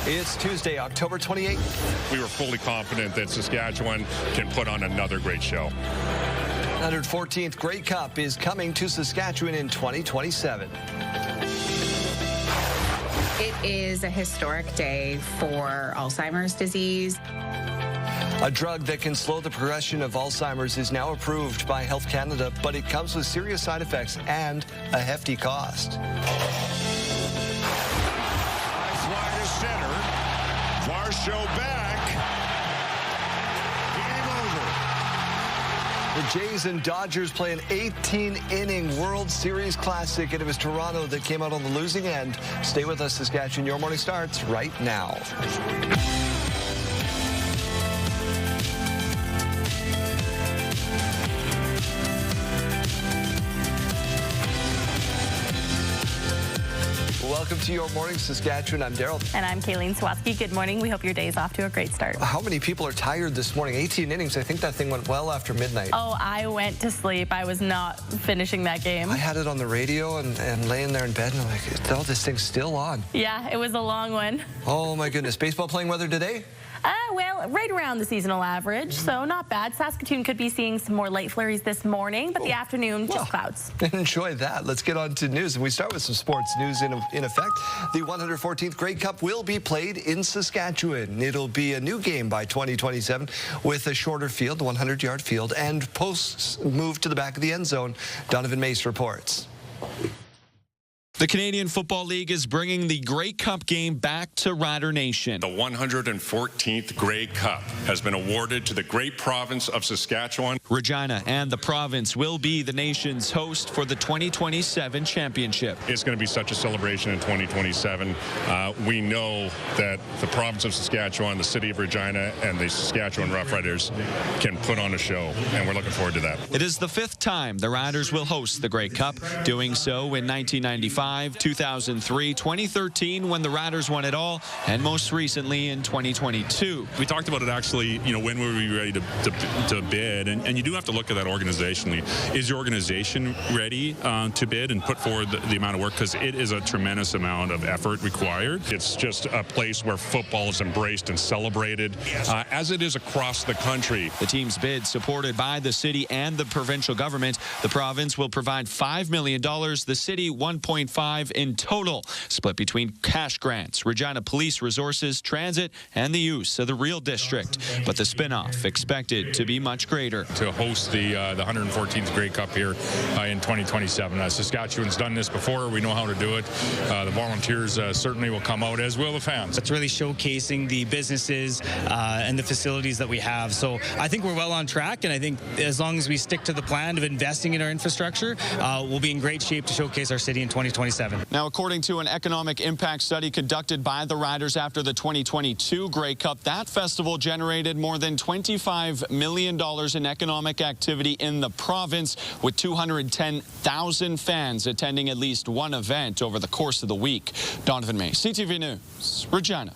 It's Tuesday, October 28th. We were fully confident that Saskatchewan can put on another great show. 114th Grey Cup is coming to Saskatchewan in 2027. It is a historic day for Alzheimer's disease. A drug that can slow the progression of Alzheimer's is now approved by Health Canada, but it comes with serious side effects and a hefty cost. Fly to center. Varsho back. Game over. The Jays and Dodgers play an 18-inning World Series Classic, and it was Toronto that came out on the losing end. Stay with us, Saskatchewan. Your morning starts right now. Welcome to Your Morning Saskatchewan. I'm Daryl. And I'm Kayleen Swatsky. Good morning. We hope your day is off to a great start. How many people are tired this morning? 18 innings. I think that thing went well after midnight. Oh, I went to sleep. I was not finishing that game. I had it on the radio and laying there in bed, and I'm like, oh, this thing's still on. Yeah, it was a long one. Oh, my goodness. Baseball playing weather today? Well, right around the seasonal average, so not bad. Saskatoon could be seeing some more light flurries this morning, but the afternoon, just clouds. Enjoy that. Let's get on to news. And we start with some sports news in effect. The 114th Grey Cup will be played in Saskatchewan. It'll be a new game by 2027 with a shorter field, the 100-yard field, and posts moved to the back of the end zone. Donovan Mace reports. The Canadian Football League is bringing the Grey Cup game back to Rider Nation. The 114th Grey Cup has been awarded to the great province of Saskatchewan. Regina and the province will be the nation's host for the 2027 championship. It's going to be such a celebration in 2027. We know that the province of Saskatchewan, the city of Regina, and the Saskatchewan Roughriders can put on a show, and we're looking forward to that. It is the 5th time the Riders will host the Grey Cup, doing so in 1995. 2003, 2013 when the Riders won it all, and most recently in 2022. We talked about it actually, when we were ready to bid, and you do have to look at that organizationally. Is your organization ready to bid and put forward the amount of work? Because it is a tremendous amount of effort required. It's just a place where football is embraced and celebrated, as it is across the country. The team's bid, supported by the city and the provincial government. The province will provide $5 million, the city $1.5 in total, split between cash grants, Regina Police Resources, transit, and the use of the Real District. But the spinoff expected to be much greater. To host the 114th Grey Cup here in 2027. Saskatchewan's done this before. We know how to do it. The volunteers certainly will come out, as will the fans. It's really showcasing the businesses and the facilities that we have. So I think we're well on track, and I think as long as we stick to the plan of investing in our infrastructure, we'll be in great shape to showcase our city in 2027. Now, according to an economic impact study conducted by the Riders after the 2022 Grey Cup, that festival generated more than $25 million in economic activity in the province, with 210,000 fans attending at least one event over the course of the week. Donovan May, CTV News, Regina.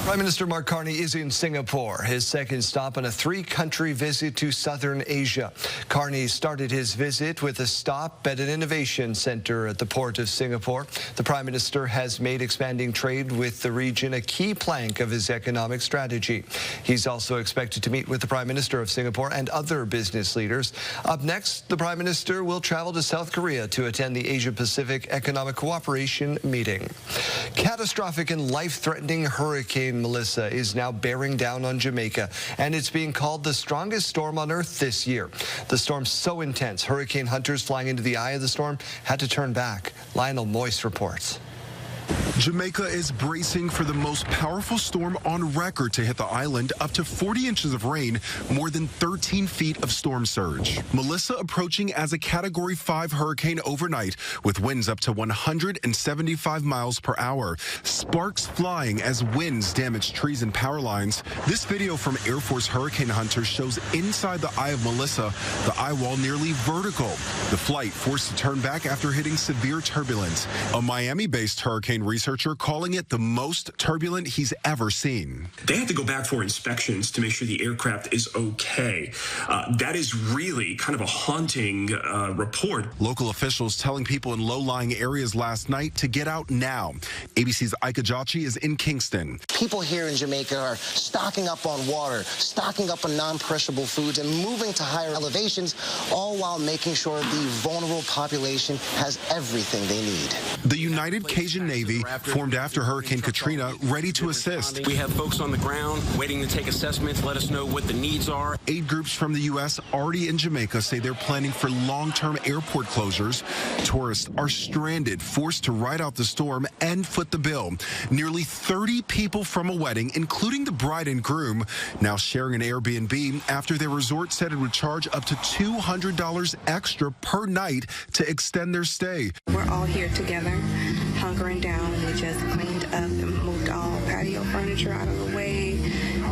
Prime Minister Mark Carney is in Singapore, his second stop on a 3-country visit to southern Asia. Carney started his visit with a stop at an innovation center at the port of Singapore. The Prime Minister has made expanding trade with the region a key plank of his economic strategy. He's also expected to meet with the Prime Minister of Singapore and other business leaders. Up next, the Prime Minister will travel to South Korea to attend the Asia-Pacific Economic Cooperation meeting. Catastrophic and life-threatening Hurricane Melissa is now bearing down on Jamaica, and it's being called the strongest storm on Earth this year. The storm's so intense, hurricane hunters flying into the eye of the storm had to turn back. Lionel Moyce reports. Jamaica is bracing for the most powerful storm on record to hit the island, up to 40 inches of rain, more than 13 feet of storm surge. Melissa approaching as a Category 5 hurricane overnight, with winds up to 175 miles per hour. Sparks flying as winds damage trees and power lines. This video from Air Force hurricane hunters shows inside the eye of Melissa, the eye wall nearly vertical. The flight forced to turn back after hitting severe turbulence. A Miami-based hurricane researcher researcher calling it the most turbulent he's ever seen. They had to go back for inspections to make sure the aircraft is okay. That is really kind of a haunting report. Local officials telling people in low-lying areas last night to get out now. ABC's Ika Jachi is in Kingston. People here in Jamaica are stocking up on water, stocking up on non-perishable foods, and moving to higher elevations, all while making sure the vulnerable population has everything they need. The United Cajun Navy, formed after Hurricane Katrina, ready to assist. We have folks on the ground waiting to take assessments, let us know what the needs are. Aid groups from the U.S. already in Jamaica say they're planning for long-term airport closures. Tourists are stranded, forced to ride out the storm and foot the bill. Nearly 30 people from a wedding, including the bride and groom, now sharing an Airbnb after their resort said it would charge up to $200 extra per night to extend their stay. We're all here together, hunkering down. We just cleaned up and moved all patio furniture out of the way,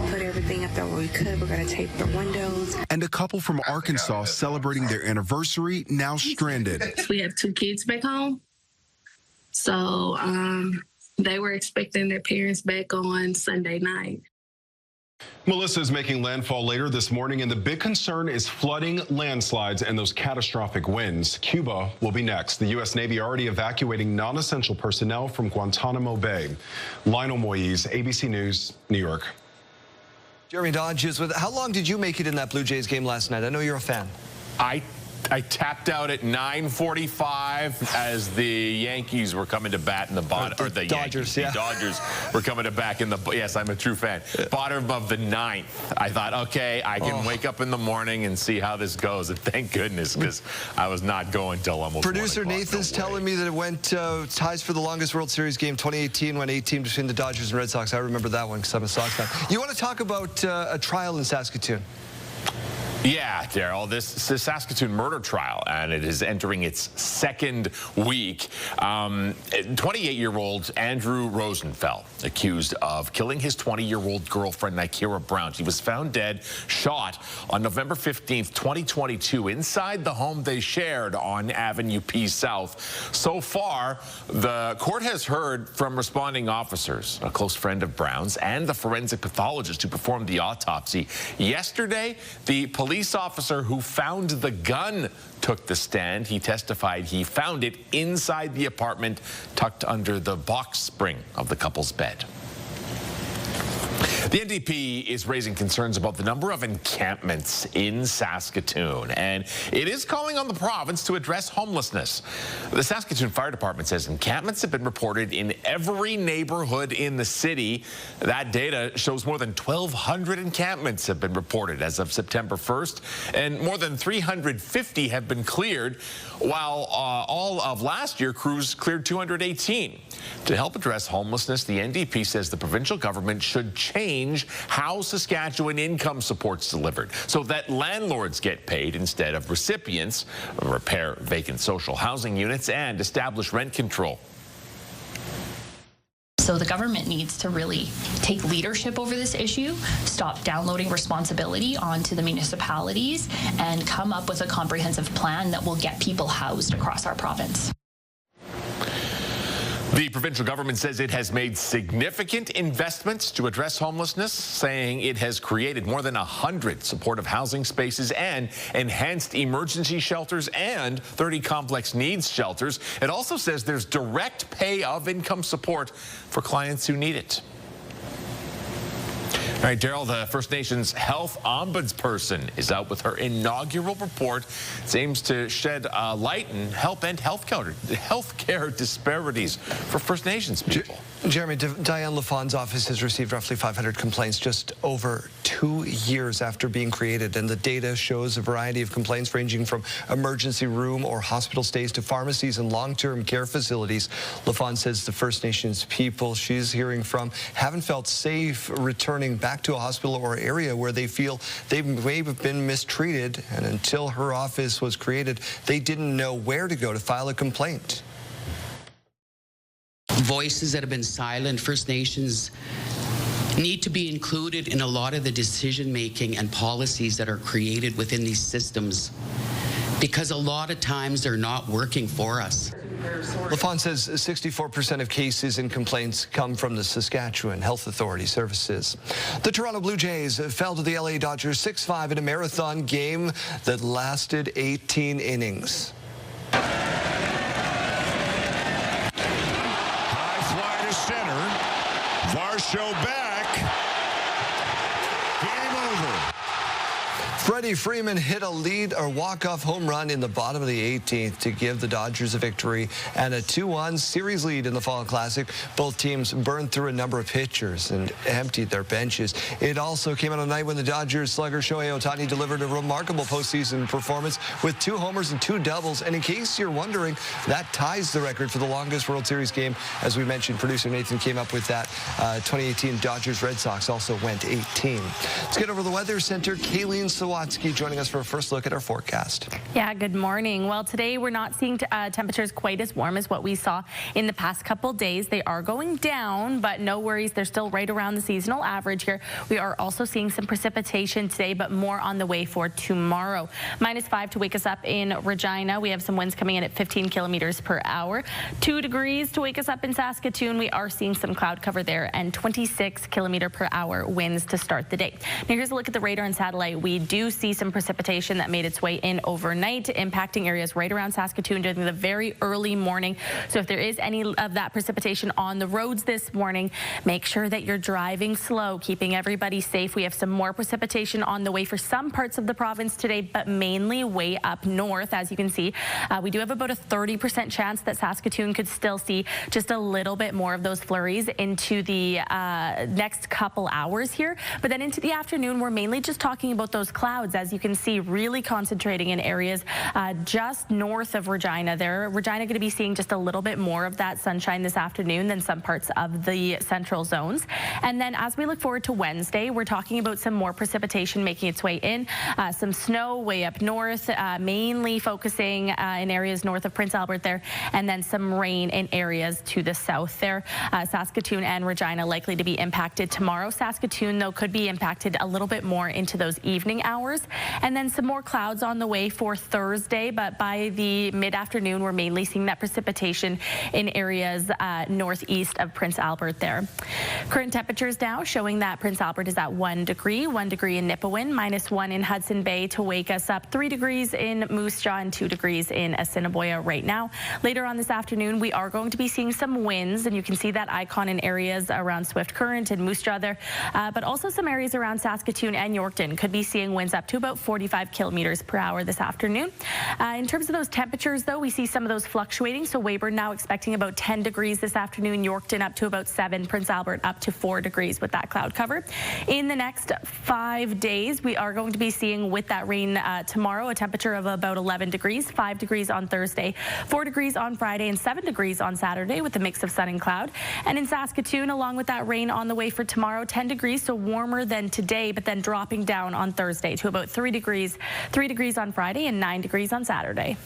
put everything up there where we could. We're going to tape the windows. And a couple from Arkansas celebrating their anniversary, now stranded. We have 2 kids back home, so they were expecting their parents back on Sunday night. Melissa is making landfall later this morning, and the big concern is flooding, landslides, and those catastrophic winds. Cuba will be next. The U.S. Navy already evacuating non-essential personnel from Guantanamo Bay. Lionel Moise, ABC News, New York. Jeremy Dodge is with. How long did you make it in that Blue Jays game last night? I know you're a fan. I tapped out at 9:45 as the Yankees were coming to bat in the bottom, or the Dodgers, Yankees, the Dodgers were coming to back in the, yes, I'm a true fan, bottom of the 9th. I thought, okay, I can wake up in the morning and see how this goes, and thank goodness, because I was not going till almost Producer Nathan's telling me that it went ties for the longest World Series game, 2018, went 18 between the Dodgers and Red Sox. I remember that one because I'm a Sox fan. You want to talk about a trial in Saskatoon? Yeah, Daryl, this is Saskatoon murder trial, and it is entering its 2nd week. 28-year-old Andrew Rosenfeld, accused of killing his 20-year-old girlfriend, Nikera Brown. She was found dead, shot on November 15th, 2022, inside the home they shared on Avenue P South. So far, the court has heard from responding officers, a close friend of Brown's, and the forensic pathologist who performed the autopsy. Yesterday, the police officer who found the gun took the stand. He testified he found it inside the apartment, tucked under the box spring of the couple's bed. The NDP is raising concerns about the number of encampments in Saskatoon, and it is calling on the province to address homelessness. The Saskatoon Fire Department says encampments have been reported in every neighborhood in the city. That data shows more than 1,200 encampments have been reported as of September 1st, and more than 350 have been cleared, while all of last year, crews cleared 218. To help address homelessness, the NDP says the provincial government should change how Saskatchewan income support's delivered so that landlords get paid instead of recipients, repair vacant social housing units, and establish rent control. So the government needs to really take leadership over this issue, stop downloading responsibility onto the municipalities, and come up with a comprehensive plan that will get people housed across our province. The provincial government says it has made significant investments to address homelessness, saying it has created more than 100 supportive housing spaces and enhanced emergency shelters and 30 complex needs shelters. It also says there's direct pay of income support for clients who need it. All right, Daryl, the First Nations health ombudsperson is out with her inaugural report. It aims to shed light and help end healthcare disparities for First Nations people. Jeremy, Diane LaFawn's office has received roughly 500 complaints just over 2 years after being created, and the data shows a variety of complaints ranging from emergency room or hospital stays to pharmacies and long-term care facilities. LaFawn says the First Nations people she's hearing from haven't felt safe returning back to a hospital or area where they feel they may have been mistreated, and until her office was created, they didn't know where to go to file a complaint. Voices that have been silent, First Nations need to be included in a lot of the decision-making and policies that are created within these systems, because a lot of times they're not working for us. LaFont says 64% of cases and complaints come from the Saskatchewan Health Authority services. The Toronto Blue Jays fell to the LA Dodgers 6-5 in a marathon game that lasted 18 innings. High fly to center. Varsho back. Game over. Freddie Freeman hit a lead or walk-off home run in the bottom of the 18th to give the Dodgers a victory and a 2-1 series lead in the Fall Classic. Both teams burned through a number of pitchers and emptied their benches. It also came on a night when the Dodgers slugger Shohei Ohtani delivered a remarkable postseason performance with 2 homers and 2 doubles. And in case you're wondering, that ties the record for the longest World Series game. As we mentioned, producer Nathan came up with that. 2018 Dodgers-Red Sox also went 18. Let's get over to the Weather Center. Kayleen Sawatsky joining us for a first look at our forecast. Yeah, good morning. Well, today we're not seeing temperatures quite as warm as what we saw in the past couple days. They are going down, but no worries. They're still right around the seasonal average here. We are also seeing some precipitation today, but more on the way for tomorrow. -5 to wake us up in Regina. We have some winds coming in at 15 kilometers per hour. 2 degrees to wake us up in Saskatoon. We are seeing some cloud cover there and 26 kilometer per hour winds to start the day. Now here's a look at the radar and satellite. We do see some precipitation that made its way in overnight, impacting areas right around Saskatoon during the very early morning. So if there is any of that precipitation on the roads this morning, make sure that you're driving slow, keeping everybody safe. We have some more precipitation on the way for some parts of the province today, but mainly way up north. As you can see, we do have about a 30% chance that Saskatoon could still see just a little bit more of those flurries into the next couple hours here. But then into the afternoon, we're mainly just talking about those clouds, as you can see, really concentrating in areas just north of Regina there. Regina going to be seeing just a little bit more of that sunshine this afternoon than some parts of the central zones. And then as we look forward to Wednesday, we're talking about some more precipitation making its way in. Some snow way up north, mainly focusing in areas north of Prince Albert there, and then some rain in areas to the south there. Saskatoon and Regina likely to be impacted tomorrow. Saskatoon, though, could be impacted a little bit more into those evening hours. And then some more clouds on the way for Thursday, but by the mid-afternoon, we're mainly seeing that precipitation in areas northeast of Prince Albert there. Current temperatures now showing that Prince Albert is at 1 degree, 1 degree in Nipawin, -1 in Hudson Bay to wake us up, 3 degrees in Moose Jaw and 2 degrees in Assiniboia right now. Later on this afternoon, we are going to be seeing some winds, and you can see that icon in areas around Swift Current and Moose Jaw there, but also some areas around Saskatoon and Yorkton could be seeing winds up to about 45 kilometers per hour this afternoon. In terms of those temperatures, though, we see some of those fluctuating. So Weyburn now expecting about 10 degrees this afternoon, Yorkton up to about 7, Prince Albert up to 4 degrees with that cloud cover. In the next 5 days, we are going to be seeing with that rain tomorrow a temperature of about 11 degrees, 5 degrees on Thursday, 4 degrees on Friday, and 7 degrees on Saturday with a mix of sun and cloud. And in Saskatoon, along with that rain on the way for tomorrow, 10 degrees, so warmer than today, but then dropping down on Thursday to about 3 degrees on Friday and 9 degrees on Saturday.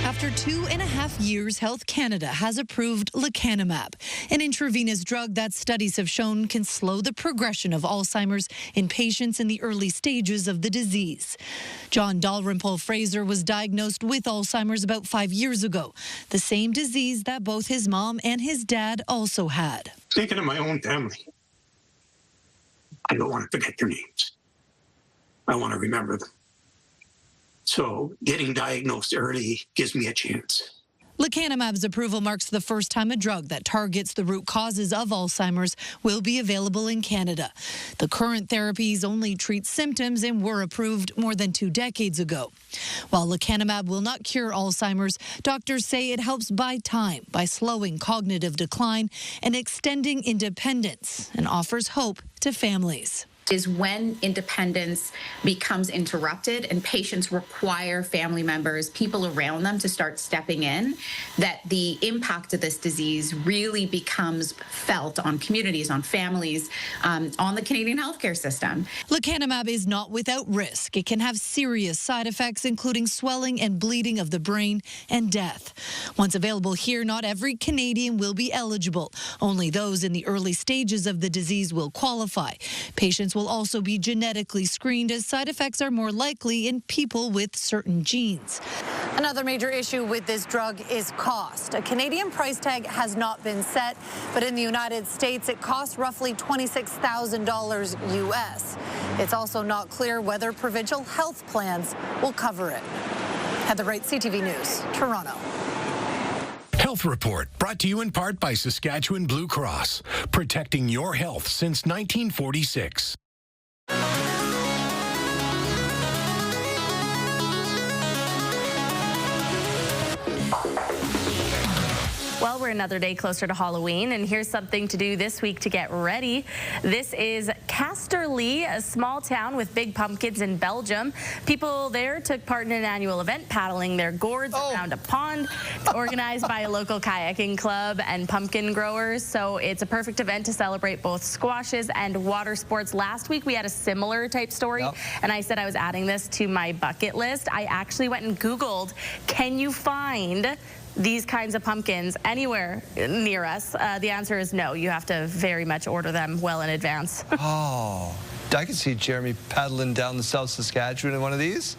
After 2.5 years, Health Canada has approved lecanemab, an intravenous drug that studies have shown can slow the progression of Alzheimer's in patients in the early stages of the disease. John Dalrymple Fraser was diagnosed with Alzheimer's about 5 years ago, the same disease that both his mom and his dad also had. Thinking of my own family, I don't want to forget their names. I want to remember them. So getting diagnosed early gives me a chance. Lecanemab's approval marks the first time a drug that targets the root causes of Alzheimer's will be available in Canada. The current therapies only treat symptoms and were approved more than 2 decades ago. While lecanemab will not cure Alzheimer's, doctors say it helps buy time by slowing cognitive decline and extending independence, and offers hope to families. is when independence becomes interrupted and patients require family members, people around them to start stepping in, that the impact of this disease really becomes felt on communities, on families, on the Canadian healthcare system. Lecanemab is not without risk. It can have serious side effects, including swelling and bleeding of the brain and death. Once available here, not every Canadian will be eligible. Only those in the early stages of the disease will qualify. Patients will also be genetically screened, as side effects are more likely in people with certain genes. Another major issue with this drug is cost. A Canadian price tag has not been set, but in the United States, it costs roughly $26,000 US. It's also not clear whether provincial health plans will cover it. Heather Wright, CTV News, Toronto. Health Report, brought to you in part by Saskatchewan Blue Cross, protecting your health since 1946. Well, we're another day closer to Halloween, and here's something to do this week to get ready. This is Casterly, a small town with big pumpkins in Belgium. People there took part in an annual event, paddling their gourds around a pond organized by a local kayaking club and pumpkin growers. So it's a perfect event to celebrate both squashes and water sports. Last week, we had a similar type story, and I said I was adding this to my bucket list. I actually went and Googled, can you find these kinds of pumpkins anywhere near us? The answer is no. You have to very much order them well in advance. Oh, I can see Jeremy paddling down the South Saskatchewan in one of these.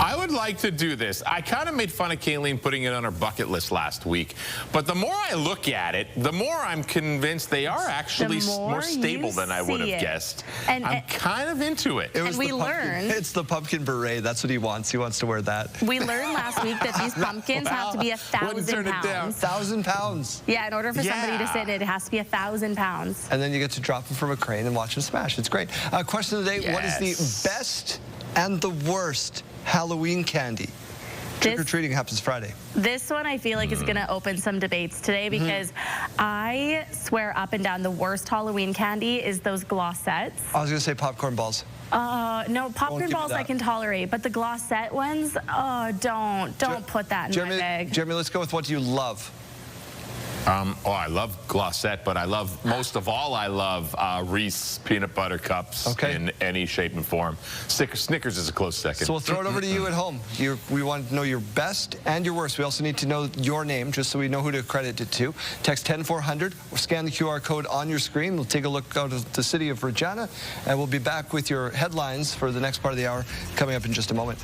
I would like to do this. I kind of made fun of Kayleen putting it on her bucket list last week, but the more I look at it, the more I'm convinced they are actually more stable than I would have guessed. And I'm kind of into it. And we learned it's the pumpkin beret. That's what he wants. He wants to wear that. We learned last week that these pumpkins have to be 1,000 pounds. 1,000 pounds. Yeah, in order for somebody to sit in it, it has to be 1,000 pounds. And then you get to drop them from a crane and watch them smash. It's great. Question of the day, what is the best and the worst Halloween candy? Trick-or-treating happens Friday. This one I feel like is going to open some debates today, because I swear up and down the worst Halloween candy is those glossettes. I was going to say popcorn balls. No, popcorn balls I can tolerate, but the glossette ones, don't put that in my bag. Jeremy, let's go with what you love. I love glossette, but I love, most of all, I love Reese peanut butter cups in any shape and form. Snickers is a close second. So we'll throw it over to you at home. We want to know your best and your worst. We also need to know your name, just so we know who to credit it to. Text 10400 or scan the QR code on your screen. We'll take a look out of the city of Regina, and we'll be back with your headlines for the next part of the hour coming up in just a moment.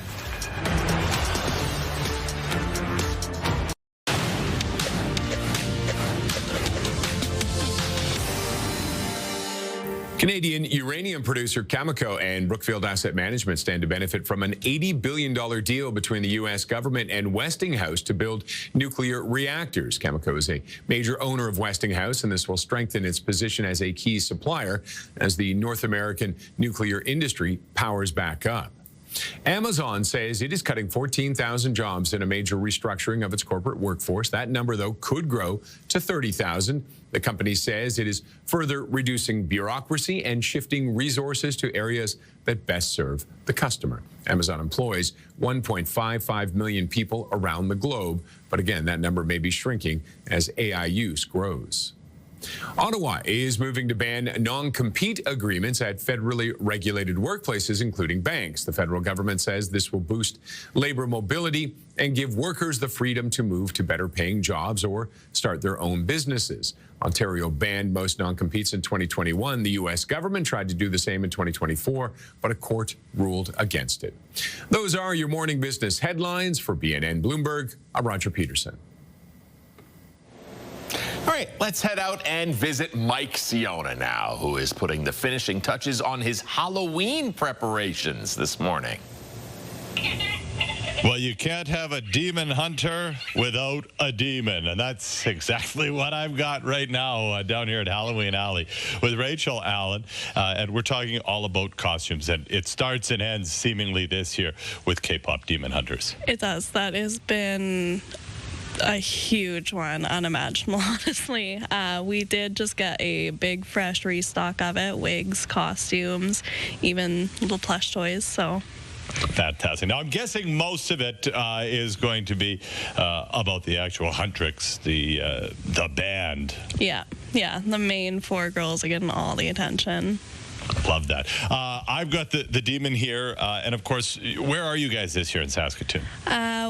Canadian uranium producer Cameco and Brookfield Asset Management stand to benefit from an $80 billion deal between the U.S. government and Westinghouse to build nuclear reactors. Cameco is a major owner of Westinghouse, and this will strengthen its position as a key supplier as the North American nuclear industry powers back up. Amazon says it is cutting 14,000 jobs in a major restructuring of its corporate workforce. That number, though, could grow to 30,000. The company says it is further reducing bureaucracy and shifting resources to areas that best serve the customer. Amazon employs 1.55 million people around the globe, but again, that number may be shrinking as AI use grows. Ottawa is moving to ban non-compete agreements at federally regulated workplaces, including banks. The federal government says this will boost labor mobility and give workers the freedom to move to better-paying jobs or start their own businesses. Ontario banned most non-competes in 2021. The U.S. government tried to do the same in 2024, but a court ruled against it. Those are your morning business headlines. For BNN Bloomberg, I'm Roger Peterson. All right, let's head out and visit Mike Siona now, who is putting the finishing touches on his Halloween preparations this morning. Well, you can't have a demon hunter without a demon, and that's exactly what I've got right now down here at Halloween Alley with Rachel Allen, and we're talking all about costumes, and it starts and ends seemingly this year with K-pop demon hunters. It does. That has been A huge one, unimaginable, honestly. We did just get a big fresh restock of it, wigs, costumes, even little plush toys, so. Fantastic. Now, I'm guessing most of it is going to be about the actual Huntrix, the band. Yeah, the main 4 girls are getting all the attention. Love that. I've got the Demon here, and of course, where are you guys this year in Saskatoon?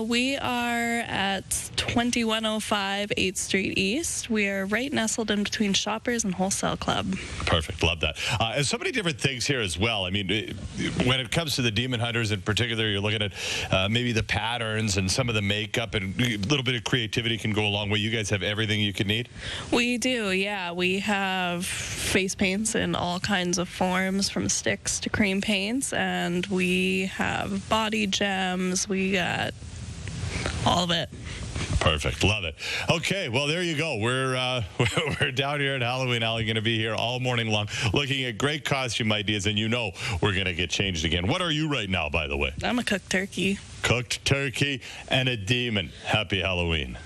We are at 2105 8th Street East. We are right nestled in between Shoppers and Wholesale Club. Perfect. Love that. And so many different things here as well. I mean, when it comes to the Demon Hunters in particular, you're looking at maybe the patterns and some of the makeup, and a little bit of creativity can go a long way. You guys have everything you could need? We do, yeah. We have face paints in all kinds of forms, from sticks to cream paints, and we have body gems. We got all of it. Perfect. Love it. Okay, well, there you go. We're down here at Halloween Alley, going to be here all morning long looking at great costume ideas, and you know we're going to get changed again. What are you right now, by the way? I'm a cooked turkey. Cooked turkey and a demon. Happy Halloween.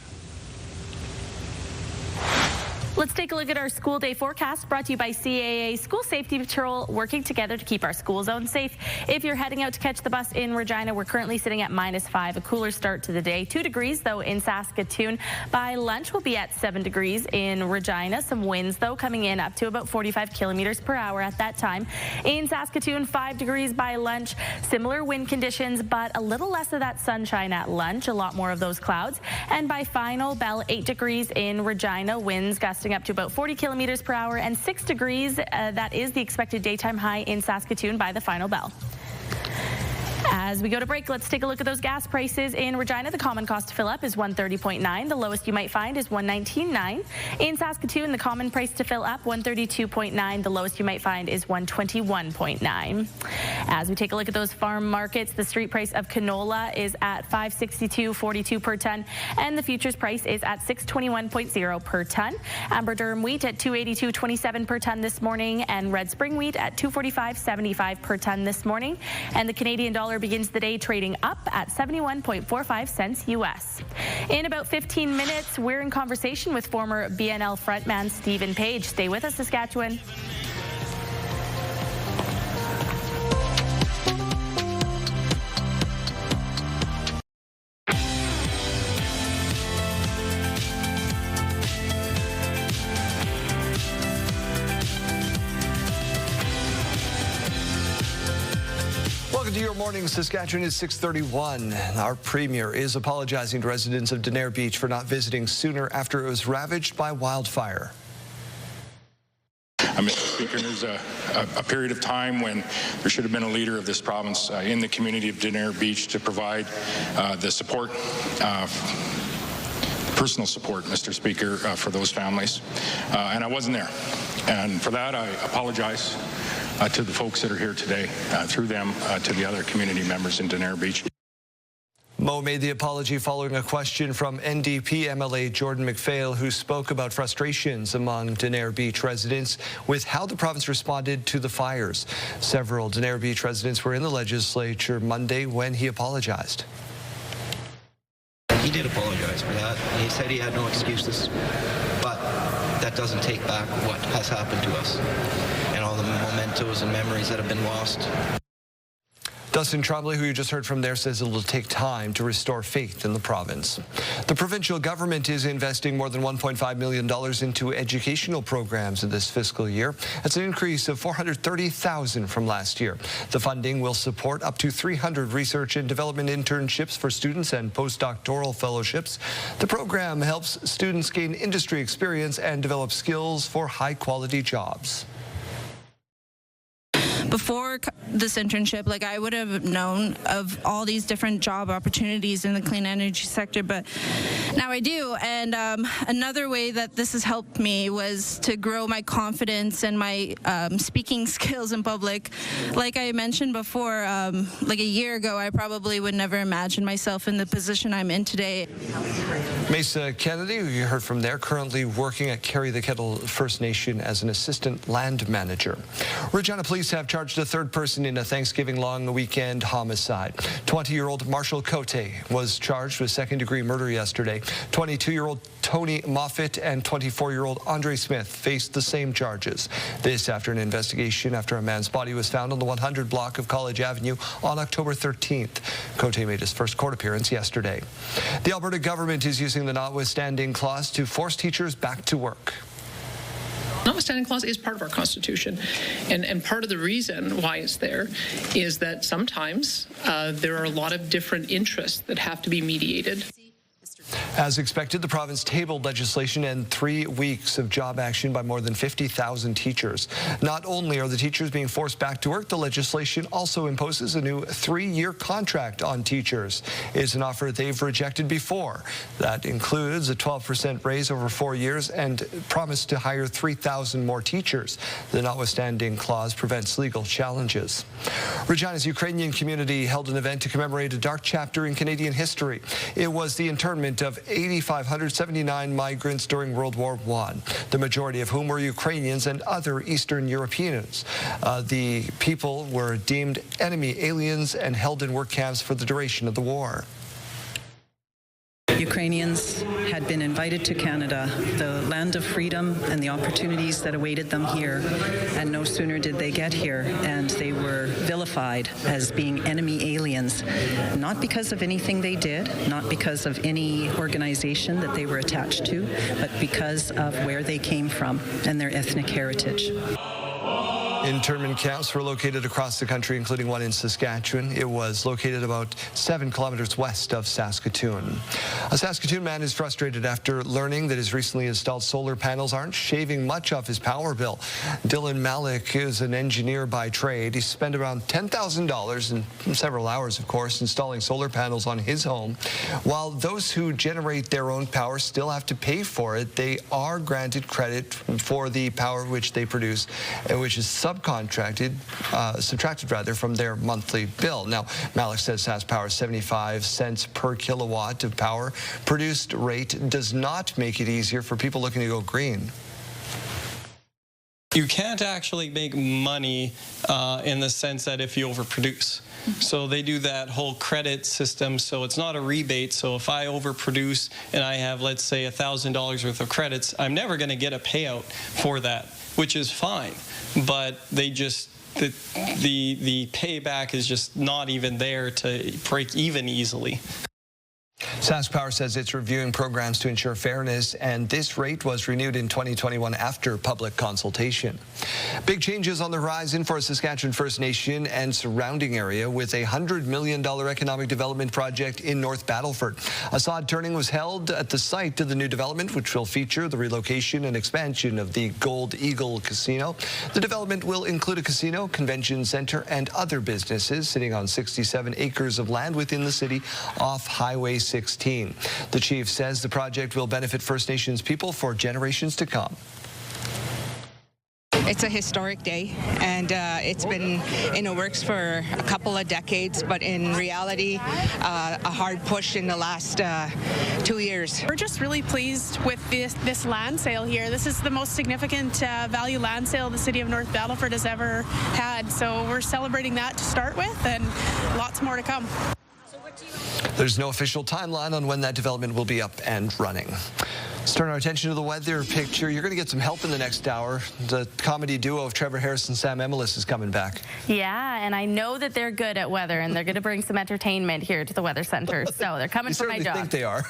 Let's take a look at our school day forecast, brought to you by CAA School Safety Patrol, working together to keep our school zone safe. If you're heading out to catch the bus in Regina, we're currently sitting at -5, a cooler start to the day. 2 degrees, though, in Saskatoon. By lunch, we'll be at 7 degrees in Regina. Some winds, though, coming in up to about 45 kilometers per hour at that time. In Saskatoon, 5 degrees by lunch. Similar wind conditions, but a little less of that sunshine at lunch, a lot more of those clouds. And by final bell, 8 degrees in Regina, winds gusting up to about 40 kilometers per hour, and 6 degrees. That is the expected daytime high in Saskatoon by the final bell. As we go to break, let's take a look at those gas prices in Regina. The common cost to fill up is $130.9. The lowest you might find is $119.9. In Saskatoon, the common price to fill up, $132.9. The lowest you might find is $121.9. As we take a look at those farm markets, the street price of canola is at $562.42 per ton, and the futures price is at $621.0 per ton. Amber durum wheat at $282.27 per ton this morning, and red spring wheat at $245.75 per ton this morning. And the Canadian dollar begins the day trading up at 71.45 cents U.S. In about 15 minutes, we're in conversation with former BNL frontman Stephen Page. Stay with us, Saskatchewan. Welcome to Your Morning Saskatchewan. It's 6:31. Our premier is apologizing to residents of Denair Beach for not visiting sooner after it was ravaged by wildfire. Mr. Speaker, there's a period of time when there should have been a leader of this province in the community of Denair Beach to provide the support, personal support, Mr. Speaker, for those families. And I wasn't there. And for that, I apologize to the folks that are here today, through them to the other community members in Denair Beach. Mo made the apology following a question from NDP MLA Jordan McPhail, who spoke about frustrations among Denair Beach residents with how the province responded to the fires. Several Denair Beach residents were in the legislature Monday when he apologized. He did apologize for that. He said he had no excuses, but that doesn't take back what has happened to us and all the mementos and memories that have been lost. Dustin Trombley, who you just heard from there, says it will take time to restore faith in the province. The provincial government is investing more than $1.5 million into educational programs in this fiscal year. That's an increase of $430,000 from last year. The funding will support up to 300 research and development internships for students and postdoctoral fellowships. The program helps students gain industry experience and develop skills for high-quality jobs. Before this internship, I would have known of all these different job opportunities in the clean energy sector, but now I do. And another way that this has helped me was to grow my confidence and my speaking skills in public. Like I mentioned before, like a year ago, I probably would never imagine myself in the position I'm in today. Mesa Kennedy, who you heard from there, currently working at Carry the Kettle First Nation as an assistant land manager. Regina police have charged charged a third person in a Thanksgiving long weekend homicide. 20-year-old Marshall Cote was charged with second-degree murder yesterday. 22-year-old Tony Moffitt and 24-year-old Andre Smith faced the same charges. This after an investigation after a man's body was found on the 100 block of College Avenue on October 13th. Cote made his first court appearance yesterday. The Alberta government is using the notwithstanding clause to force teachers back to work. Notwithstanding clause is part of our Constitution, and part of the reason why it's there is that sometimes there are a lot of different interests that have to be mediated. As expected, the province tabled legislation and 3 weeks of job action by more than 50,000 teachers. Not only are the teachers being forced back to work, the legislation also imposes a new 3-year contract on teachers. It's an offer they've rejected before. That includes a 12% raise over 4 years and promise to hire 3,000 more teachers. The notwithstanding clause prevents legal challenges. Regina's Ukrainian community held an event to commemorate a dark chapter in Canadian history. It was the internment of 8,579 migrants during World War I, the majority of whom were Ukrainians and other Eastern Europeans. The people were deemed enemy aliens and held in work camps for the duration of the war. Ukrainians had been invited to Canada, the land of freedom and the opportunities that awaited them here. And no sooner did they get here, and they were vilified as being enemy aliens, not because of anything they did, not because of any organization that they were attached to, but because of where they came from and their ethnic heritage. Internment camps were located across the country, including one in Saskatchewan. It was located about 7 kilometers west of Saskatoon. A Saskatoon man is frustrated after learning that his recently installed solar panels aren't shaving much off his power bill. Dylan Malik is an engineer by trade. He spent around $10,000 and several hours, of course, installing solar panels on his home. While those who generate their own power still have to pay for it, they are granted credit for the power which they produce, which is subtracted from their monthly bill. Now, Malik says Sask Power's 75 cents per kilowatt of power produced rate does not make it easier for people looking to go green. You can't actually make money in the sense that if you overproduce. So they do that whole credit system, so it's not a rebate. So if I overproduce and I have, let's say, $1,000 worth of credits, I'm never going to get a payout for that, which is fine. But they just, the payback is just not even there to break even easily. Sask Power says it's reviewing programs to ensure fairness, and this rate was renewed in 2021 after public consultation. Big changes on the horizon for Saskatchewan First Nation and surrounding area with a $100 million economic development project in North Battleford. A sod turning was held at the site of the new development, which will feature the relocation and expansion of the Gold Eagle Casino. The development will include a casino, convention center, and other businesses sitting on 67 acres of land within the city off Highway 16. The chief says the project will benefit First Nations people for generations to come. It's a historic day, and it's been in the works for a couple of decades, but in reality, a hard push in the last 2 years. We're just really pleased with this land sale here. This is the most significant value land sale the city of North Battleford has ever had, so we're celebrating that to start with, and lots more to come. There's no official timeline on when that development will be up and running. Let's turn our attention to the weather picture. You're going to get some help in the next hour. The comedy duo of Trevor Harris and Sam Emilis is coming back. Yeah, and I know that they're good at weather, and they're going to bring some entertainment here to the Weather Center. So they're coming for my job. I think they are.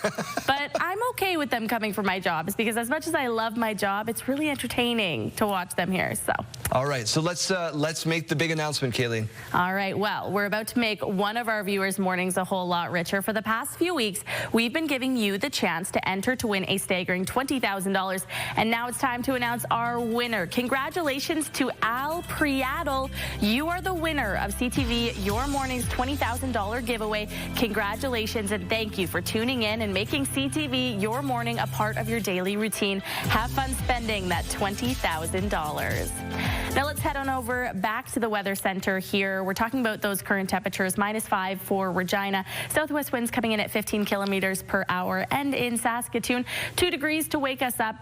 But I'm okay with them coming for my job, because as much as I love my job, it's really entertaining to watch them here. So. All right, so let's make the big announcement, Kayleen. All right, well, we're about to make one of our viewers' mornings a whole lot richer. For the past few weeks, we've been giving you the chance to enter to win a staggering $20,000, and now it's time to announce our winner. Congratulations to Al Priadel. You are the winner of CTV Your Morning's $20,000 giveaway. Congratulations, and thank you for tuning in and making CTV Your Morning a part of your daily routine. Have fun spending that $20,000. Now let's head on over back to the Weather Center here. We're talking about those current temperatures, -5 for Regina. Southwest winds coming in at 15 kilometers per hour. And in Saskatoon, 2 degrees to wake us up.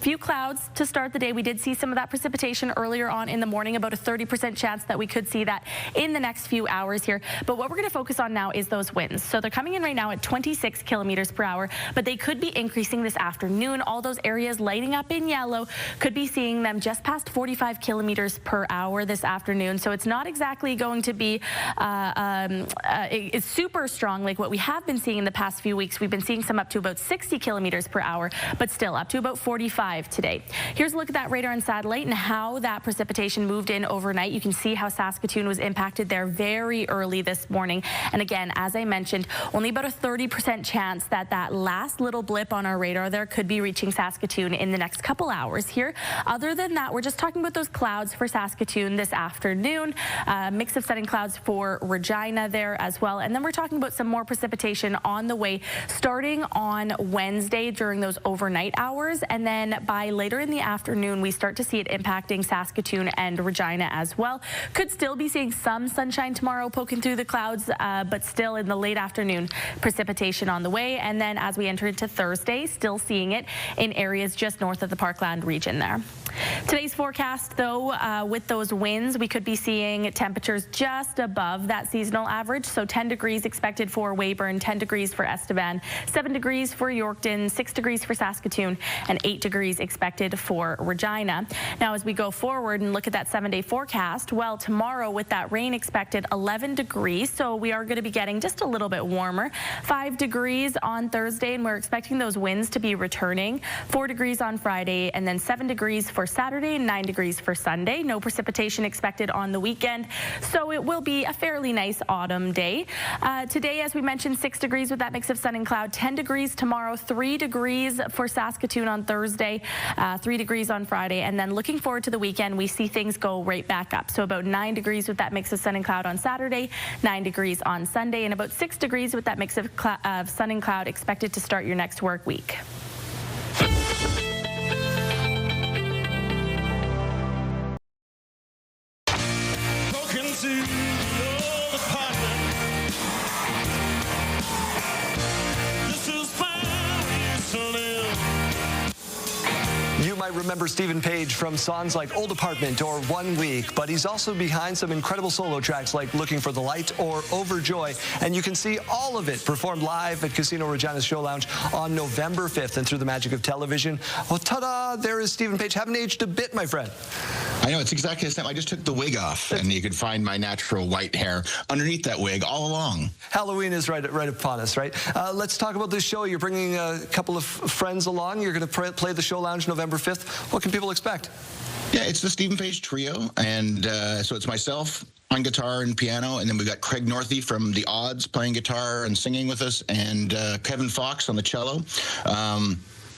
Few clouds to start the day. We did see some of that precipitation earlier on in the morning, about a 30% chance that we could see that in the next few hours here. But what we're going to focus on now is those winds. So they're coming in right now at 26 kilometers per hour, but they could be increasing this afternoon. All those areas lighting up in yellow, could be seeing them just past 45 kilometers per hour this afternoon. So it's not exactly going to be it's super strong like what we have been seeing in the past few weeks. We've been seeing some up to about 60 kilometers per hour, but still up to about 45 today. Here's a look at that radar and satellite and how that precipitation moved in overnight. You can see how Saskatoon was impacted there very early this morning. And again, as I mentioned, only about a 30% chance that that last little blip on our radar there could be reaching Saskatoon in the next couple hours here. Other than that, we're just talking about those clouds for Saskatoon this afternoon. Mix of sun and clouds for Regina there as well. And then we're talking about some more precipitation on the way starting on Wednesday during those overnight hours. And then by later in the afternoon, we start to see it impacting Saskatoon and Regina as well. Could still be seeing some sunshine tomorrow poking through the clouds, but still in the late afternoon, precipitation on the way. And then as we enter into Thursday, still seeing it in areas just north of the Parkland region there. Today's forecast, though, with those winds, we could be seeing temperatures just above that seasonal average. So 10 degrees expected for Weyburn, 10 degrees for Estevan, 7 degrees for Yorkton, 6 degrees for Saskatoon, and 8 degrees expected for Regina. Now, as we go forward and look at that 7-day forecast, well, tomorrow with that rain expected, 11 degrees. So we are going to be getting just a little bit warmer. 5 degrees on Thursday, and we're expecting those winds to be returning. 4 degrees on Friday, and then 7 degrees for Saturday, 9 degrees for Sunday. No precipitation expected on the weekend, so it will be a fairly nice autumn day. Today, as we mentioned, 6 degrees with that mix of sun and cloud. 10 degrees tomorrow, 3 degrees for Saskatoon on Thursday, 3 degrees on Friday, and then looking forward to the weekend, we see things go right back up. So about 9 degrees with that mix of sun and cloud on Saturday, 9 degrees on Sunday, and about 6 degrees with that mix of sun and cloud expected to start your next work week. You might remember Stephen Page from songs like Old Apartment or 1 Week, but he's also behind some incredible solo tracks like Looking for the Light or Overjoy, and you can see all of it performed live at Casino Regina's Show Lounge on November 5th. And through the magic of television, well, ta-da, there is Stephen Page. Haven't aged a bit, my friend. I know, it's exactly the same. I just took the wig off, and you could find my natural white hair underneath that wig all along. Halloween is right upon us, right? Let's talk about this show. You're bringing a couple of friends along. You're going to play the Show Lounge November 5th. What can people expect? Yeah, it's the Stephen Page Trio, and so it's myself on guitar and piano, and then we've got Craig Northey from The Odds playing guitar and singing with us, and Kevin Fox on the cello.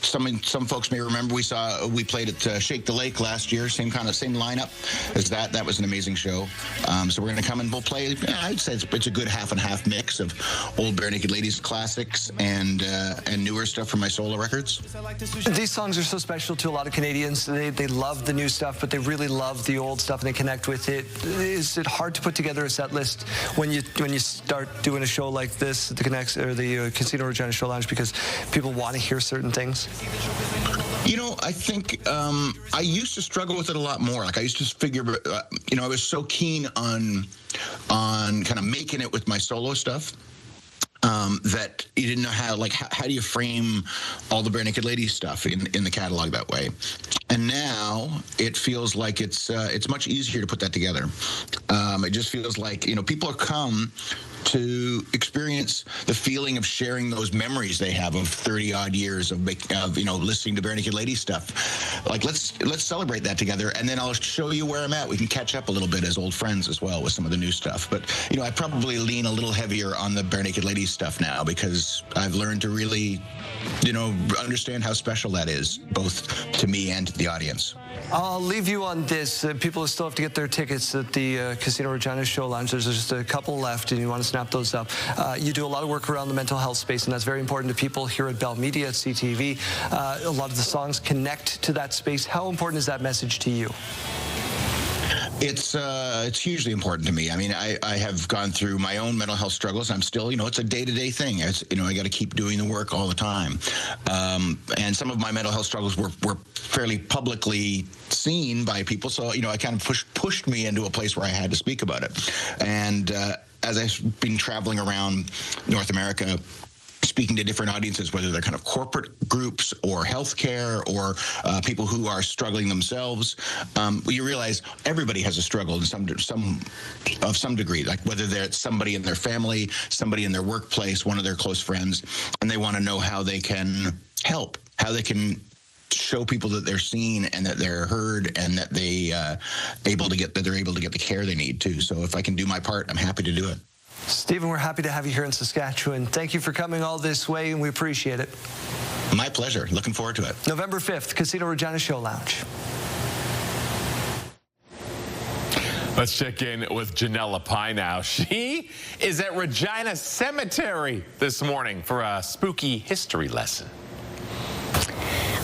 Some folks may remember we played at Shake the Lake last year, same lineup as that. That was an amazing show. So we're going to come and we'll play. I'd say it's a good half and half mix of old Bare Naked Ladies classics and newer stuff from my solo records. These songs are so special to a lot of Canadians. They love the new stuff, but they really love the old stuff and they connect with it. Is it hard to put together a set list when you start doing a show like this at the Casino Regina Show Lounge because people want to hear certain things? You know, I think I used to struggle with it a lot more. Like I used to figure, I was so keen on kind of making it with my solo stuff that you didn't know how do you frame all the Bare Naked Ladies stuff in the catalog that way. And now it feels like it's much easier to put that together. It just feels like, people come to experience the feeling of sharing those memories they have of 30-odd years of listening to Bare Naked Ladies stuff. Like, let's celebrate that together, and then I'll show you where I'm at. We can catch up a little bit as old friends as well with some of the new stuff. But, I probably lean a little heavier on the Bare Naked Ladies stuff now because I've learned to really, understand how special that is, both to me and to the audience. I'll leave you on this. People still have to get their tickets at the Casino Regina Show Lounge. There's just a couple left, and you want to snap those up. You do a lot of work around the mental health space, and that's very important to people here at Bell Media, at CTV. A lot of the songs connect to that space. How important is that message to you? It's hugely important to me. I mean, I have gone through my own mental health struggles. I'm still, it's a day-to-day thing. I got to keep doing the work all the time. And some of my mental health struggles were fairly publicly seen by people. So, I kind of pushed me into a place where I had to speak about it. And as I've been traveling around North America, speaking to different audiences, whether they're kind of corporate groups or healthcare or people who are struggling themselves, you realize everybody has a struggle in some degree, like whether it's somebody in their family, somebody in their workplace, one of their close friends, and they want to know how they can help, how they can show people that they're seen and that they're heard and that they're able to get the care they need too. So if I can do my part, I'm happy to do it. Stephen, we're happy to have you here in Saskatchewan. Thank you for coming all this way, and we appreciate it. My pleasure. Looking forward to it. November 5th, Casino Regina Show Lounge. Let's check in with Janella Pye now. She is at Regina Cemetery this morning for a spooky history lesson.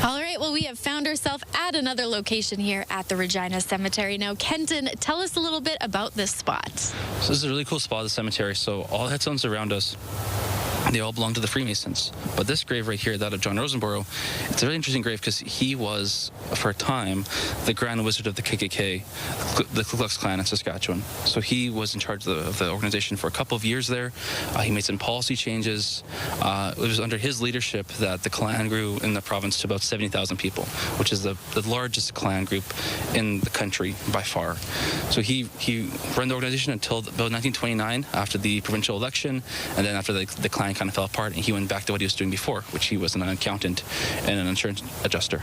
All right, well, we have found ourselves at another location here at the Regina Cemetery. Now, Kenton, tell us a little bit about this spot. So this is a really cool spot, the cemetery. So all the headstones around us, they all belong to the Freemasons. But this grave right here, that of John Rosenborough, it's a really interesting grave because he was, for a time, the Grand Wizard of the KKK, the Ku Klux Klan in Saskatchewan. So he was in charge of the organization for a couple of years there. He made some policy changes. It was under his leadership that the Klan grew in the province to about 70,000 people, which is the largest Klan group in the country by far. So he ran the organization until about 1929 after the provincial election, and then after the Klan kind of fell apart, and he went back to what he was doing before, which he was an accountant and an insurance adjuster.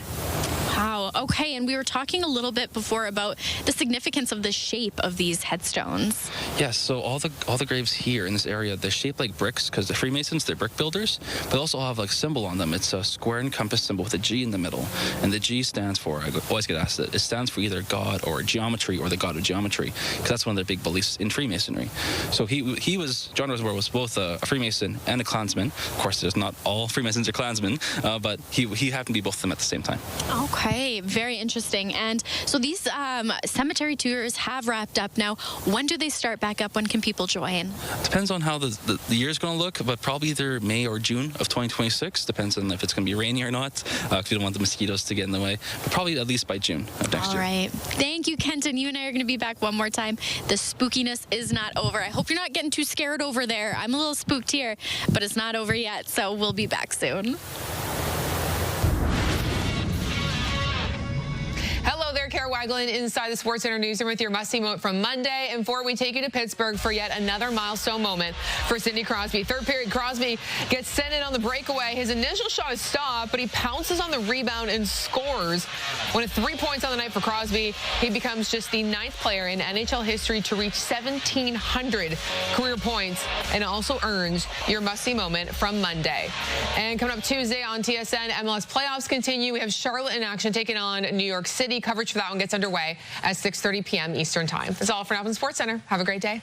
Wow. Okay, and we were talking a little bit before about the significance of the shape of these headstones. Yes, so all the graves here in this area, they're shaped like bricks because the Freemasons, they're brick builders, but they also have like symbol on them. It's a square and compass symbol with a G in the middle, and the G stands for, I always get asked that, it stands for either God or geometry or the God of geometry, because that's one of their big beliefs in Freemasonry. So John Rosenborough was both a Freemason and a Klansman. Of course, there's not all Freemasons are Klansmen, but he happened to be both of them at the same time. Okay, very interesting. And so these cemetery tours have wrapped up now. When do they start back up? When can people join? Depends on how the year's going to look, but probably either May or June of 2026. Depends on if it's going to be rainy or not, because we don't want the mosquitoes to get in the way. But probably at least by June of next year. All right. Thank you, Kenton. You and I are going to be back one more time. The spookiness is not over. I hope you're not getting too scared over there. I'm a little spooked here, but it's not over yet, so we'll be back soon. Hello there, Kara Wagland inside the Sports Center newsroom with your must-see moment from Monday. And we take you to Pittsburgh for yet another milestone moment for Sidney Crosby. Third period, Crosby gets sent in on the breakaway. His initial shot is stopped, but he pounces on the rebound and scores. One of 3 points on the night for Crosby. He becomes just the 9th player in NHL history to reach 1,700 career points, and also earns your must-see moment from Monday. And coming up Tuesday on TSN, MLS playoffs continue. We have Charlotte in action taking on New York City. Coverage for that one gets underway at 6:30 p.m. Eastern Time. That's all for now from Sports Center. Have a great day.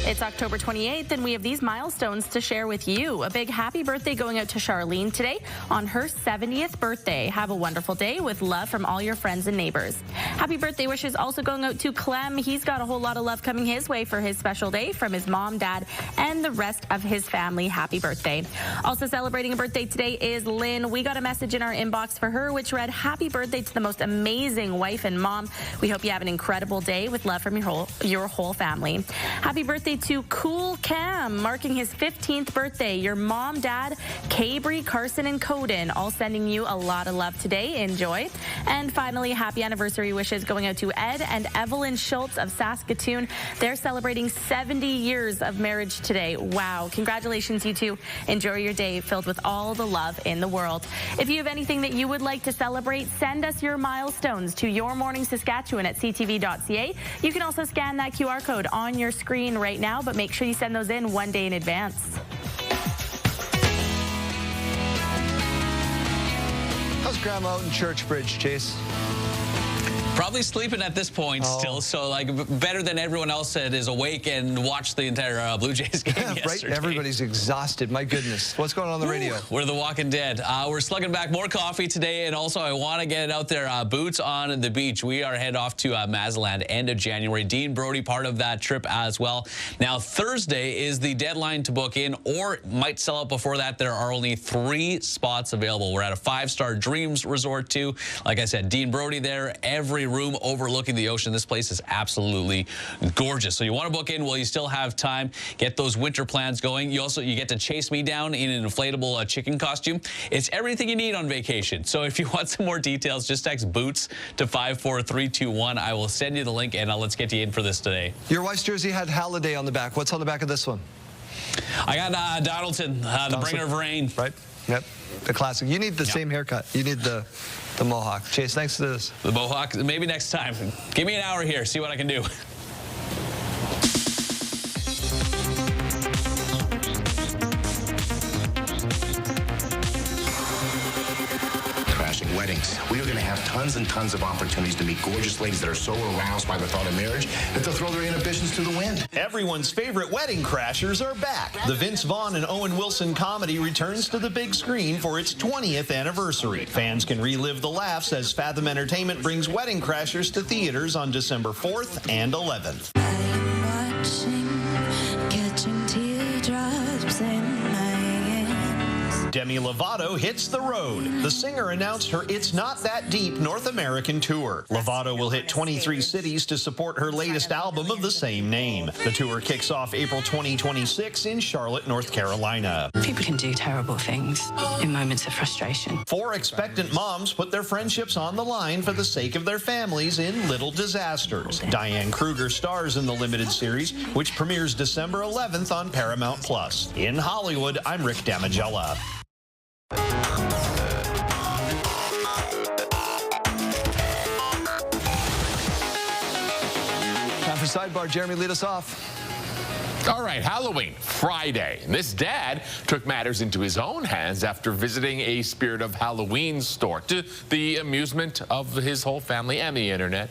It's October 28th, and we have these milestones to share with you. A big happy birthday going out to Charlene today on her 70th birthday. Have a wonderful day with love from all your friends and neighbors. Happy birthday wishes also going out to Clem. He's got a whole lot of love coming his way for his special day from his mom, dad, and the rest of his family. Happy birthday. Also celebrating a birthday today is Lynn. We got a message in our inbox for her which read, happy birthday to the most amazing wife and mom. We hope you have an incredible day with love from your whole family. Happy birthday to Cool Cam, marking his 15th birthday. Your mom, dad, Cabry, Carson, and Coden all sending you a lot of love today. Enjoy. And finally, happy anniversary wishes going out to Ed and Evelyn Schultz of Saskatoon. They're celebrating 70 years of marriage today. Wow. Congratulations, you two. Enjoy your day filled with all the love in the world. If you have anything that you would like to celebrate, send us your milestones to Your Morning Saskatchewan at ctv.ca. You can also scan that QR code on your screen right now, but make sure you send those in one day in advance. How's Grandma out in Churchbridge, Chase? Probably sleeping at this point still, so like better than everyone else that is awake and watched the entire Blue Jays game yesterday. Right? Everybody's exhausted. My goodness. What's going on the radio? We're the Walking Dead. We're slugging back more coffee today, and also I want to get it out there. Boots on the beach. We are head off to Mazaland end of January. Dean Brody part of that trip as well. Now Thursday is the deadline to book in, or it might sell out before that. There are only 3 spots available. We're at a 5-star Dreams Resort too. Like I said, Dean Brody there. Every room overlooking the ocean. This place is absolutely gorgeous. So you want to book in while you still have time. Get those winter plans going. You get to chase me down in an inflatable chicken costume. It's everything you need on vacation. So if you want some more details, just text BOOTS to 54321. I will send you the link, and let's get you in for this today. Your wife's jersey had Halliday on the back. What's on the back of this one? I got Donaldson, the bringer of rain. Right. Yep. The classic. You need the same haircut. You need the mohawk. Chase, thanks to this. The mohawk, maybe next time. Give me an hour here, see what I can do. Crashing weddings. We are going to have tons and tons of opportunities to meet gorgeous ladies that are so aroused by the thought of marriage that they'll throw their inhibitions to the wind. Everyone's favorite wedding crashers are back. The Vince Vaughn and Owen Wilson comedy returns to the big screen for its 20th anniversary. Fans can relive the laughs as Fathom Entertainment brings Wedding Crashers to theaters on December 4th and 11th. Demi Lovato hits the road. The singer announced her It's Not That Deep North American tour. Lovato will hit 23 cities to support her latest album of the same name. The tour kicks off April 2026 in Charlotte, North Carolina. People can do terrible things in moments of frustration. 4 expectant moms put their friendships on the line for the sake of their families in Little Disasters. Diane Kruger stars in the limited series, which premieres December 11th on Paramount+. In Hollywood, I'm Rick Damigella. Time for Sidebar. Jeremy, lead us off. All right, Halloween, Friday. And this dad took matters into his own hands after visiting a Spirit of Halloween store, to the amusement of his whole family and the internet.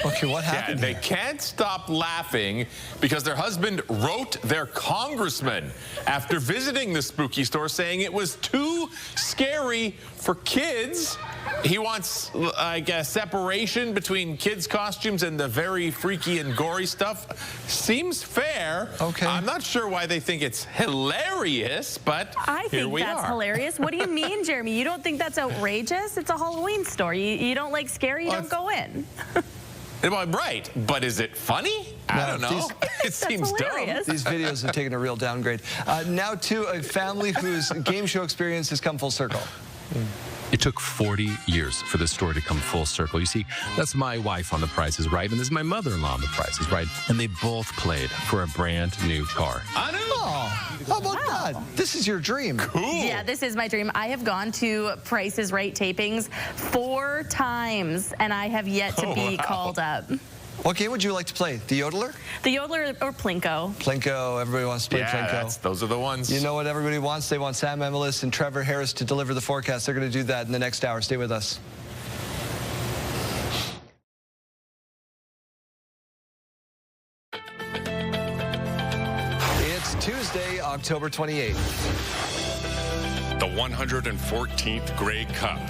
Okay, what happened? Yeah, they can't stop laughing because their husband wrote their congressman after visiting the spooky store, saying it was too scary for kids. He wants, I guess, separation between kids' costumes and the very freaky and gory stuff. Seems fair. Okay. I'm not sure why they think it's hilarious, but here we are. I think that's hilarious. What do you mean, Jeremy? You don't think that's outrageous? It's a Halloween store. You don't like scary, you don't go in. Well, right, but is it funny? I don't know. It seems dumb. These videos have taken a real downgrade. Now to a family whose game show experience has come full circle. It took 40 years for this story to come full circle. You see, that's my wife on The Price is Right, and this is my mother-in-law on The Price is Right, and they both played for a brand new car. I know. How about that? This is your dream. Cool. Yeah, this is my dream. I have gone to Price is Right tapings 4 times, and I have yet to be called up. What game would you like to play? The Yodeler? The Yodeler or Plinko. Plinko. Everybody wants to play Plinko. Those are the ones. You know what everybody wants? They want Sam Emelis and Trevor Harris to deliver the forecast. They're going to do that in the next hour. Stay with us. It's Tuesday, October 28th. The 114th Grey Cup,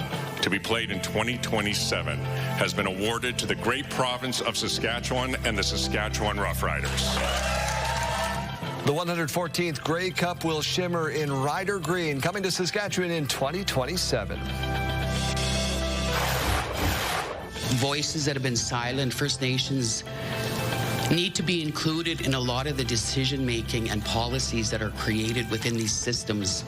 to be played in 2027, has been awarded to the great province of Saskatchewan and the Saskatchewan Roughriders. The 114th Grey Cup will shimmer in Ryder Green, coming to Saskatchewan in 2027. Voices that have been silent, First Nations, need to be included in a lot of the decision-making and policies that are created within these systems.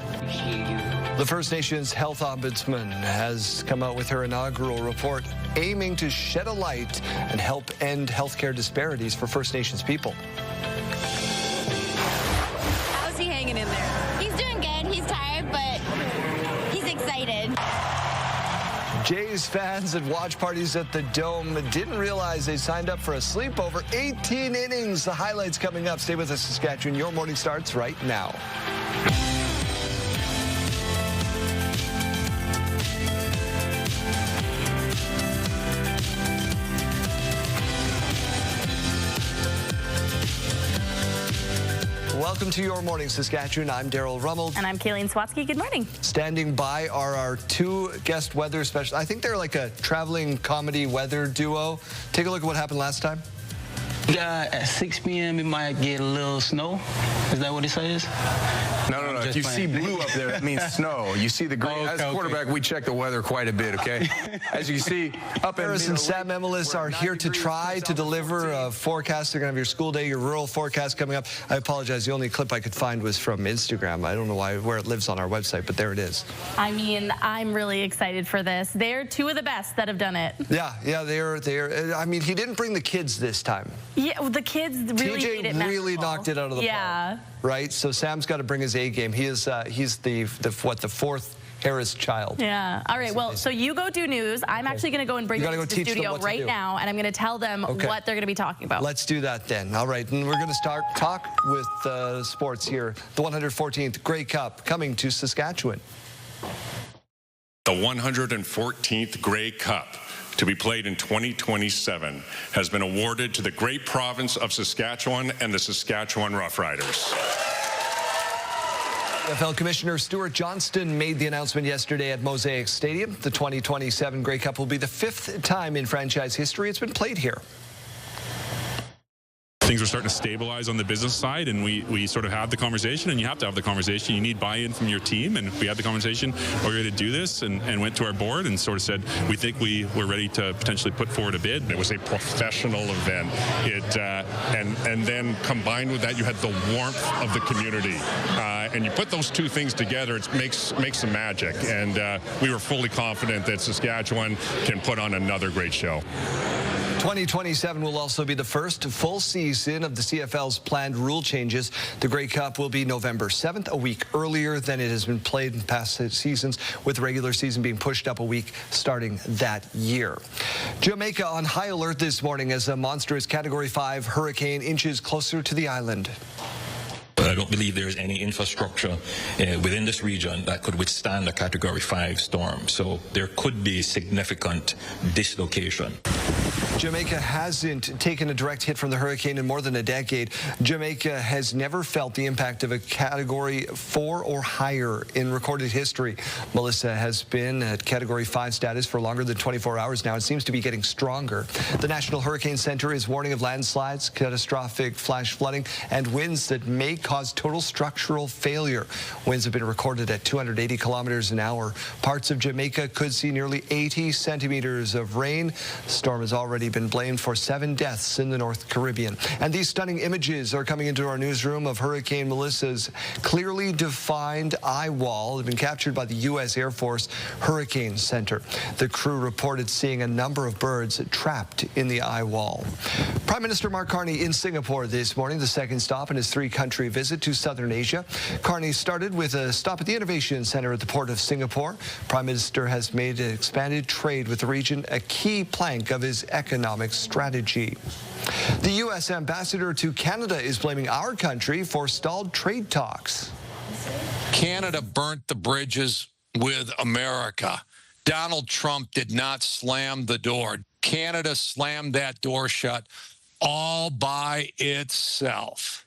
The First Nations Health Ombudsman has come out with her inaugural report aiming to shed a light and help end healthcare disparities for First Nations people. How's he hanging in there? He's doing good. He's tired, but he's excited. Jays fans at watch parties at the Dome didn't realize they signed up for a sleepover. 18 innings. The highlights coming up. Stay with us, Saskatchewan. Your morning starts right now. Welcome to Your Morning, Saskatchewan. I'm Daryl Rummel. And I'm Kayleen Swatsky. Good morning. Standing by are our two guest weather specialists. I think they're like a traveling comedy weather duo. Take a look at what happened last time. At 6 p.m. it might get a little snow. Is that what it says? No. If you see blue up there, that means snow. You see the green. As a quarterback, we check the weather quite a bit, okay? As you can see, up in Harris and Sam Emelis are here to try to deliver a forecast. They're going to have your school day, your rural forecast coming up. I apologize. The only clip I could find was from Instagram. I don't know where it lives on our website, but there it is. I mean, I'm really excited for this. They're two of the best that have done it. Yeah, they're. I mean, he didn't bring the kids this time. Yeah, well, the kids really made it really memorable. knocked it out of the park. Right? So Sam's got to bring his A game. He's the fourth Harris child. Yeah. All right. Well, so you go do news. I'm actually going to go and bring them to the studio right now, and I'm going to tell them what they're going to be talking about. Let's do that then. All right. And we're going to talk with sports here. The 114th Grey Cup coming to Saskatchewan. The 114th Grey Cup, to be played in 2027, has been awarded to the great province of Saskatchewan and the Saskatchewan Roughriders. NFL Commissioner Stuart Johnston made the announcement yesterday at Mosaic Stadium. The 2027 Grey Cup will be the 5th time in franchise history it's been played here. Things are starting to stabilize on the business side, and we sort of had the conversation, and you have to have the conversation. You need buy-in from your team, and we had the conversation. We're going to do this, and went to our board and sort of said we think we're ready to potentially put forward a bid. It was a professional event. And then combined with that, you had the warmth of the community, and you put those two things together, it makes some magic. And we were fully confident that Saskatchewan can put on another great show. 2027 will also be the first full season of the CFL's planned rule changes. The Grey Cup will be November 7th, a week earlier than it has been played in past seasons, with the regular season being pushed up a week starting that year. Jamaica on high alert this morning as a monstrous Category 5 hurricane inches closer to the island. I don't believe there is any infrastructure within this region that could withstand a Category 5 storm. So there could be significant dislocation. Jamaica hasn't taken a direct hit from the hurricane in more than a decade. Jamaica has never felt the impact of a Category 4 or higher in recorded history. Melissa has been at Category 5 status for longer than 24 hours now. It seems to be getting stronger. The National Hurricane Center is warning of landslides, catastrophic flash flooding, and winds that may cause total structural failure. Winds have been recorded at 280 kilometers an hour. Parts of Jamaica could see nearly 80 centimeters of rain. The storm has already been blamed for 7 deaths in the North Caribbean. And these stunning images are coming into our newsroom of Hurricane Melissa's clearly defined eye wall. They've been captured by the U.S. Air Force Hurricane Center. The crew reported seeing a number of birds trapped in the eye wall. Prime Minister Mark Carney in Singapore this morning, the second stop in his 3-country visit to Southern Asia. Carney started with a stop at the Innovation Center at the Port of Singapore. Prime Minister has made expanded trade with the region a key plank of his economic strategy. The U.S. ambassador to Canada is blaming our country for stalled trade talks. Canada burnt the bridges with America. Donald Trump did not slam the door. Canada slammed that door shut all by itself.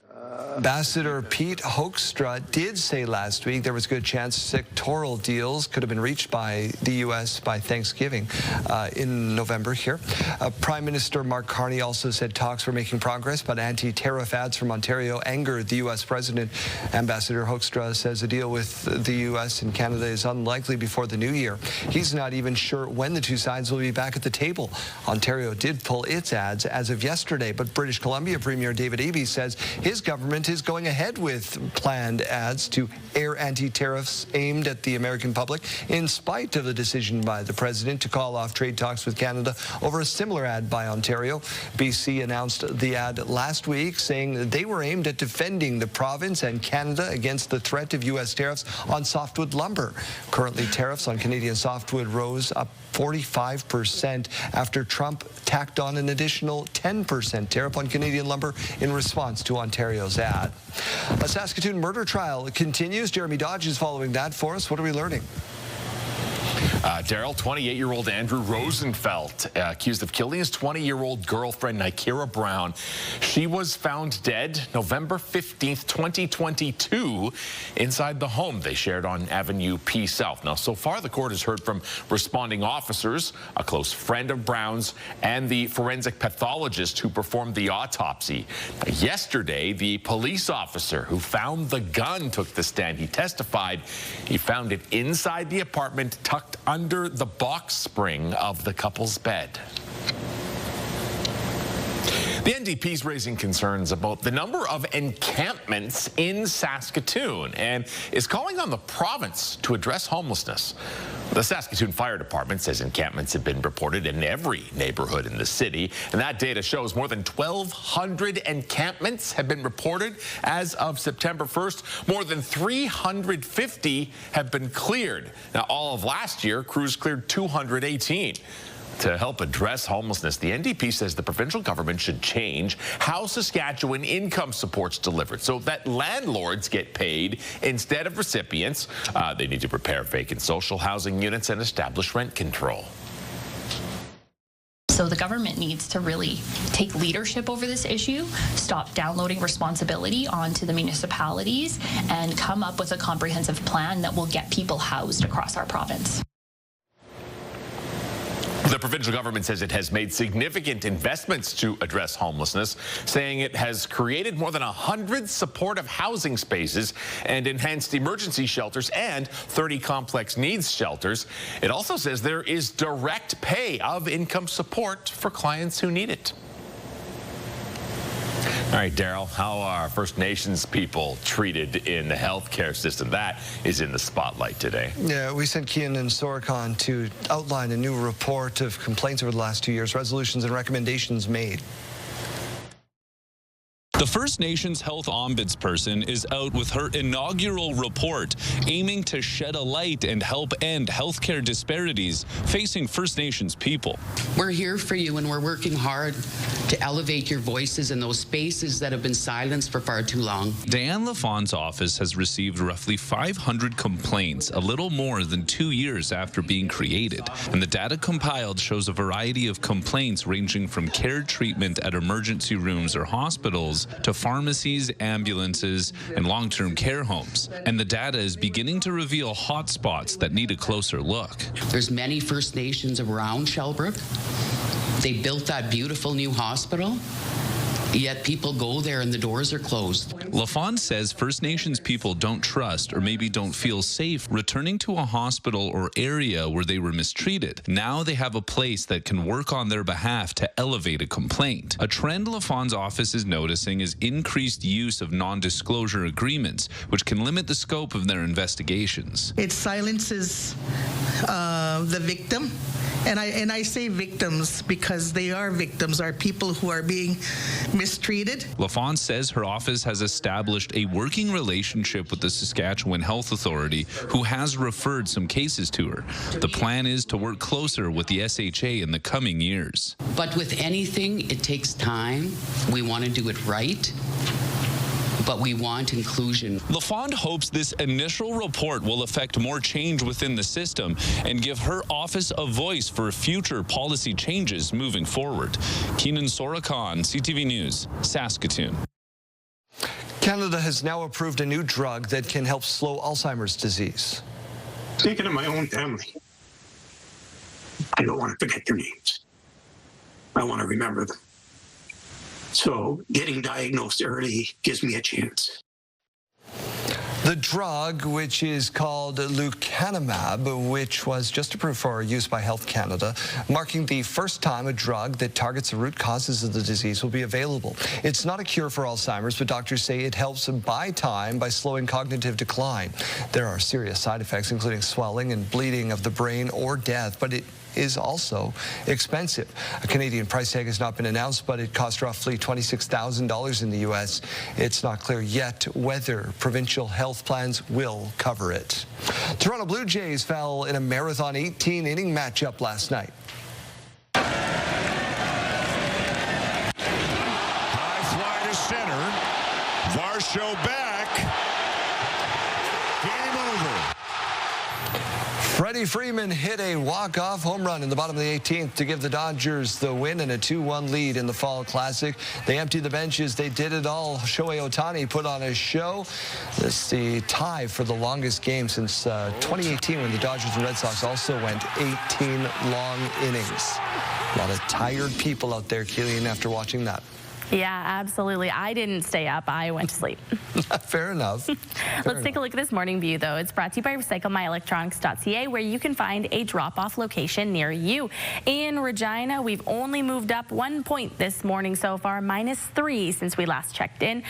Ambassador Pete Hoekstra did say last week there was a good chance sectoral deals could have been reached by the U.S. by Thanksgiving in November here. Prime Minister Mark Carney also said talks were making progress, but anti-tariff ads from Ontario angered the U.S. president. Ambassador Hoekstra says a deal with the U.S. and Canada is unlikely before the new year. He's not even sure when the two sides will be back at the table. Ontario did pull its ads as of yesterday, but British Columbia Premier David Eby says his government is going ahead with planned ads to air anti-tariffs aimed at the American public, in spite of the decision by the president to call off trade talks with Canada over a similar ad by Ontario. BC announced the ad last week, saying that they were aimed at defending the province and Canada against the threat of U.S. tariffs on softwood lumber. Currently, tariffs on Canadian softwood rose up 45% after Trump tacked on an additional 10% tariff on Canadian lumber in response to Ontario's ad. A Saskatoon murder trial continues. Jeremy Dodge is following that for us. What are we learning? Daryl, 28-year-old Andrew Rosenfeld, accused of killing his 20-year-old girlfriend, Nikera Brown. She was found dead November 15th, 2022, inside the home they shared on Avenue P South. Now, so far, the court has heard from responding officers, a close friend of Brown's, and the forensic pathologist who performed the autopsy. Yesterday, the police officer who found the gun took the stand. He testified he found it inside the apartment, tucked under the box spring of the couple's bed. The NDP is raising concerns about the number of encampments in Saskatoon and is calling on the province to address homelessness. The Saskatoon Fire Department says encampments have been reported in every neighborhood in the city, and that data shows more than 1,200 encampments have been reported as of September 1st. More than 350 have been cleared. Now, all of last year, crews cleared 218. To help address homelessness, the NDP says the provincial government should change how Saskatchewan income support's delivered so that landlords get paid instead of recipients. They need to repair vacant social housing units and establish rent control. So the government needs to really take leadership over this issue, stop downloading responsibility onto the municipalities, and come up with a comprehensive plan that will get people housed across our province. The provincial government says it has made significant investments to address homelessness, saying it has created more than 100 supportive housing spaces and enhanced emergency shelters and 30 complex needs shelters. It also says there is direct pay of income support for clients who need it. All right, Daryl, how are First Nations people treated in the healthcare system? That is in the spotlight today. Yeah, we sent Keenan Sorokon to outline a new report of complaints over the last 2 years, resolutions and recommendations made. The First Nations Health Ombudsperson is out with her inaugural report, aiming to shed a light and help end healthcare disparities facing First Nations people. We're here for you, and we're working hard to elevate your voices in those spaces that have been silenced for far too long. Diane Lafon's office has received roughly 500 complaints, a little more than 2 years after being created. And the data compiled shows a variety of complaints ranging from care treatment at emergency rooms or hospitals to pharmacies, ambulances, and long-term care homes. And the data is beginning to reveal hotspots that need a closer look. There's many First Nations around Shellbrook. They built that beautiful new hospital, yet people go there and the doors are closed. Lafon says First Nations people don't trust or maybe don't feel safe returning to a hospital or area where they were mistreated. Now they have a place that can work on their behalf to elevate a complaint. A trend Lafon's office is noticing is increased use of non-disclosure agreements, which can limit the scope of their investigations. It silences the victim. And I say victims because they are victims, are people who are being mistreated. Lafon says her office has established a working relationship with the Saskatchewan Health Authority, who has referred some cases to her. The plan is to work closer with the SHA in the coming years. But with anything, it takes time. We want to do it right, but we want inclusion. Lafond hopes this initial report will affect more change within the system and give her office a voice for future policy changes moving forward. Keenan Sorokon, CTV News, Saskatoon. Canada has now approved a new drug that can help slow Alzheimer's disease. Thinking of my own family, I don't want to forget their names. I want to remember them. So getting diagnosed early gives me a chance. The drug, which is called lecanemab, which was just approved for use by Health Canada, marking the first time a drug that targets the root causes of the disease will be available. It's not a cure for Alzheimer's, but doctors say it helps buy time by slowing cognitive decline. There are serious side effects, including swelling and bleeding of the brain or death, but it is also expensive. A Canadian price tag has not been announced, but it costs roughly $26,000 in the U.S. It's not clear yet whether provincial health plans will cover it. Toronto Blue Jays fell in a marathon 18-inning matchup last night. High fly to center. Varsho back. Game over. Freddie Freeman hit a walk-off home run in the bottom of the 18th to give the Dodgers the win and a 2-1 lead in the Fall Classic. They emptied the benches. They did it all. Shohei Ohtani put on a show. It's the tie for the longest game since 2018 when the Dodgers and Red Sox also went 18 long innings. A lot of tired people out there, Keelan, after watching that. Yeah, absolutely. I didn't stay up. I went to sleep. Fair enough. Let's take a look at this morning view, though. It's brought to you by recyclemyelectronics.ca, where you can find a drop-off location near you. In Regina, we've only moved up 1 point this morning so far, -3 since we last checked in.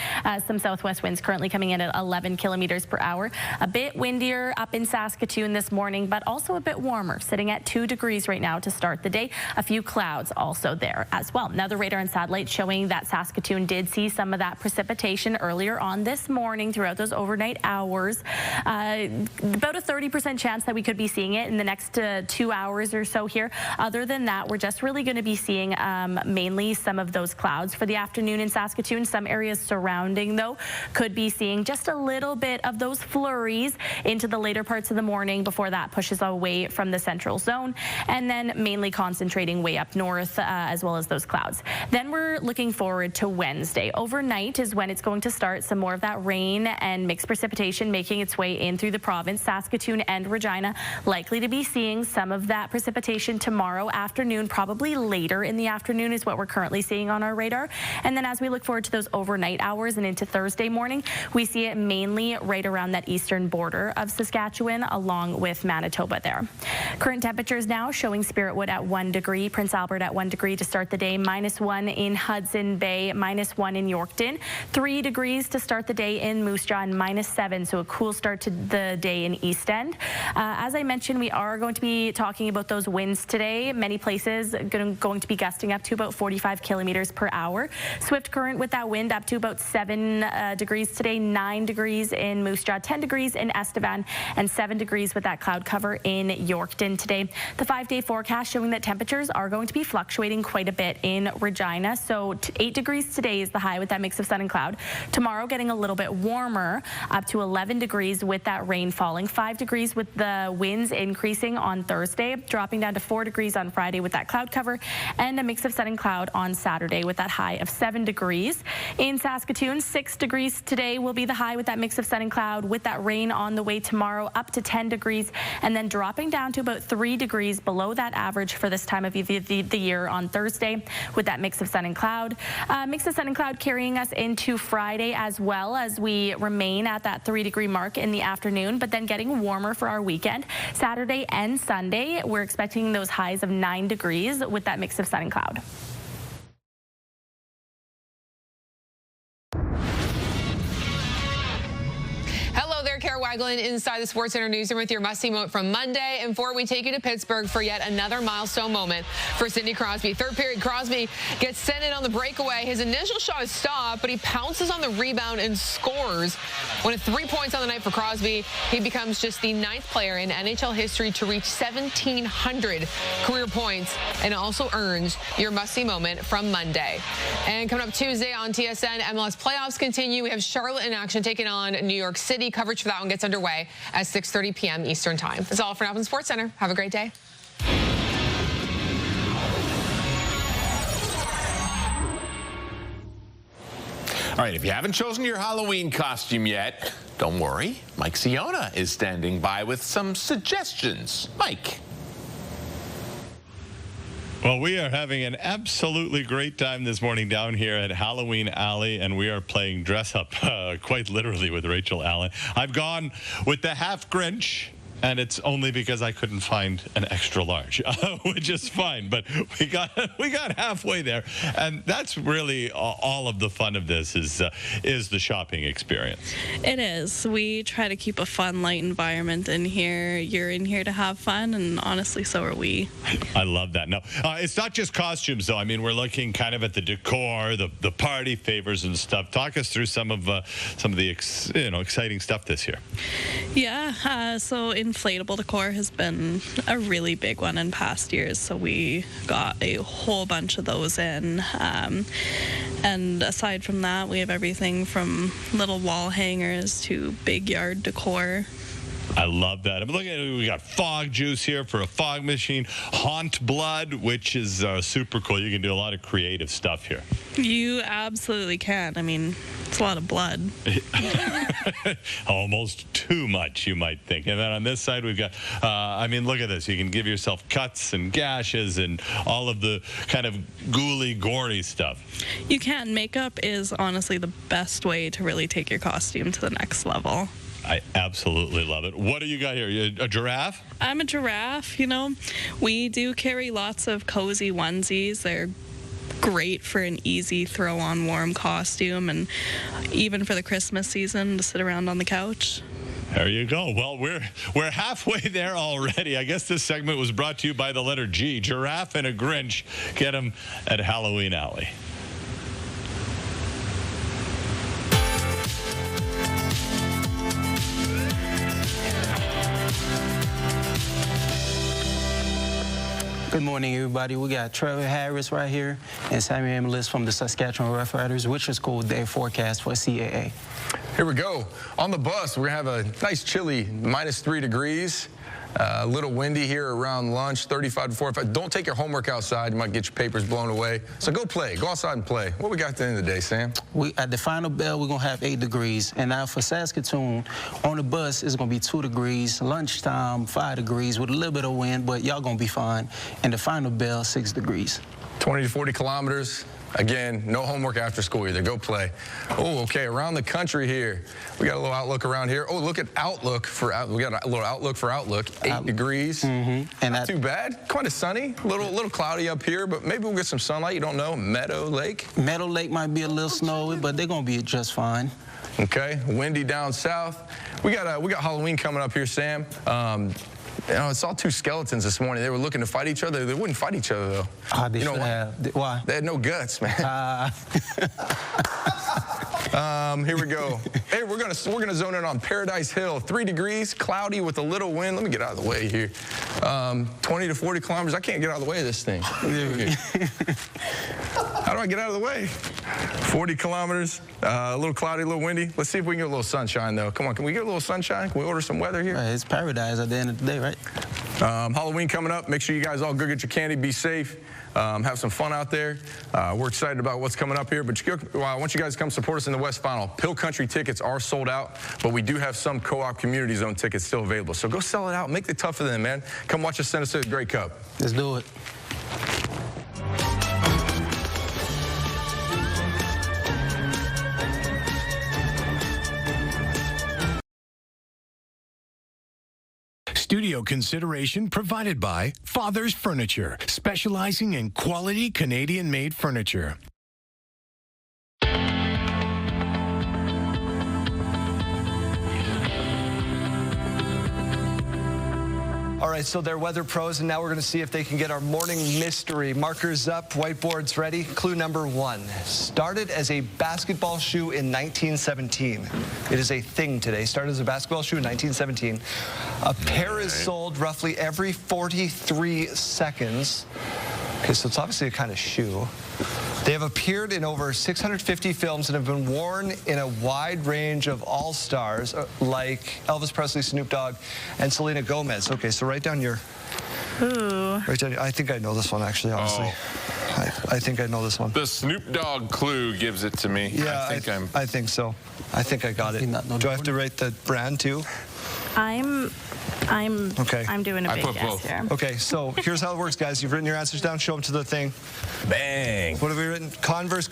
Some southwest winds currently coming in at 11 kilometers per hour. A bit windier up in Saskatoon this morning, but also a bit warmer, sitting at 2 degrees right now to start the day. A few clouds also there as well. Now, the radar and satellite showing that Saskatoon did see some of that precipitation earlier on this morning throughout those overnight hours. About a 30% chance that we could be seeing it in the next 2 hours or so here. Other than that, we're just really going to be seeing mainly some of those clouds for the afternoon in Saskatoon. Some areas surrounding, though, could be seeing just a little bit of those flurries into the later parts of the morning before that pushes away from the central zone, and then mainly concentrating way up north as well as those clouds. Then we're looking forward to Wednesday. Overnight is when it's going to start some more of that rain and mixed precipitation making its way in through the province. Saskatoon and Regina likely to be seeing some of that precipitation tomorrow afternoon, probably later in the afternoon is what we're currently seeing on our radar. And then as we look forward to those overnight hours and into Thursday morning, we see it mainly right around that eastern border of Saskatchewan along with Manitoba there. Current temperatures now showing Spiritwood at 1 degree, Prince Albert at 1 degree to start the day, -1 in Hudson Bay, -1 in Yorkton, 3 degrees to start the day in Moose Jaw, and -7, so a cool start to the day in East End. As I mentioned, we are going to be talking about those winds today. Many places going to be gusting up to about 45 kilometers per hour. Swift current with that wind up to about 7 degrees today, 9 degrees in Moose Jaw, 10 degrees in Estevan, and 7 degrees with that cloud cover in Yorkton today. The 5-day forecast showing that temperatures are going to be fluctuating quite a bit in Regina, so 8 degrees today is the high with that mix of sun and cloud. Tomorrow getting a little bit warmer, up to 11 degrees with that rain falling, 5 degrees with the winds increasing on Thursday, dropping down to 4 degrees on Friday with that cloud cover, and a mix of sun and cloud on Saturday with that high of 7 degrees. In Saskatoon, 6 degrees today will be the high with that mix of sun and cloud, with that rain on the way tomorrow, up to 10 degrees, and then dropping down to about 3 degrees below that average for this time of the year on Thursday with that mix of sun and cloud. Mix of sun and cloud carrying us into Friday as well, as we remain at that 3-degree mark in the afternoon, but then getting warmer for our weekend. Saturday and Sunday, we're expecting those highs of 9 degrees with that mix of sun and cloud. Hello there, Kara Wagland inside the Sports Center newsroom with your must-see moment from Monday. And before we take you to Pittsburgh for yet another milestone moment for Sidney Crosby. Third period, Crosby gets sent in on the breakaway. His initial shot is stopped, but he pounces on the rebound and scores. One of 3 points on the night for Crosby. He becomes just the 9th player in NHL history to reach 1,700 career points, and also earns your must-see moment from Monday. And coming up Tuesday on TSN, MLS playoffs continue. We have Charlotte in action taking on New York City. Coverage for that one gets underway at 6:30 p.m. Eastern Time. That's all for now from Sports Center. Have a great day. All right, if you haven't chosen your Halloween costume yet, don't worry. Mike Siona is standing by with some suggestions. Mike. Well, we are having an absolutely great time this morning down here at Halloween Alley, and we are playing dress up quite literally with Rachel Allen. I've gone with the half Grinch, and it's only because I couldn't find an extra large, which is fine. But we got halfway there, and that's really all of the fun of this is the shopping experience. It is. We try to keep a fun, light environment in here. You're in here to have fun, and honestly, so are we. I love that. No, it's not just costumes, though. I mean, we're looking kind of at the decor, the party favors and stuff. Talk us through some of the exciting stuff this year. Yeah. So inflatable decor has been a really big one in past years. So we got a whole bunch of those in. And aside from that, we have everything from little wall hangers to big yard decor. I love that. I'm looking at we got fog juice here for a fog machine, haunt blood, which is super cool. You can do a lot of creative stuff here. You absolutely can. I mean, it's a lot of blood. Almost too much, you might think. And then on this side, we've got, I mean, look at this. You can give yourself cuts and gashes and all of the kind of ghouly, gory stuff. You can. Makeup is honestly the best way to really take your costume to the next level. I absolutely love it. What do you got here? A giraffe? I'm a giraffe, you know. We do carry lots of cozy onesies. They're great for an easy throw-on warm costume, and even for the Christmas season to sit around on the couch. There you go. Well, we're halfway there already. I guess this segment was brought to you by the letter G. Giraffe and a Grinch. Get them at Halloween Alley. Good morning, everybody. We got Trevor Harris right here and Samuel Emilus from the Saskatchewan Roughriders, which is called their forecast for CAA. Here we go. On the bus, we're going to have a nice chilly -3 degrees. A little windy here around lunch, 35 to 45. Don't take your homework outside. You might get your papers blown away. So go play. Go outside and play. What we got at the end of the day, Sam? At the final bell, we're going to have 8 degrees. And now for Saskatoon, on the bus, it's going to be 2 degrees. Lunchtime, 5 degrees with a little bit of wind, but y'all going to be fine. And the final bell, 6 degrees. 20 to 40 kilometers. Again, no homework after school either. Go play. Oh, okay. Around the country here, we got a little outlook around here. Oh, look at outlook for we got a little outlook for outlook. 8 degrees. And not too bad. Kind of sunny. A little cloudy up here, but maybe we'll get some sunlight. You don't know. Meadow Lake. Meadow Lake might be a little snowy, but they're gonna be just fine. Okay. Windy down south. We got Halloween coming up here, Sam. You know, it's all two skeletons this morning. They were looking to fight each other. They wouldn't fight each other, though. They you know should have. Why? They had no guts, man. Here we go. Hey, we're gonna zone in on Paradise Hill. 3 degrees, cloudy with a little wind. Let me get out of the way here. 20 to 40 kilometers. I can't get out of the way of this thing. How do I get out of the way? 40 kilometers, a little cloudy, a little windy. Let's see if we can get a little sunshine, though. Come on, can we get a little sunshine? Can we order some weather here? It's paradise at the end of the day, right? Halloween coming up. Make sure you guys all go get your candy. Be safe. Have some fun out there. We're excited about what's coming up here, but I want you guys to come support us in the West Final. Pill Country tickets are sold out, but we do have some Co-op Community Zone tickets still available. So go sell it out. Make it tough for them, man. Come watch us send us to the Grey Cup. Let's do it. Studio consideration provided by Father's Furniture, specializing in quality Canadian-made furniture. All right, so they're weather pros, and now we're going to see if they can get our morning mystery. Markers up, whiteboards ready. Clue number 1. Started as a basketball shoe in 1917. It is a thing today. Started as a basketball shoe in 1917. A pair is sold roughly every 43 seconds. Okay, so it's obviously a kind of shoe. They have appeared in over 650 films and have been worn in a wide range of all-stars like Elvis Presley, Snoop Dogg, and Selena Gomez. Okay, so write down your... Ooh. Write down, I think I know this one, actually, honestly. I think I know this one. The Snoop Dogg clue gives it to me. Yeah, I think so. I think I got it. Do I have to write the brand, too? I'm doing a big guess here. Okay, so here's how it works, guys. You've written your answers down. Show them to the thing. Bang. What have we written? Converse.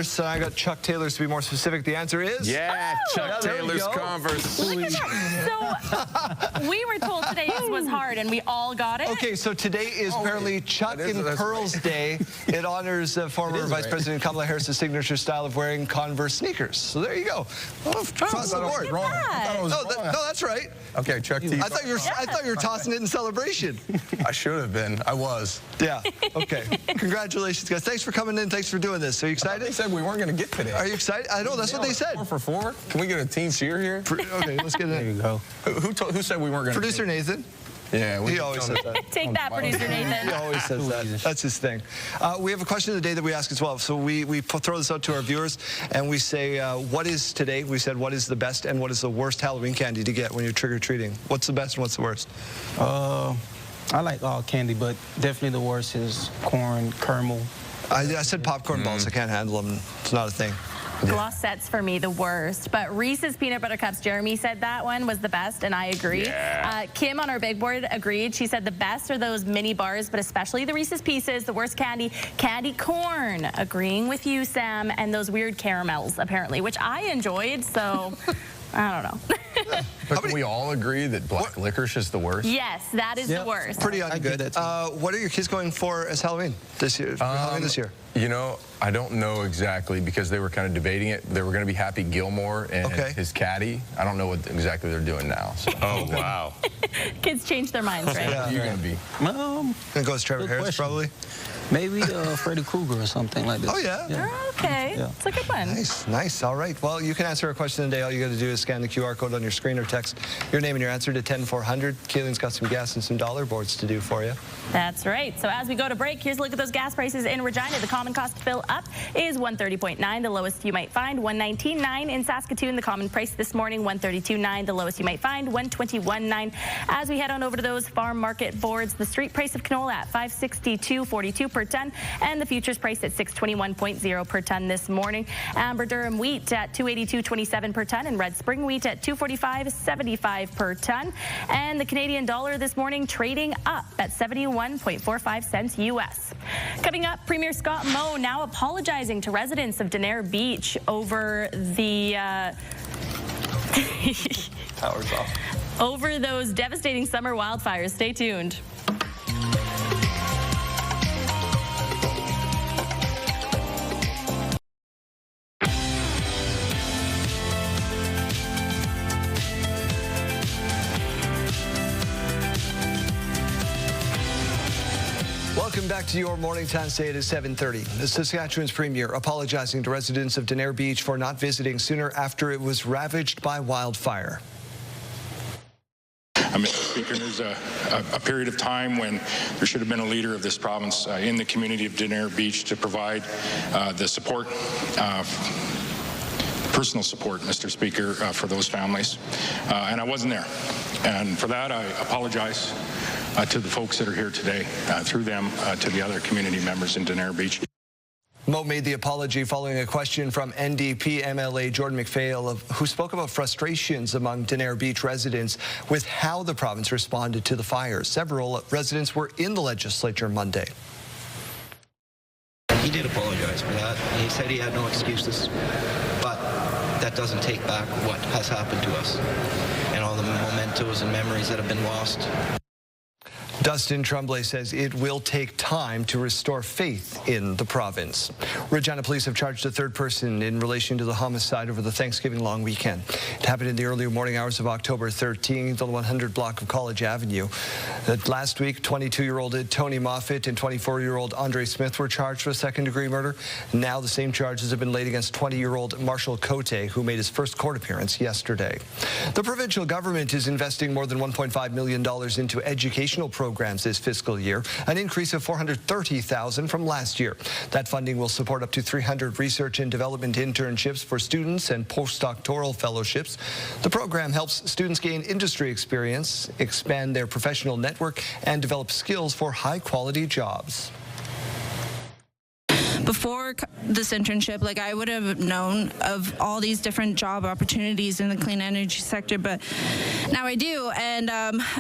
So I got Chuck Taylor's to be more specific. The answer is? Yeah, Chuck Taylor's Converse. Look at that. So we were told today was hard, and we all got it. Okay, so today is apparently Chuck and Pearl's Day. It honors former Vice President Kamala Harris's signature style of wearing Converse sneakers. So there you go. Across the board. Wrong. I thought I was wrong. No, that's right. Okay, Chuck T. I thought you were tossing it in celebration. I should have been. I was. Yeah. Okay. Congratulations, guys. Thanks for coming in. Thanks for doing this. Are you excited? They said we weren't going to get today. Are you excited? I know. That's what they said. 4 for 4. Can we get a team cheer here? Okay, let's get it. There you go. Who said we weren't going to? Producer Nathan. Yeah, he always says that. Take that, Producer Nathan. He always says that. That's his thing. We have a question of the day that we ask as well. So we throw this out to our viewers, and we say, what is today? We said, what is the best and what is the worst Halloween candy to get when you're trick-or-treating? What's the best and what's the worst? I like all candy, but definitely the worst is corn, caramel. I said popcorn balls. I can't handle them. It's not a thing. Glossettes for me, the worst. But Reese's Peanut Butter Cups, Jeremy said that one was the best, and I agree. Yeah. Kim on our big board agreed. She said the best are those mini bars, but especially the Reese's Pieces. The worst candy corn. Agreeing with you, Sam, and those weird caramels, apparently, which I enjoyed, so I don't know. But can we all agree that black licorice is the worst? Yes, that is the worst. Pretty good. What are your kids going for as Halloween this year? You know, I don't know exactly because they were kind of debating it. They were going to be Happy Gilmore and his caddy. I don't know what exactly they're doing now. So. Oh, wow. Kids change their minds, right? What are you going to be? It goes Trevor Harris, probably. Maybe Freddy Krueger or something like this. Oh, yeah. Okay. It's a good one. Nice. All right. Well, you can answer a question today. All you got to do is scan the QR code on your screen or text your name and your answer to 10400. Keelan's got some gas and some dollar boards to do for you. That's right. So as we go to break, here's a look at those gas prices in Regina. The common cost to fill up is $130.9. The lowest you might find, $119.9. In Saskatoon, the common price this morning, $132.9. The lowest you might find, $121.9. As we head on over to those farm market boards, the street price of canola at $562.42 per ton, and the futures price at $621.0 per ton this morning. Amber Durham wheat at $282.27 per ton, and Red Spring wheat at $245.75 per ton. And the Canadian dollar this morning trading up at 71.45 cents U.S. Coming up, Premier Scott Moe now apologizing to residents of Denair Beach over the Power's off. over those devastating summer wildfires. Stay tuned. Welcome back to your morning time. Say it is 7:30. The Saskatchewan's premier apologizing to residents of Denair Beach for not visiting sooner after it was ravaged by wildfire. Mr. Speaker, there's a period of time when there should have been a leader of this province in the community of Denair Beach to provide the support, personal support, Mr. Speaker, for those families. And I wasn't there. And for that, I apologize to the folks that are here today, through them to the other community members in Denair Beach. Moe made the apology following a question from NDP MLA Jordan McPhail, who spoke about frustrations among Denair Beach residents with how the province responded to the fires. Several residents were in the legislature Monday. He did apologize for that. He said he had no excuses, but that doesn't take back what has happened to us and all the mementos and memories that have been lost. Dustin Tremblay says it will take time to restore faith in the province. Regina police have charged a third person in relation to the homicide over the Thanksgiving long weekend. It happened in the early morning hours of October 13th on the 100 block of College Avenue. Last week, 22-year-old Tony Moffat and 24-year-old Andre Smith were charged with second-degree murder. Now the same charges have been laid against 20-year-old Marshall Cote, who made his first court appearance yesterday. The provincial government is investing more than $1.5 million into educational programs this fiscal year, an increase of $430,000 from last year. That funding will support up to 300 research and development internships for students and postdoctoral fellowships. The program helps students gain industry experience, expand their professional network, and develop skills for high-quality jobs. before this internship, like, I would have known of all these different job opportunities in the clean energy sector, but now I do. And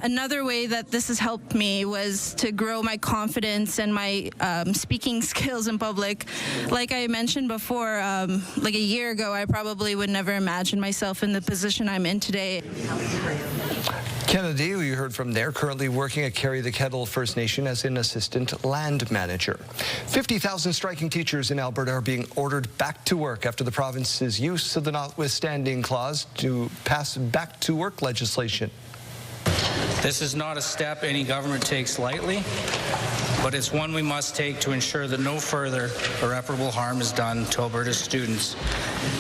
another way that this has helped me was to grow my confidence and my speaking skills in public. Like I mentioned before, like a year ago, I probably would never imagine myself in the position I'm in today. Kennedy, who you heard from there, currently working at Carry the Kettle First Nation as an assistant land manager. 50,000 striking teachers in Alberta are being ordered back to work after the province's use of the notwithstanding clause to pass back to work legislation. This is not a step any government takes lightly, but it's one we must take to ensure that no further irreparable harm is done to Alberta students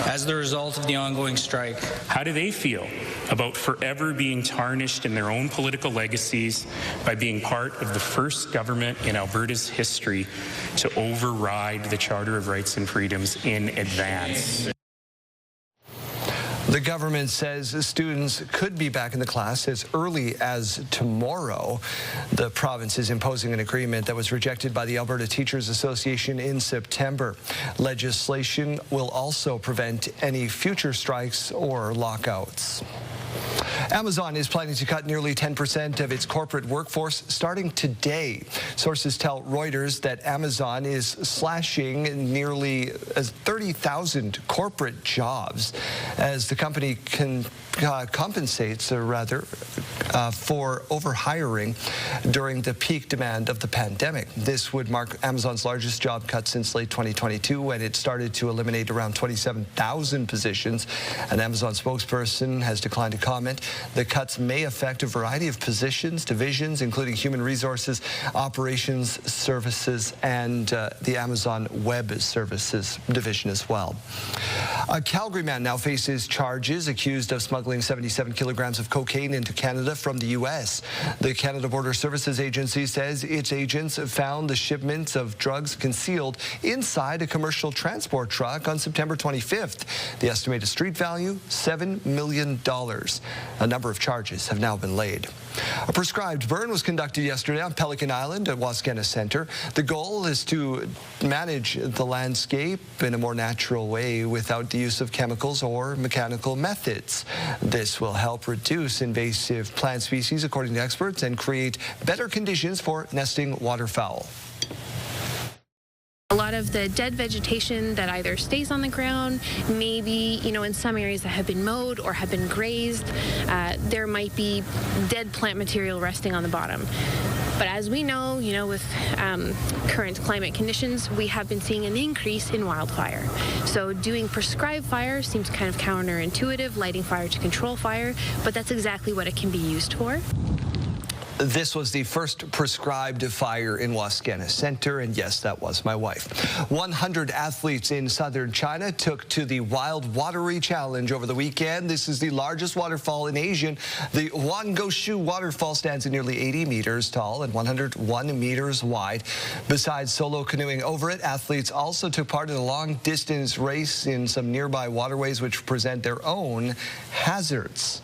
as the result of the ongoing strike. How do they feel about forever being tarnished in their own political legacies by being part of the first government in Alberta's history to override the Charter of Rights and Freedoms in advance? The government says students could be back in the class as early as tomorrow. The province is imposing an agreement that was rejected by the Alberta Teachers Association in September. Legislation will also prevent any future strikes or lockouts. Amazon is planning to cut nearly 10% of its corporate workforce starting today. Sources tell Reuters that Amazon is slashing nearly 30,000 corporate jobs as the company compensates, for overhiring during the peak demand of the pandemic. This would mark Amazon's largest job cut since late 2022 when it started to eliminate around 27,000 positions. An Amazon spokesperson has declined to comment. The cuts may affect a variety of positions, divisions, including human resources, operations, services, and the Amazon Web Services division as well. A Calgary man now faces charges accused of smuggling 77 kilograms of cocaine into Canada from the U.S. The Canada Border Services Agency says its agents found the shipments of drugs concealed inside a commercial transport truck on September 25th. The estimated street value, $7 million. A number of charges have now been laid. A prescribed burn was conducted yesterday on Pelican Island at Wascana Centre. The goal is to manage the landscape in a more natural way without the use of chemicals or mechanical methods. This will help reduce invasive plant species, according to experts, and create better conditions for nesting waterfowl. A lot of the dead vegetation that either stays on the ground, maybe, in some areas that have been mowed or have been grazed, there might be dead plant material resting on the bottom. But as we know, with current climate conditions, we have been seeing an increase in wildfire. So doing prescribed fire seems kind of counterintuitive, lighting fire to control fire, but that's exactly what it can be used for. This was the first prescribed fire in Wascana Centre, and yes, that was my wife. 100 athletes in southern China took to the Wild Watery Challenge over the weekend. This is the largest waterfall in Asia. The Wangoshu waterfall stands at nearly 80 meters tall and 101 meters wide. Besides solo canoeing over it, athletes also took part in a long-distance race in some nearby waterways which present their own hazards.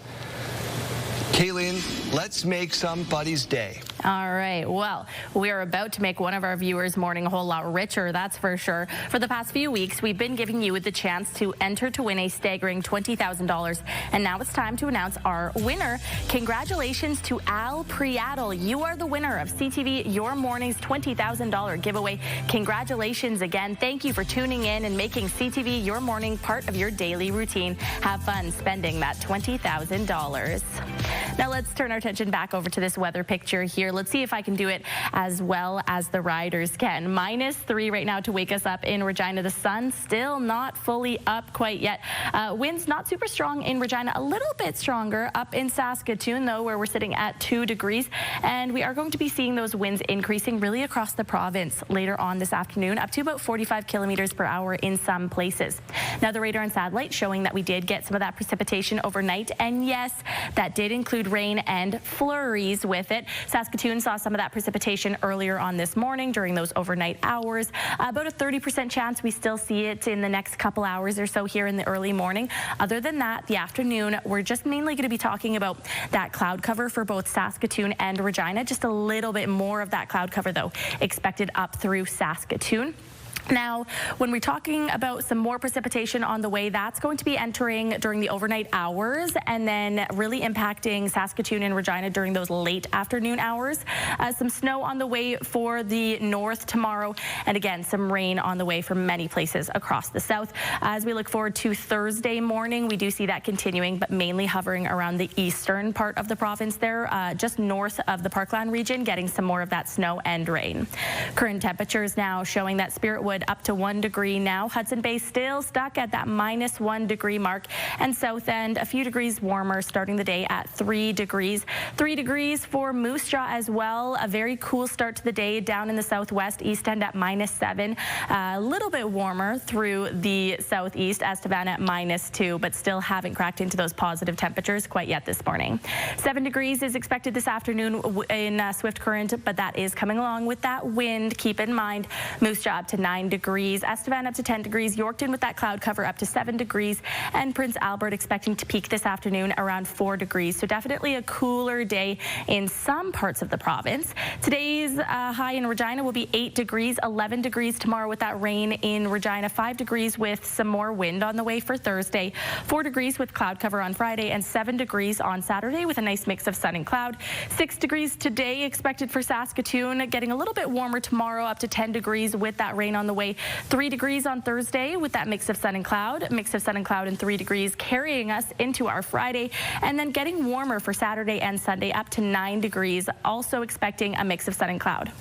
Kayleen, let's make somebody's day. All right. Well, we are about to make one of our viewers' morning a whole lot richer, that's for sure. For the past few weeks, we've been giving you the chance to enter to win a staggering $20,000. And now it's time to announce our winner. Congratulations to Al Priadel. You are the winner of CTV Your Morning's $20,000 giveaway. Congratulations again. Thank you for tuning in and making CTV Your Morning part of your daily routine. Have fun spending that $20,000. Now let's turn our attention back over to this weather picture here. Let's see if I can do it as well as the riders can. -3 right now to wake us up in Regina. The sun still not fully up quite yet. Winds not super strong in Regina, a little bit stronger up in Saskatoon though, where we're sitting at 2 degrees. And we are going to be seeing those winds increasing really across the province later on this afternoon, up to about 45 kilometers per hour in some places. Now the radar and satellite showing that we did get some of that precipitation overnight. And yes, that did include rain and flurries with it. Saskatoon saw some of that precipitation earlier on this morning during those overnight hours. About a 30% chance we still see it in the next couple hours or so here in the early morning. Other than that, the afternoon, we're just mainly going to be talking about that cloud cover for both Saskatoon and Regina. Just a little bit more of that cloud cover, though, expected up through Saskatoon. Now, when we're talking about some more precipitation on the way, that's going to be entering during the overnight hours and then really impacting Saskatoon and Regina during those late afternoon hours. Some snow on the way for the north tomorrow, and again, some rain on the way for many places across the south. As we look forward to Thursday morning, we do see that continuing, but mainly hovering around the eastern part of the province there, just north of the Parkland region, getting some more of that snow and rain. Current temperatures now showing that Spiritwood up to 1 degree now. Hudson Bay still stuck at that -1 degree mark, and South End a few degrees warmer, starting the day at 3 degrees. 3 degrees for Moose Jaw as well. A very cool start to the day down in the southwest. East End at -7. A little bit warmer through the southeast. Estevan at -2, but still haven't cracked into those positive temperatures quite yet this morning. 7 degrees is expected this afternoon in Swift Current, but that is coming along with that wind. Keep in mind, Moose Jaw up to 9 degrees, Estevan up to 10 degrees, Yorkton with that cloud cover up to 7 degrees, and Prince Albert expecting to peak this afternoon around 4 degrees. So definitely a cooler day in some parts of the province. Today's high in Regina will be 8 degrees, 11 degrees tomorrow with that rain in Regina, 5 degrees with some more wind on the way for Thursday, 4 degrees with cloud cover on Friday, and 7 degrees on Saturday with a nice mix of sun and cloud. 6 degrees today expected for Saskatoon, getting a little bit warmer tomorrow, up to 10 degrees with that rain on the way. 3 degrees on Thursday with that mix of sun and cloud, and 3 degrees carrying us into our Friday, and then getting warmer for Saturday and Sunday, up to 9 degrees, also expecting a mix of sun and cloud.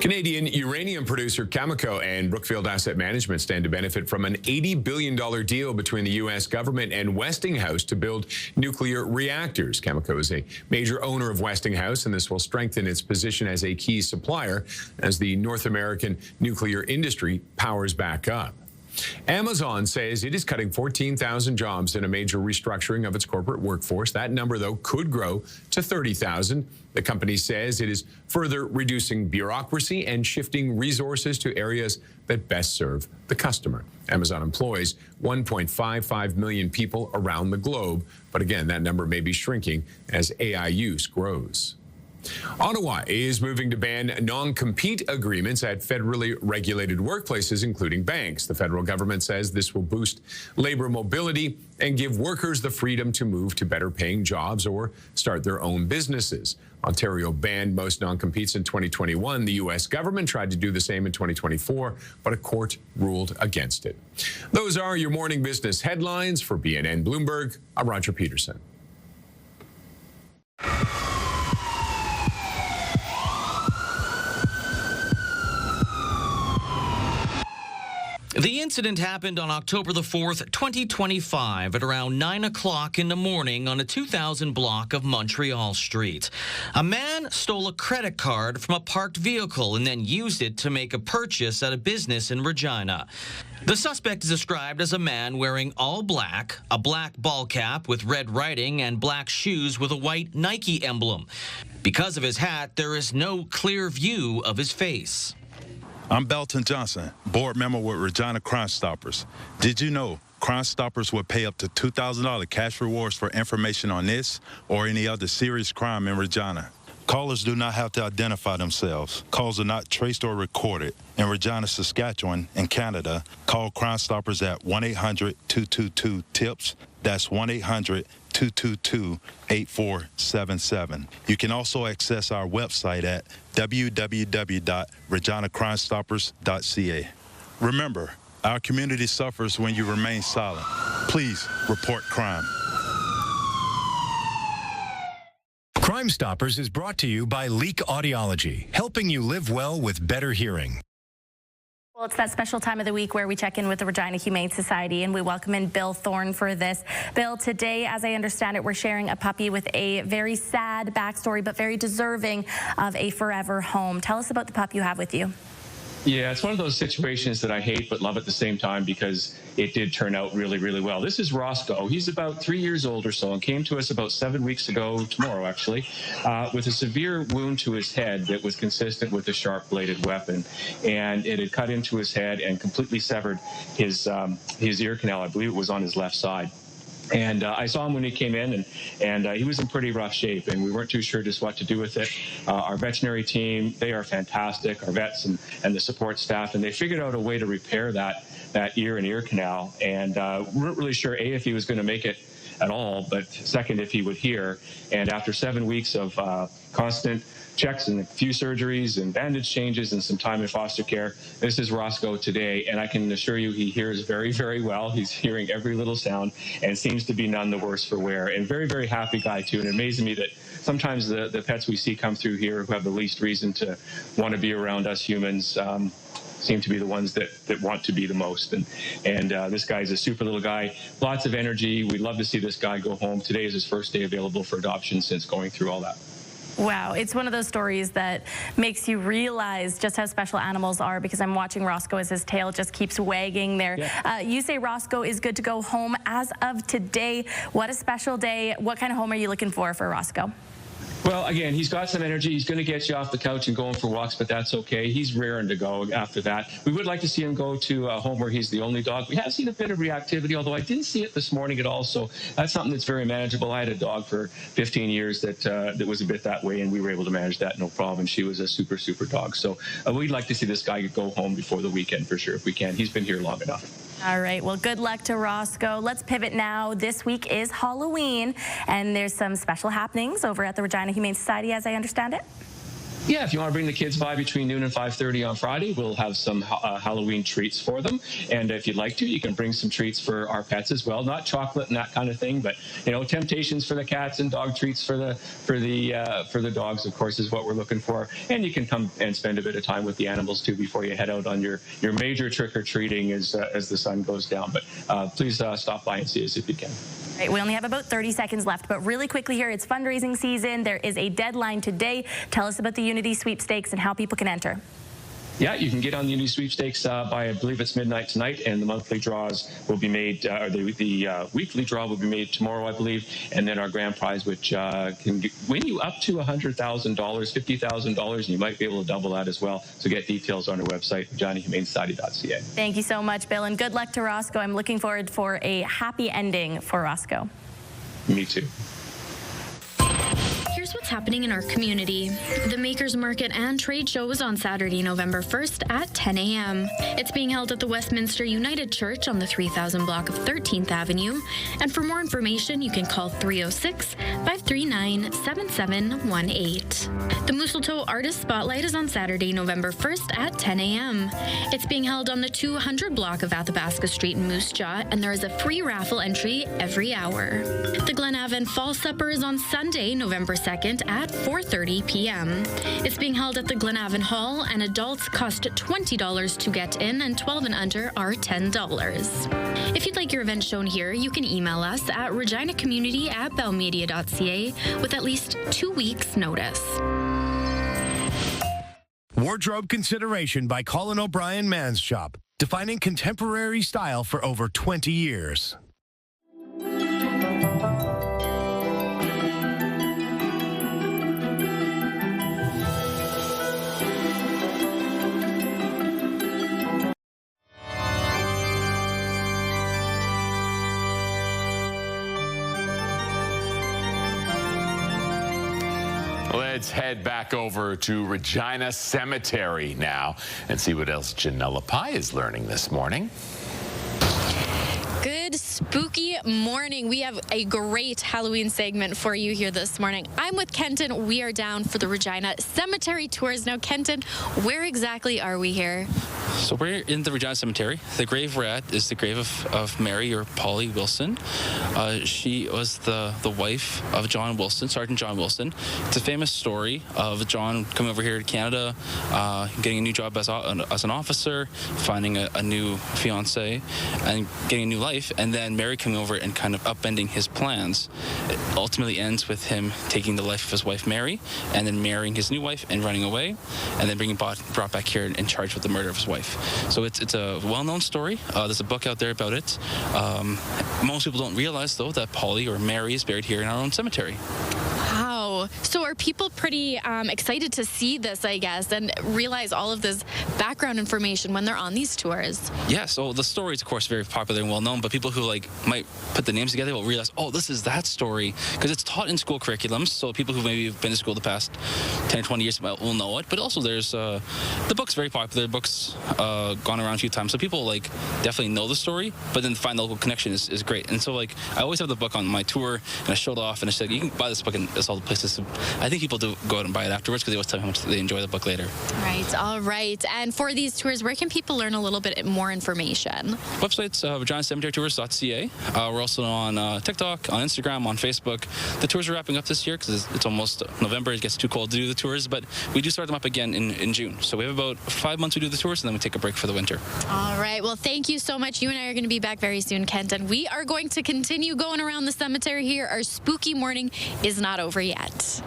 Canadian uranium producer Cameco and Brookfield Asset Management stand to benefit from an $80 billion deal between the U.S. government and Westinghouse to build nuclear reactors. Cameco is a major owner of Westinghouse, and this will strengthen its position as a key supplier as the North American nuclear industry powers back up. Amazon says it is cutting 14,000 jobs in a major restructuring of its corporate workforce. That number, though, could grow to 30,000. The company says it is further reducing bureaucracy and shifting resources to areas that best serve the customer. Amazon employs 1.55 million people around the globe, but again, that number may be shrinking as AI use grows. Ottawa is moving to ban non-compete agreements at federally regulated workplaces, including banks. The federal government says this will boost labor mobility and give workers the freedom to move to better-paying jobs or start their own businesses. Ontario banned most non-competes in 2021. The U.S. government tried to do the same in 2024, but a court ruled against it. Those are your morning business headlines. For BNN Bloomberg, I'm Roger Peterson. The incident happened on October the 4th, 2025 at around 9 o'clock in the morning on a 2000 block of Montreal Street. A man stole a credit card from a parked vehicle and then used it to make a purchase at a business in Regina. The suspect is described as a man wearing all black, a black ball cap with red writing, and black shoes with a white Nike emblem. Because of his hat, there is no clear view of his face. I'm Belton Johnson, board member with Regina Crime Stoppers. Did you know Crime Stoppers will pay up to $2,000 cash rewards for information on this or any other serious crime in Regina? Callers do not have to identify themselves. Calls are not traced or recorded. In Regina, Saskatchewan, and Canada, call Crime Stoppers at 1-800-222-TIPS. That's 1-800-222-8477. You can also access our website at www.reginacrimestoppers.ca. Remember, our community suffers when you remain silent. Please report crime. Crime Stoppers is brought to you by Leak Audiology, helping you live well with better hearing. Well, it's that special time of the week where we check in with the Regina Humane Society, and we welcome in Bill Thorne for this. Bill, today, as I understand it, we're sharing a puppy with a very sad backstory, but very deserving of a forever home. Tell us about the pup you have with you. Yeah, it's one of those situations that I hate but love at the same time because it did turn out really, really well. This is Roscoe. He's about 3 years old or so and came to us about 7 weeks ago, tomorrow actually, with a severe wound to his head that was consistent with a sharp-bladed weapon. And it had cut into his head and completely severed his ear canal. I believe it was on his left side. And I saw him when he came in, and he was in pretty rough shape, and we weren't too sure just what to do with it. Our veterinary team, they are fantastic, our vets and the support staff, and they figured out a way to repair that ear and ear canal. And we weren't really sure, A, if he was going to make it at all, but second, if he would hear. And after 7 weeks of constant checks and a few surgeries and bandage changes and some time in foster care, this is Roscoe today, and I can assure you he hears very, very well. He's hearing every little sound and seems to be none the worse for wear. And very, very happy guy too. And it amazes me that sometimes the pets we see come through here who have the least reason to want to be around us humans seem to be the ones that want to be the most. And this guy's a super little guy, lots of energy. We'd love to see this guy go home. Today is his first day available for adoption since going through all that. Wow, it's one of those stories that makes you realize just how special animals are, because I'm watching Roscoe as his tail just keeps wagging there. Yeah. You say Roscoe is good to go home as of today. What a special day. What kind of home are you looking for Roscoe? Well, again, he's got some energy. He's going to get you off the couch and going for walks, but that's okay. He's raring to go after that. We would like to see him go to a home where he's the only dog. We have seen a bit of reactivity, although I didn't see it this morning at all, so that's something that's very manageable. I had a dog for 15 years that was a bit that way, and we were able to manage that no problem. She was a super, super dog. So we'd like to see this guy go home before the weekend for sure if we can. He's been here long enough. All right, well, good luck to Roscoe. Let's pivot now. This week is Halloween, and there's some special happenings over at the Regina Humane Society, as I understand it. Yeah, if you want to bring the kids by between noon and 5:30 on Friday, we'll have some Halloween treats for them. And if you'd like to, you can bring some treats for our pets as well. Not chocolate and that kind of thing, but temptations for the cats and dog treats for the dogs, of course, is what we're looking for. And you can come and spend a bit of time with the animals too before you head out on your major trick or treating as the sun goes down. But please stop by and see us if you can. All right, we only have about 30 seconds left, but really quickly here, it's fundraising season. There is a deadline today. Tell us about the Unity Sweepstakes and how people can enter. Yeah, you can get on the Unity Sweepstakes by, I believe it's midnight tonight, and the monthly draws will be made, or the weekly draw will be made tomorrow, I believe, and then our grand prize, which can win you up to $100,000, $50,000, and you might be able to double that as well. So get details on our website, reginahumanesociety.ca. Thank you so much, Bill, and good luck to Roscoe. I'm looking forward for a happy ending for Roscoe. Me too. Here's what's happening in our community. The Makers Market and Trade Show is on Saturday, November 1st at 10 a.m. It's being held at the Westminster United Church on the 3000 block of 13th Avenue. And for more information, you can call 306-539-7718. The Mistletoe Artist Spotlight is on Saturday, November 1st at 10 a.m. It's being held on the 200 block of Athabasca Street in Moose Jaw, and there is a free raffle entry every hour. The Glenavon Fall Supper is on Sunday, November 2nd at 4:30 p.m. It's being held at the Glenavon Hall, and adults cost $20 to get in, and 12 and under are $10. If you'd like your event shown here, you can email us at reginacommunity@bellmedia.ca with at least 2 weeks' notice. Wardrobe consideration by Colin O'Brien Man's Shop, defining contemporary style for over 20 years. Let's head back over to Regina Cemetery now and see what else Janella Pye is learning this morning. Good spooky morning. We have a great Halloween segment for you here this morning. I'm with Kenton. We are down for the Regina Cemetery tours. Now, Kenton, where exactly are we here? So we're in the Regina Cemetery. The grave we're at is the grave of Mary, or Polly Wilson. She was the wife of John Wilson, Sergeant John Wilson. It's a famous story of John coming over here to Canada, getting a new job as an officer, finding a new fiancée, and getting a new life, and then Mary coming over and kind of upending his plans. It ultimately ends with him taking the life of his wife Mary, and then marrying his new wife and running away, and then being brought back here and charged with the murder of his wife. So it's a well-known story. There's a book out there about it. Most people don't realize, though, that Polly, or Mary, is buried here in our own cemetery. Wow. So are people pretty excited to see this, I guess, and realize all of this background information when they're on these tours? Yeah, so the story is, of course, very popular and well-known, but people who might put the names together will realize, oh, this is that story, because it's taught in school curriculums, so people who maybe have been to school the past 10 or 20 years will know it, but also there's the book's very popular. The book's gone around a few times, so people definitely know the story, but then find the local connection is great. And so I always have the book on my tour, and I showed off, and I said, you can buy this book in all the places. So I think people do go out and buy it afterwards because they always tell me how much they enjoy the book later. Right, all right. And for these tours, where can people learn a little bit more information? Website's VeginaCemeteryTours.ca. We're also on TikTok, on Instagram, on Facebook. The tours are wrapping up this year because it's almost November. It gets too cold to do the tours, but we do start them up again in June. So we have about 5 months to do the tours, and then we take a break for the winter. All right. Well, thank you so much. You and I are going to be back very soon, Kent, and we are going to continue going around the cemetery here. Our spooky morning is not over yet.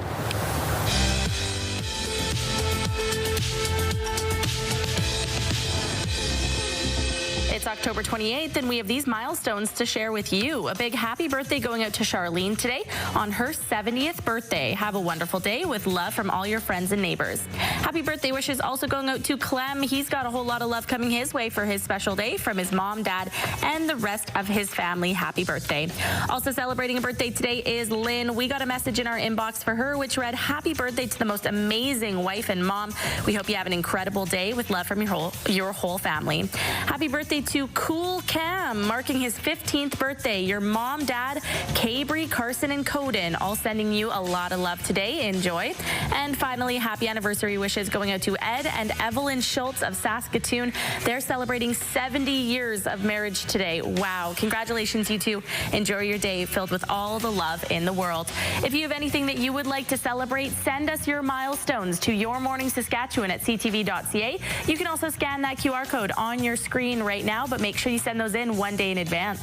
It's October 28th, and we have these milestones to share with you. A big happy birthday going out to Charlene today on her 70th birthday. Have a wonderful day with love from all your friends and neighbors. Happy birthday wishes also going out to Clem. He's got a whole lot of love coming his way for his special day from his mom, dad, and the rest of his family. Happy birthday. Also celebrating a birthday today is Lynn. We got a message in our inbox for her, which read, happy birthday to the most amazing wife and mom. We hope you have an incredible day with love from your whole family. Happy birthday to Cool Cam, marking his 15th birthday. Your mom, dad, Cabry, Carson, and Coden all sending you a lot of love today. Enjoy. And finally, happy anniversary wishes going out to Ed and Evelyn Schultz of Saskatoon. They're celebrating 70 years of marriage today. Wow. Congratulations, you two. Enjoy your day filled with all the love in the world. If you have anything that you would like to celebrate, send us your milestones to yourmorningsaskatchewan@ctv.ca. You can also scan that QR code on your screen right now, but make sure you send those in one day in advance.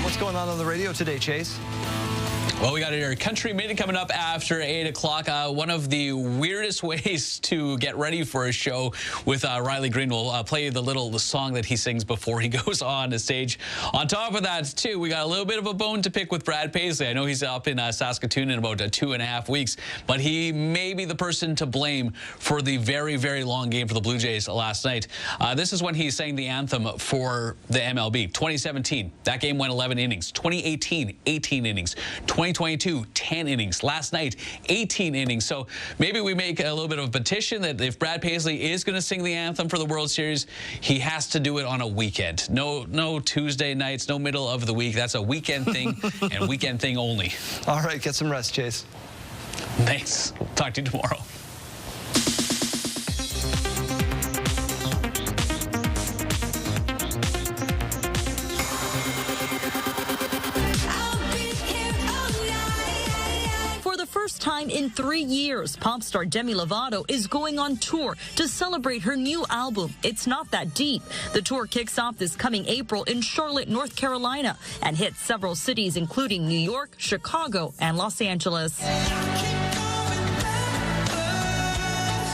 What's going on the radio today, Chase? Well, we got our Country Minute coming up after 8 o'clock. One of the weirdest ways to get ready for a show with Riley Green. We'll play the song that he sings before he goes on the stage. On top of that, too, we got a little bit of a bone to pick with Brad Paisley. I know he's up in Saskatoon in about 2.5 weeks, but he may be the person to blame for the very, very long game for the Blue Jays last night. This is when he sang the anthem for the MLB. 2017, that game went 11 innings. 2018, 18 innings. 2022, 10 innings. Last night, 18 innings. So maybe we make a little bit of a petition that if Brad Paisley is going to sing the anthem for the World Series, he has to do it on a weekend. No Tuesday nights, no middle of the week. That's a weekend thing and weekend thing only. All right, get some rest, Chase. Thanks. Talk to you tomorrow. First time in 3 years, pop star Demi Lovato is going on tour to celebrate her new album, It's Not That Deep. The tour kicks off this coming April in Charlotte, North Carolina, and hits several cities, including New York, Chicago, and Los Angeles.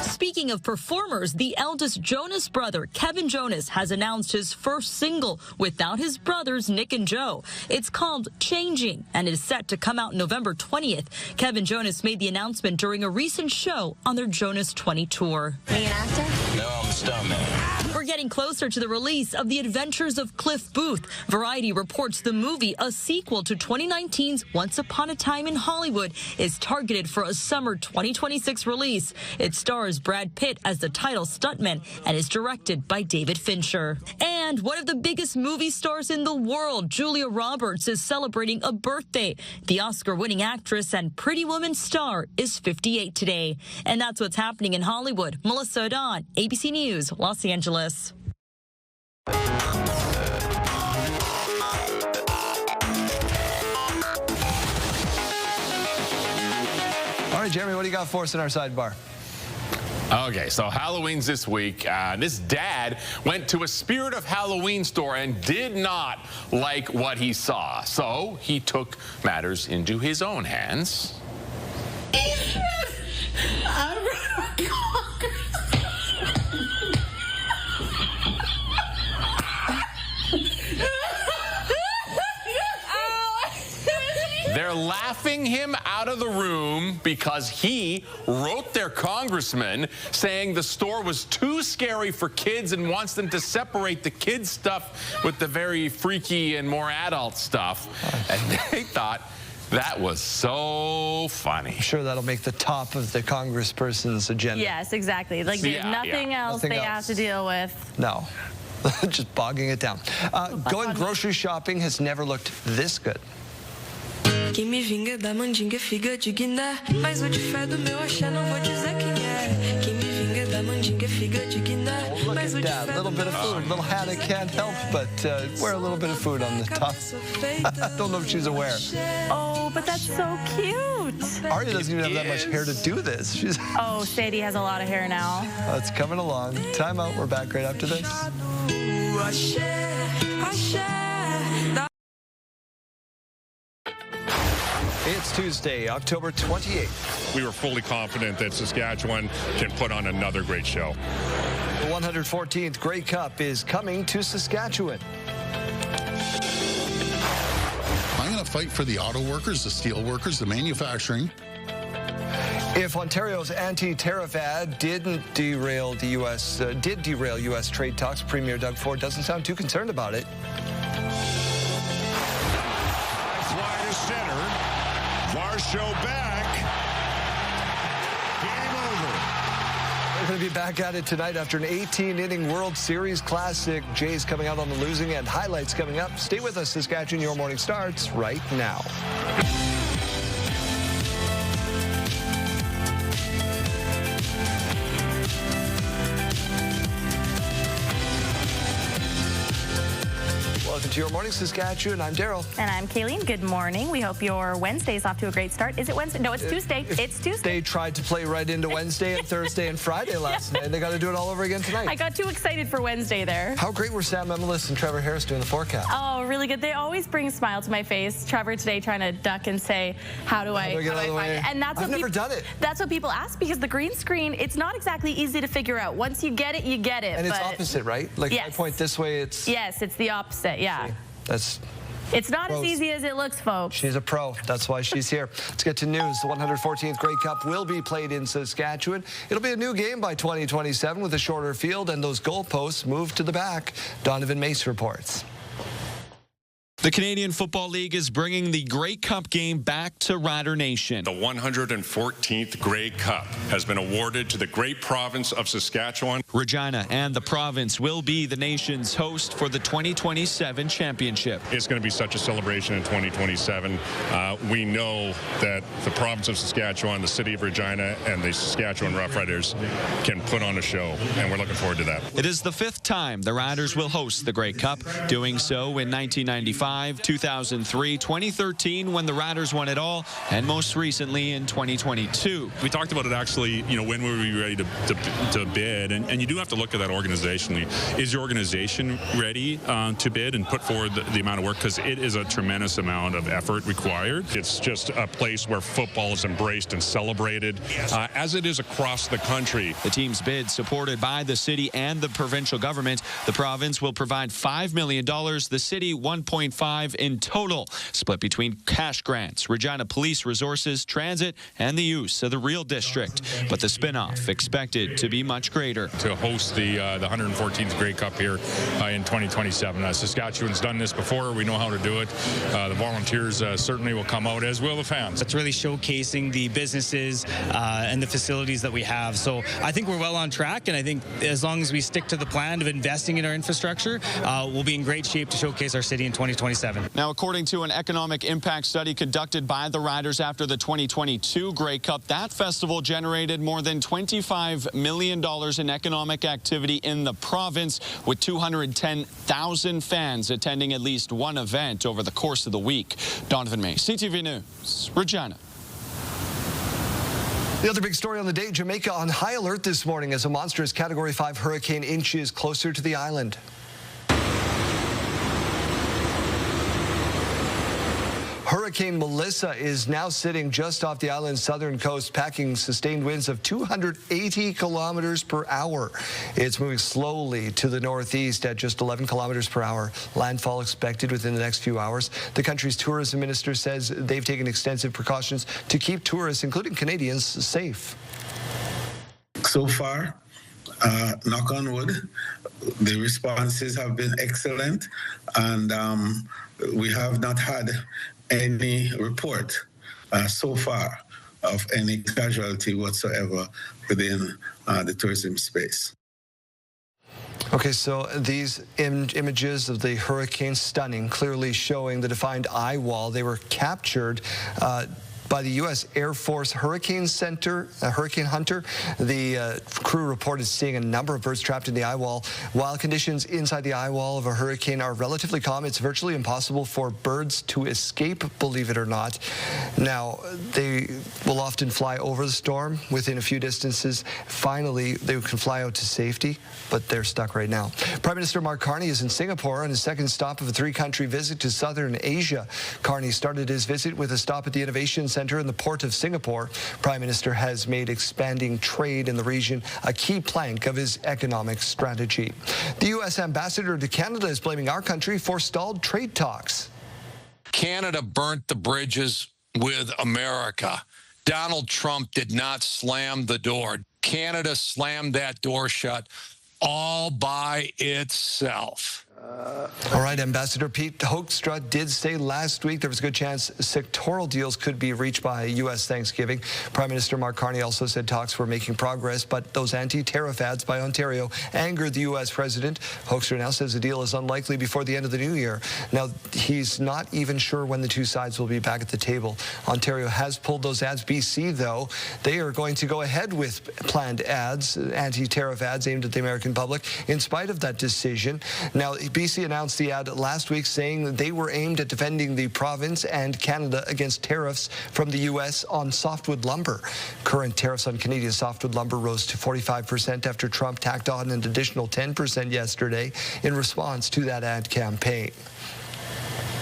Speaking of performers, the eldest Jonas brother, Kevin Jonas, has announced his first single without his brothers, Nick and Joe. It's called Changing and is set to come out November 20th. Kevin Jonas made the announcement during a recent show on their Jonas 20 tour. Are you an actor? No, I'm a stuntman. We're getting closer to the release of The Adventures of Cliff Booth. Variety reports the movie, a sequel to 2019's Once Upon a Time in Hollywood, is targeted for a summer 2026 release. It stars Brad Pitt as the title stuntman and is directed by David Fincher. And one of the biggest movie stars in the world, Julia Roberts, is celebrating a birthday. The Oscar-winning actress and Pretty Woman star is 58 today. And that's what's happening in Hollywood. Melissa O'Don, ABC News, Los Angeles. All right, Jeremy, what do you got for us in our sidebar? Okay, so Halloween's this week. This dad went to a Spirit of Halloween store and did not like what he saw. So he took matters into his own hands. laughing him out of the room because he wrote their congressman saying the store was too scary for kids and wants them to separate the kids stuff with the very freaky and more adult stuff. And they thought that was so funny. I'm sure that'll make the top of the congressperson's agenda. Yes, exactly. Like there's nothing else they have to deal with. No. Just bogging it down. Going grocery shopping has never looked this good. Quem me vinga da mandinga figa de guiné, mas o de fé do meu axé não vou dizer quem é. Quem me vinga da mandinga figa de guiné, mas o de fé do meu axé. Little bit of food. Little Hannah can't help but wear a little bit of food on the top. I don't know if she's aware. Oh, but that's so cute. Arya doesn't even have that much hair to do this. Oh, Sadie has a lot of hair now. It's coming along. Time out. We're back right after this. It's Tuesday, October 28th. We were fully confident that Saskatchewan can put on another great show. The 114th Grey Cup is coming to Saskatchewan. I'm going to fight for the auto workers, the steel workers, the manufacturing. If Ontario's anti-tariff ad did derail U.S. trade talks, Premier Doug Ford doesn't sound too concerned about it. Fly to center. Varsho back. Game over. We're going to be back at it tonight after an 18-inning World Series Classic. Jays coming out on the losing end. Highlights coming up. Stay with us. Saskatchewan, your morning starts right now. Welcome to Your Morning Saskatchewan. I'm Daryl. And I'm Kayleen. Good morning. We hope your Wednesday's off to a great start. Is it Wednesday? No, it's Tuesday. It's Tuesday. They tried to play right into Wednesday and Thursday and Friday last night, and they got to do it all over again tonight. I got too excited for Wednesday there. How great were Sam Emilis and Trevor Harris doing the forecast? Oh, really good. They always bring a smile to my face. Trevor today trying to duck and say, how do I get out of the way? And that's I've never done it. That's what people ask, because the green screen, it's not exactly easy to figure out. Once you get it, you get it. And it's opposite, right? Like if I point this way, it's... Yes, it's the opposite, yeah. See, it's not as easy as it looks, folks. She's a pro. That's why she's here. Let's get to news. The 114th Grey Cup will be played in Saskatchewan. It'll be a new game by 2027 with a shorter field and those goalposts moved to the back. Donovan Mace reports. The Canadian Football League is bringing the Grey Cup game back to Rider Nation. The 114th Grey Cup has been awarded to the great province of Saskatchewan. Regina and the province will be the nation's host for the 2027 championship. It's going to be such a celebration in 2027. We know that the province of Saskatchewan, the city of Regina, and the Saskatchewan Roughriders can put on a show, and we're looking forward to that. It is the 5th time the Riders will host the Grey Cup, doing so in 1995. 2003, 2013 when the Riders won it all, and most recently in 2022. We talked about it actually, when we were ready to bid, and you do have to look at that organizationally. Is your organization ready to bid and put forward the amount of work? Because it is a tremendous amount of effort required. It's just a place where football is embraced and celebrated, as it is across the country. The team's bid, supported by the city and the provincial government. The province will provide $5 million, the city $1.5 in total, split between cash grants, Regina Police Resources, Transit, and the use of the Real District. But the spinoff expected to be much greater. To host the 114th Grey Cup here in 2027. Saskatchewan's done this before. We know how to do it. The volunteers certainly will come out, as will the fans. It's really showcasing the businesses and the facilities that we have. So I think we're well on track, and I think as long as we stick to the plan of investing in our infrastructure, we'll be in great shape to showcase our city in 2027. Now, according to an economic impact study conducted by the Riders after the 2022 Grey Cup, that festival generated more than $25 million in economic activity in the province, with 210,000 fans attending at least one event over the course of the week. Donovan May, CTV News, Regina. The other big story on the day, Jamaica on high alert this morning as a monstrous Category 5 hurricane inches closer to the island. Hurricane Melissa is now sitting just off the island's southern coast, packing sustained winds of 280 kilometers per hour. It's moving slowly to the northeast at just 11 kilometers per hour. Landfall expected within the next few hours. The country's tourism minister says they've taken extensive precautions to keep tourists, including Canadians, safe. So far, knock on wood, the responses have been excellent, and we have not had any report so far of any casualty whatsoever within the tourism space. Okay, so these images of the hurricane, stunning, clearly showing the defined eye wall. They were captured by the U.S. Air Force Hurricane Center, Hurricane Hunter. The crew reported seeing a number of birds trapped in the eye wall. While conditions inside the eye wall of a hurricane are relatively calm, it's virtually impossible for birds to escape, believe it or not. Now, they will often fly over the storm within a few distances. Finally, they can fly out to safety, but they're stuck right now. Prime Minister Mark Carney is in Singapore on his second stop of a three-country visit to southern Asia. Carney started his visit with a stop at the Innovation Center in the port of Singapore. Prime Minister has made expanding trade in the region a key plank of his economic strategy. The U.S. ambassador to Canada is blaming our country for stalled trade talks. Canada burnt the bridges with America. Donald Trump did not slam the door. Canada slammed that door shut all by itself. All right, Ambassador Pete Hoekstra did say last week there was a good chance sectoral deals could be reached by U.S. Thanksgiving. Prime Minister Mark Carney also said talks were making progress, but those anti-tariff ads by Ontario angered the U.S. president. Hoekstra now says the deal is unlikely before the end of the new year. Now, he's not even sure when the two sides will be back at the table. Ontario has pulled those ads. BC, though, they are going to go ahead with planned ads, anti-tariff ads aimed at the American public, in spite of that decision. Now, BC announced the ad last week saying that they were aimed at defending the province and Canada against tariffs from the U.S. on softwood lumber. Current tariffs on Canadian softwood lumber rose to 45% after Trump tacked on an additional 10% yesterday in response to that ad campaign.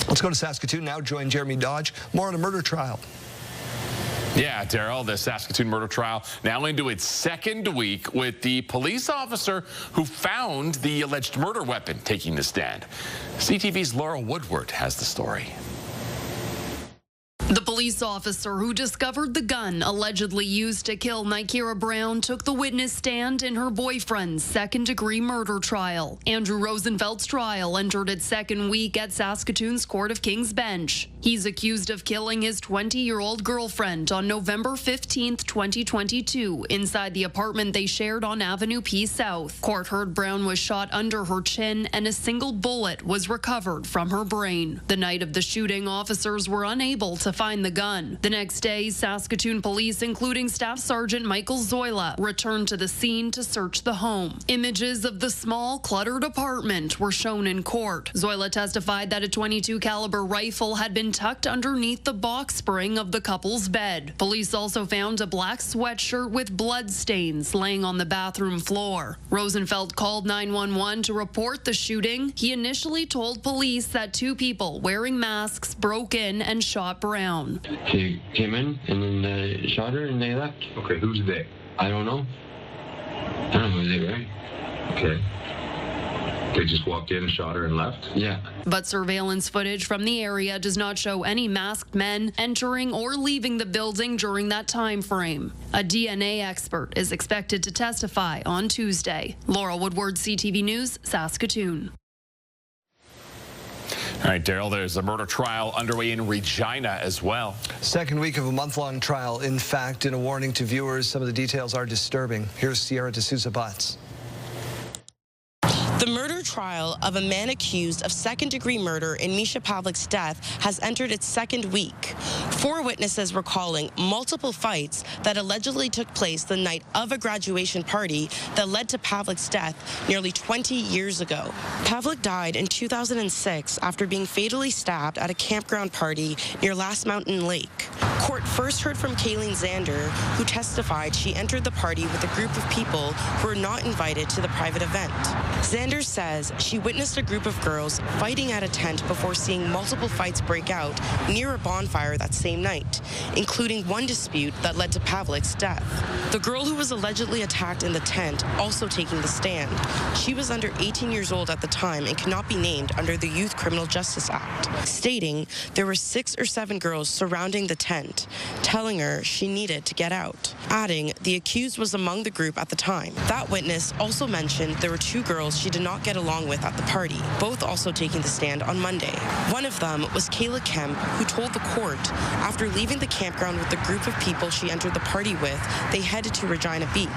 Let's go to Saskatoon now. Join Jeremy Dodge. More on a murder trial. Yeah, Daryl, the Saskatoon murder trial now into its second week with the police officer who found the alleged murder weapon taking the stand. CTV's Laura Woodward has the story. The police officer who discovered the gun allegedly used to kill Nikera Brown took the witness stand in her boyfriend's second-degree murder trial. Andrew Rosenfeld's trial entered its second week at Saskatoon's Court of King's Bench. He's accused of killing his 20-year-old girlfriend on November 15, 2022, inside the apartment they shared on Avenue P South. Court heard Brown was shot under her chin and a single bullet was recovered from her brain. The night of the shooting, officers were unable to find the gun. The next day, Saskatoon police, including Staff Sergeant Michael Zoila, returned to the scene to search the home. Images of the small, cluttered apartment were shown in court. Zoila testified that a .22 caliber rifle had been tucked underneath the box spring of the couple's bed. Police also found a black sweatshirt with blood stains laying on the bathroom floor. Rosenfeld called 911 to report the shooting. He initially told police that two people wearing masks broke in and shot Brown. They came in and then they shot her and they left. Okay, who's they? I don't know. I don't know who they were. Okay. They just walked in and shot her and left? Yeah. But surveillance footage from the area does not show any masked men entering or leaving the building during that time frame. A DNA expert is expected to testify on Tuesday. Laura Woodward, CTV News, Saskatoon. All right, Daryl, there's a murder trial underway in Regina as well. Second week of a month-long trial. In fact, in a warning to viewers, some of the details are disturbing. Here's Sierra D'Souza Butts. The murder trial of a man accused of second-degree murder in Misha Pavlik's death has entered its second week. 4 witnesses recalling multiple fights that allegedly took place the night of a graduation party that led to Pavlik's death nearly 20 years ago. Pavlik died in 2006 after being fatally stabbed at a campground party near Last Mountain Lake. Court first heard from Kayleen Zander, who testified she entered the party with a group of people who were not invited to the private event. Zander says she witnessed a group of girls fighting at a tent before seeing multiple fights break out near a bonfire that same night, including one dispute that led to Pavlik's death. The girl who was allegedly attacked in the tent also taking the stand. She was under 18 years old at the time and cannot be named under the Youth Criminal Justice Act, stating there were 6 or 7 girls surrounding the tent, telling her she needed to get out, adding the accused was among the group at the time. That witness also mentioned there were 2 girls she did not get along with at the party, both also taking the stand on Monday. One of them was Kayla Kemp, who told the court after leaving the campground with the group of people she entered the party with, they headed to Regina Beach.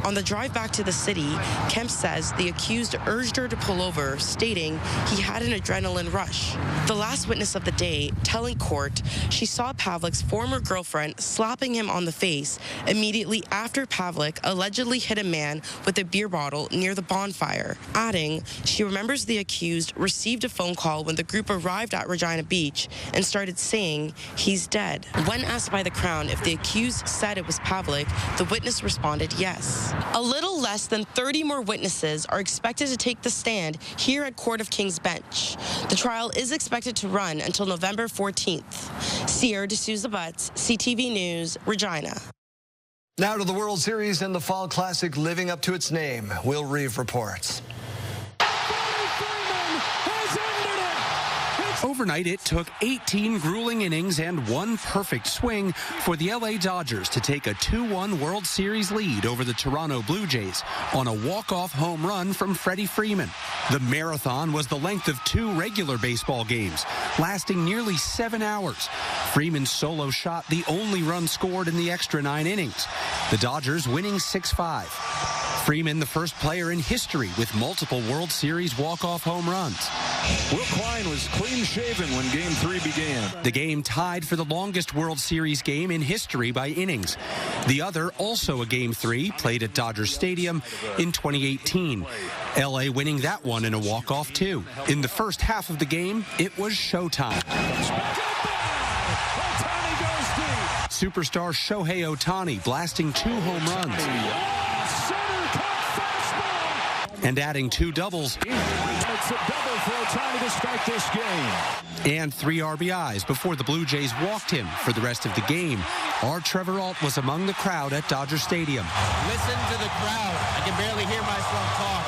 On the drive back to the city, Kemp says the accused urged her to pull over, stating he had an adrenaline rush. The last witness of the day telling court she saw Pavlik's former girlfriend slapping him on the face immediately after Pavlik allegedly hit a man with a beer bottle near the bonfire, adding she remembers the accused received a phone call when the group arrived at Regina Beach and started saying he's dead. When asked by the Crown if the accused said it was Pavlik, the witness responded yes. A little less than 30 more witnesses are expected to take the stand here at Court of King's Bench. The trial is expected to run until November 14th. Sierra D'Souza Butts, CTV News, Regina. Now to the World Series and the Fall Classic living up to its name. Will Reeve reports. Overnight, it took 18 grueling innings and 1 perfect swing for the LA Dodgers to take a 2-1 World Series lead over the Toronto Blue Jays on a walk-off home run from Freddie Freeman. The marathon was the length of 2 regular baseball games, lasting nearly 7 hours. Freeman's solo shot the only run scored in the extra 9 innings. The Dodgers winning 6-5. Freeman, the first player in history with multiple World Series walk-off home runs. Will Klein was clean-shaven when Game 3 began. The game tied for the longest World Series game in history by innings. The other, also a Game 3, played at Dodger Stadium in 2018. LA winning that one in a walk-off, too. In the first half of the game, it was showtime. Superstar Shohei Ohtani blasting 2 home runs and adding 2 doubles. It's a double for Ohtani to start this game. And 3 RBIs before the Blue Jays walked him for the rest of the game. Our Trevor Ault was among the crowd at Dodger Stadium. Listen to the crowd. I can barely hear myself talk.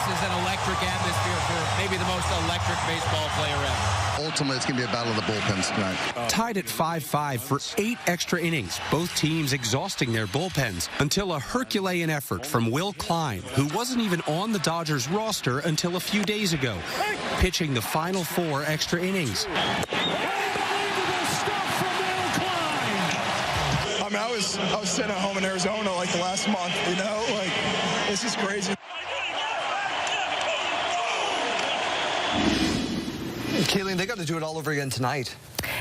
This is an electric atmosphere for maybe the most electric baseball player ever. Ultimately, it's going to be a battle of the bullpens tonight. Tied at 5-5 for 8 extra innings, both teams exhausting their bullpens until a Herculean effort from Will Klein, who wasn't even on the Dodgers roster until a few days ago, pitching the final 4 extra innings. I mean, I was sitting at home in Arizona like the last month, you know, like it's just crazy. Kayleen, they got to do it all over again tonight.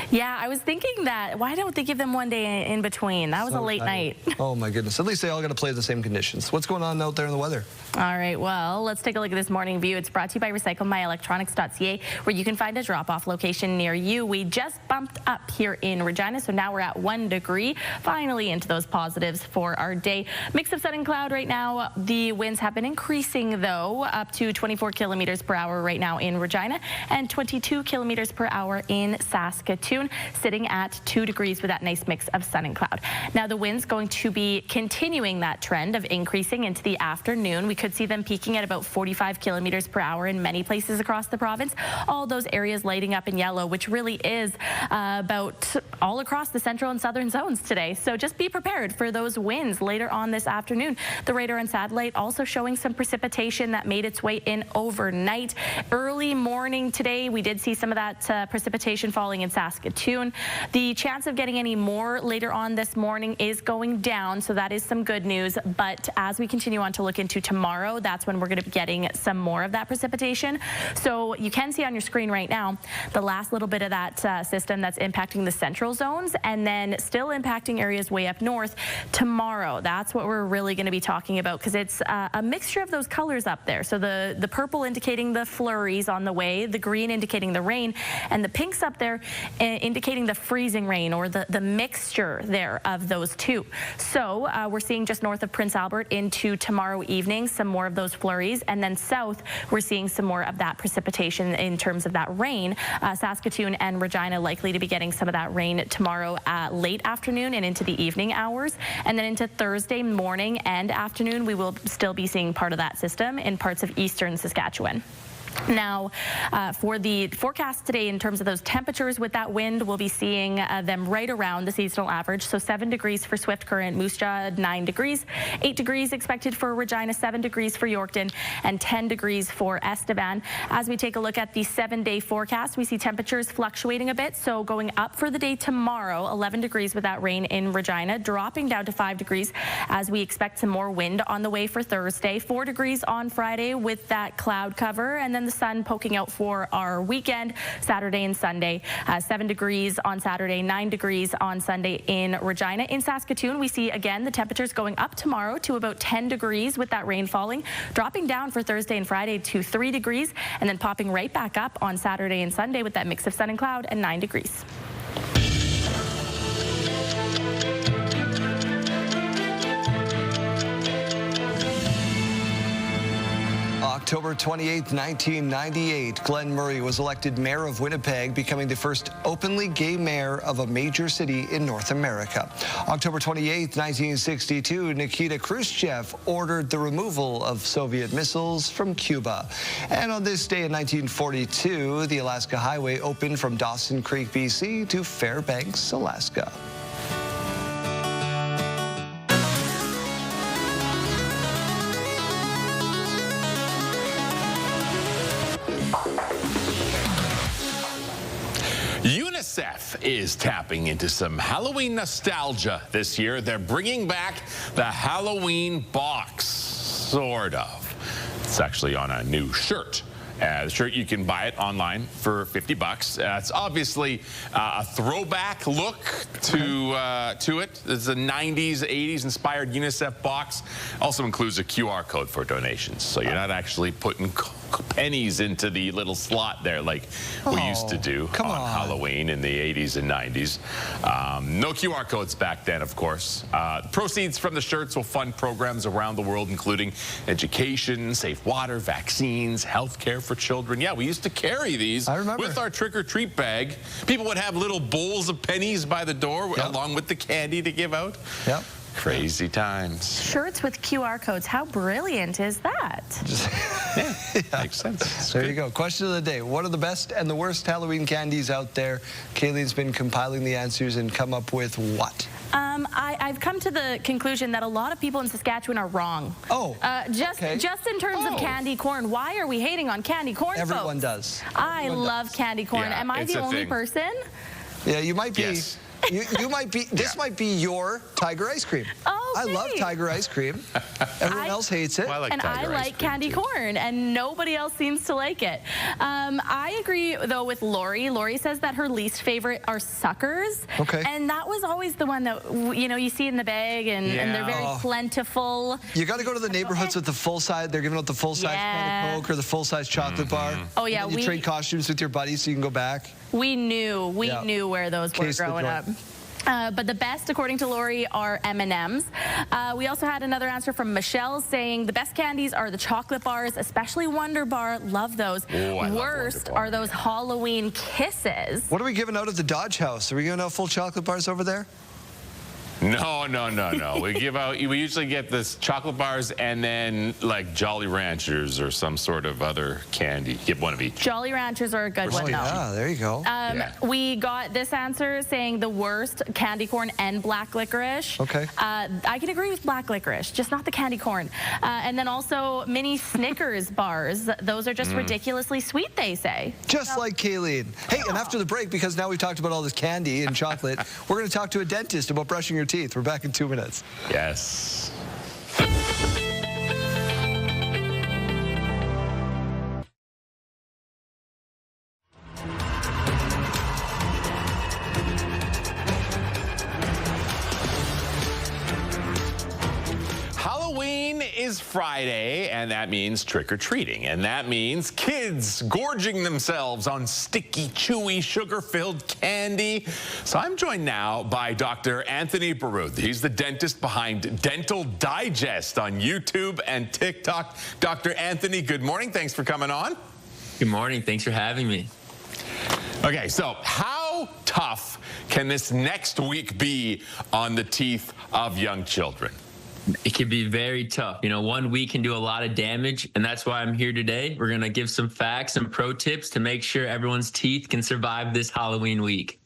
Yeah, I was thinking that. Why don't they give them one day in between? That was a late night. Oh, my goodness. At least they all got to play the same conditions. What's going on out there in the weather? All right, well, let's take a look at this morning view. It's brought to you by recyclemyelectronics.ca, where you can find a drop-off location near you. We just bumped up here in Regina, so now we're at 1 degree. Finally into those positives for our day. Mix of sun and cloud right now. The winds have been increasing, though, up to 24 kilometers per hour right now in Regina and 22 kilometers per hour in Saskatoon, sitting at 2 degrees with that nice mix of sun and cloud. Now, the wind's going to be continuing that trend of increasing into the afternoon. We could see them peaking at about 45 kilometers per hour in many places across the province. All those areas lighting up in yellow, which really is about all across the central and southern zones today. So just be prepared for those winds later on this afternoon. The radar and satellite also showing some precipitation that made its way in overnight. Early morning today, we did see some of that precipitation falling in Saskatoon. The chance of getting any more later on this morning is going down, so that is some good news. But as we continue on to look into tomorrow, that's when we're going to be getting some more of that precipitation. So you can see on your screen right now the last little bit of that system that's impacting the central zones and then still impacting areas way up north. Tomorrow, that's what we're really going to be talking about, because it's a mixture of those colors up there. So the purple indicating the flurries on the way, the green indicating the rain, and the pinks up there indicating the freezing rain or the mixture there of those two. So we're seeing just north of Prince Albert into tomorrow evening some more of those flurries, and then south we're seeing some more of that precipitation in terms of that rain. Saskatoon and Regina likely to be getting some of that rain tomorrow late afternoon and into the evening hours, and then into Thursday morning and afternoon we will still be seeing part of that system in parts of eastern Saskatchewan. Now, for the forecast today in terms of those temperatures with that wind, we'll be seeing them right around the seasonal average. So 7 degrees for Swift Current, Moose Jaw 9 degrees, 8 degrees expected for Regina, 7 degrees for Yorkton, and 10 degrees for Estevan. As we take a look at the 7-day forecast, we see temperatures fluctuating a bit. So going up for the day tomorrow, 11 degrees with that rain in Regina, dropping down to 5 degrees as we expect some more wind on the way for Thursday, 4 degrees on Friday with that cloud cover, and then the sun poking out for our weekend, Saturday and Sunday. 7 degrees on Saturday, 9 degrees on Sunday in Regina. In Saskatoon, we see again the temperatures going up tomorrow to about 10 degrees with that rain falling, dropping down for Thursday and Friday to 3 degrees, and then popping right back up on Saturday and Sunday with that mix of sun and cloud and 9 degrees. October 28, 1998, Glenn Murray was elected mayor of Winnipeg, becoming the first openly gay mayor of a major city in North America. October 28, 1962, Nikita Khrushchev ordered the removal of Soviet missiles from Cuba. And on this day in 1942, the Alaska Highway opened from Dawson Creek, BC to Fairbanks, Alaska. UNICEF is tapping into some Halloween nostalgia this year. They're bringing back the Halloween box, sort of. It's actually on a new shirt. The shirt, you can buy it online for $50. It's obviously a throwback look to it. It's a 90s, 80s inspired UNICEF box. Also includes a QR code for donations. So you're not actually putting pennies into the little slot there like we used to do on Halloween in the 80s and 90s. No QR codes back then, of course. Proceeds from the shirts will fund programs around the world, including education, safe water, vaccines, healthcare for children. Yeah, we used to carry these with our trick-or-treat bag. People would have little bowls of pennies by the door along with the candy to give out. Yep. Crazy times. Shirts with QR codes. How brilliant is that? Yeah. Makes sense. There you go. Question of the day. What are the best and the worst Halloween candies out there? Kaylene's been compiling the answers and come up with what? I've come to the conclusion that a lot of people in Saskatchewan are wrong. Just in terms of candy corn. Why are we hating on candy corn, Everyone does. I love candy corn. Am I the only person? Yeah, you might be. Yes. You might be. This might be your Tiger ice cream. Oh, I love Tiger ice cream. Everyone else hates it. Well, I like candy corn, and nobody else seems to like it. I agree, though, with Lori. Lori says that her least favorite are suckers. Okay. And that was always the one that, you see in the bag, and they're very plentiful. You got to go to the neighborhoods with the full size. They're giving out the full size can of Coke or the full size chocolate bar. Oh, yeah. And you trade costumes with your buddies so you can go back. We knew where those were growing up. But the best, according to Lori, are M&Ms. We also had another answer from Michelle saying the best candies are the chocolate bars, especially Wonder Bar. Love those. Worst are those Halloween kisses. What are we giving out at the Dodge House? Are we giving out full chocolate bars over there? No. We usually get this chocolate bars and then like Jolly Ranchers or some sort of other candy. Get one of each. Jolly Ranchers are a good one, though. Yeah, there you go. We got this answer saying the worst, candy corn and black licorice. Okay. I can agree with black licorice, just not the candy corn. And then also mini Snickers bars. Those are just ridiculously sweet, they say. Just like Kaylene. Hey, and after the break, because now we've talked about all this candy and chocolate, we're going to talk to a dentist about brushing your teeth. We're back in 2 minutes. Yes. Halloween is Today's Friday, and that means trick-or-treating, and that means kids gorging themselves on sticky, chewy, sugar-filled candy. So I'm joined now by Dr. Anthony Baruth. He's the dentist behind Dental Digest on YouTube and TikTok. Dr. Anthony, good morning. Thanks for coming on. Good morning. Thanks for having me. Okay, so how tough can this next week be on the teeth of young children? It can be very tough. You know, 1 week can do a lot of damage, and that's why I'm here today. We're going to give some facts and pro tips to make sure everyone's teeth can survive this Halloween week.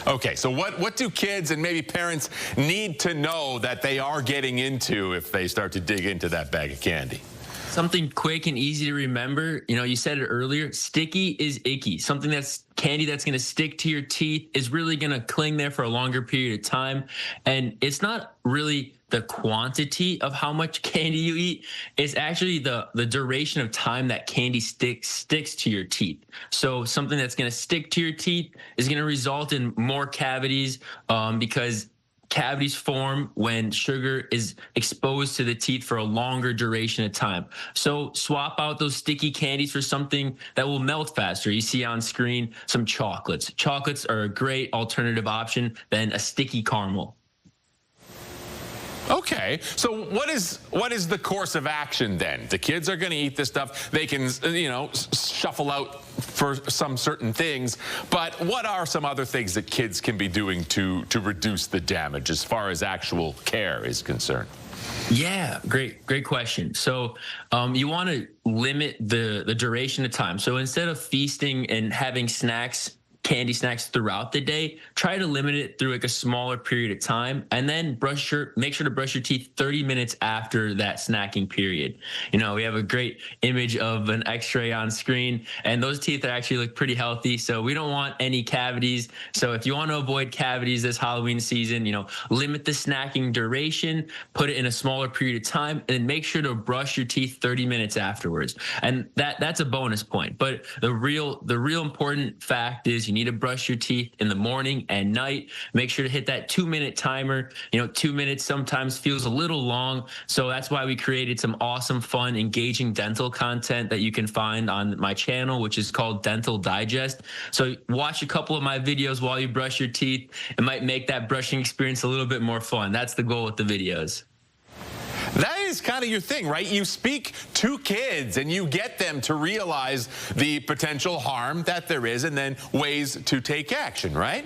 Okay, so what do kids and maybe parents need to know that they are getting into if they start to dig into that bag of candy? Something quick and easy to remember. You know, you said it earlier, sticky is icky. Something that's candy that's going to stick to your teeth is really going to cling there for a longer period of time. And it's not really the quantity of how much candy you eat. It's actually the duration of time that candy sticks to your teeth. So something that's going to stick to your teeth is going to result in more cavities because cavities form when sugar is exposed to the teeth for a longer duration of time. So swap out those sticky candies for something that will melt faster. You see on screen some chocolates. Chocolates are a great alternative option than a sticky caramel. Okay, so what is the course of action then? The kids are going to eat this stuff. They can, you know, shuffle out for some certain things. But what are some other things that kids can be doing to reduce the damage as far as actual care is concerned? Yeah, great question. So you want to limit the duration of time. So instead of feasting and having candy snacks throughout the day, try to limit it through like a smaller period of time, and then make sure to brush your teeth 30 minutes after that snacking period. You know, we have a great image of an x-ray on screen, and those teeth actually look pretty healthy, so we don't want any cavities. So if you want to avoid cavities this Halloween season, you know, limit the snacking duration, put it in a smaller period of time, and make sure to brush your teeth 30 minutes afterwards. And that's a bonus point. But the real important fact is you need to brush your teeth in the morning and night. Make sure to hit that 2-minute timer. You know, 2 minutes sometimes feels a little long. So that's why we created some awesome, fun, engaging dental content that you can find on my channel, which is called Dental Digest. So watch a couple of my videos while you brush your teeth. It might make that brushing experience a little bit more fun. That's the goal with the videos. That is kind of your thing, right? You speak to kids and you get them to realize the potential harm that there is and then ways to take action, right?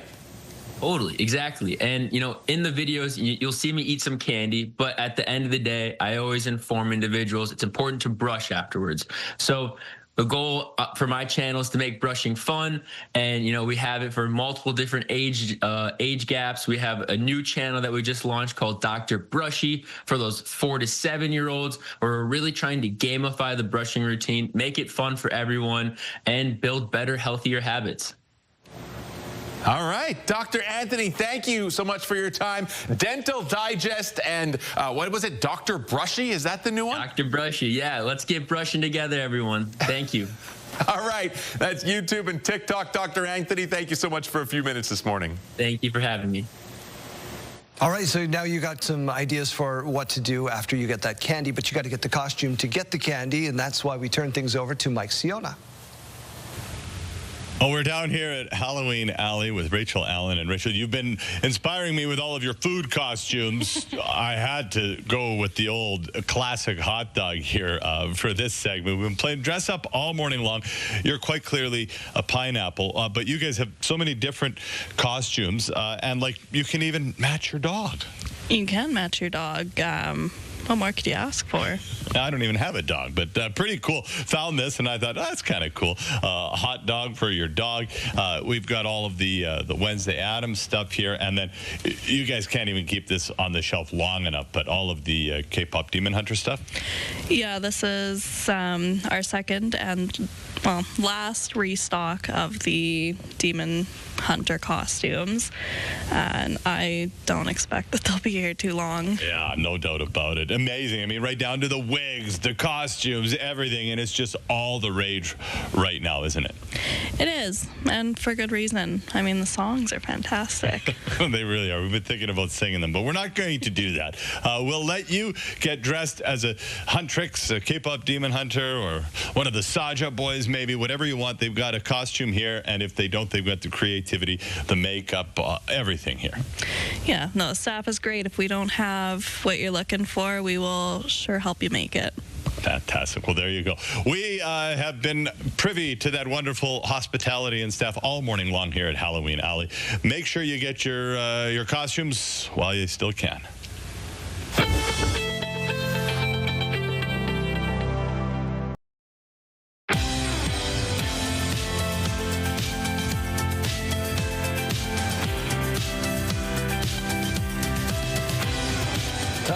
Totally, exactly. And, you know, in the videos, you'll see me eat some candy, but at the end of the day, I always inform individuals it's important to brush afterwards. So the goal for my channel is to make brushing fun, and you know we have it for multiple different age gaps. We have a new channel that we just launched called Dr. Brushy for those 4 to 7-year-olds. Where we're really trying to gamify the brushing routine, make it fun for everyone, and build better, healthier habits. All right, Dr. Anthony, thank you so much for your time. Dental Digest and what was it, Dr. Brushy? Is that the new one? Dr. Brushy, yeah. Let's get brushing together, everyone. Thank you. All right, that's YouTube and TikTok. Dr. Anthony, thank you so much for a few minutes this morning. Thank you for having me. All right, so now you got some ideas for what to do after you get that candy, but you got to get the costume to get the candy, and that's why we turn things over to Mike Siona. Oh, we're down here at Halloween Alley with Rachel Allen. And Rachel, you've been inspiring me with all of your food costumes. I had to go with the old classic hot dog here for this segment. We've been playing dress up all morning long. You're quite clearly a pineapple, but you guys have so many different costumes, and like you can even match your dog. You can match your dog. What more could you ask for? I don't even have a dog, but pretty cool. Found this, and I thought, oh, that's kind of cool. A hot dog for your dog. We've got all of the Wednesday Addams stuff here, and then you guys can't even keep this on the shelf long enough, but all of the K-pop Demon Hunter stuff? Yeah, this is our second and, well, last restock of the Demon Hunter costumes, and I don't expect that they'll be here too long. Yeah, no doubt about it. amazing. I mean, right down to the wigs, the costumes, everything, and it's just all the rage right now, isn't it? It is, and for good reason. I mean, the songs are fantastic. They really are. We've been thinking about singing them, but we're not going to do that. We'll let you get dressed as a Huntrix, a K-pop demon hunter, or one of the Saja boys, maybe, whatever you want. They've got a costume here, and if they don't, they've got the creativity, the makeup, everything here. Yeah, no, the staff is great. If we don't have what you're looking for, we will sure help you make it. Fantastic. Well, there you go. We have been privy to that wonderful hospitality and staff all morning long here at Halloween Alley. Make sure you get your costumes while you still can.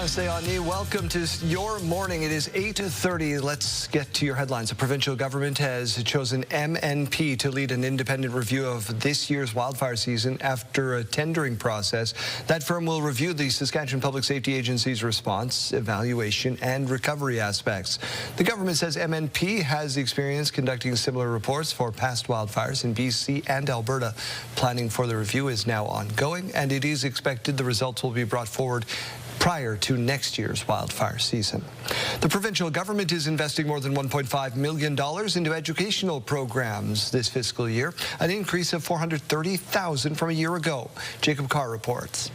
Stay on me. Welcome to your morning. It is 8:30. Let's get to your headlines. The provincial government has chosen MNP to lead an independent review of this year's wildfire season after a tendering process. That firm will review the Saskatchewan Public Safety Agency's response, evaluation, and recovery aspects. The government says MNP has experience conducting similar reports for past wildfires in BC and Alberta. Planning for the review is now ongoing, and it is expected the results will be brought forward prior to next year's wildfire season. The provincial government is investing more than $1.5 million into educational programs this fiscal year, an increase of $430,000 from a year ago. Jacob Carr reports.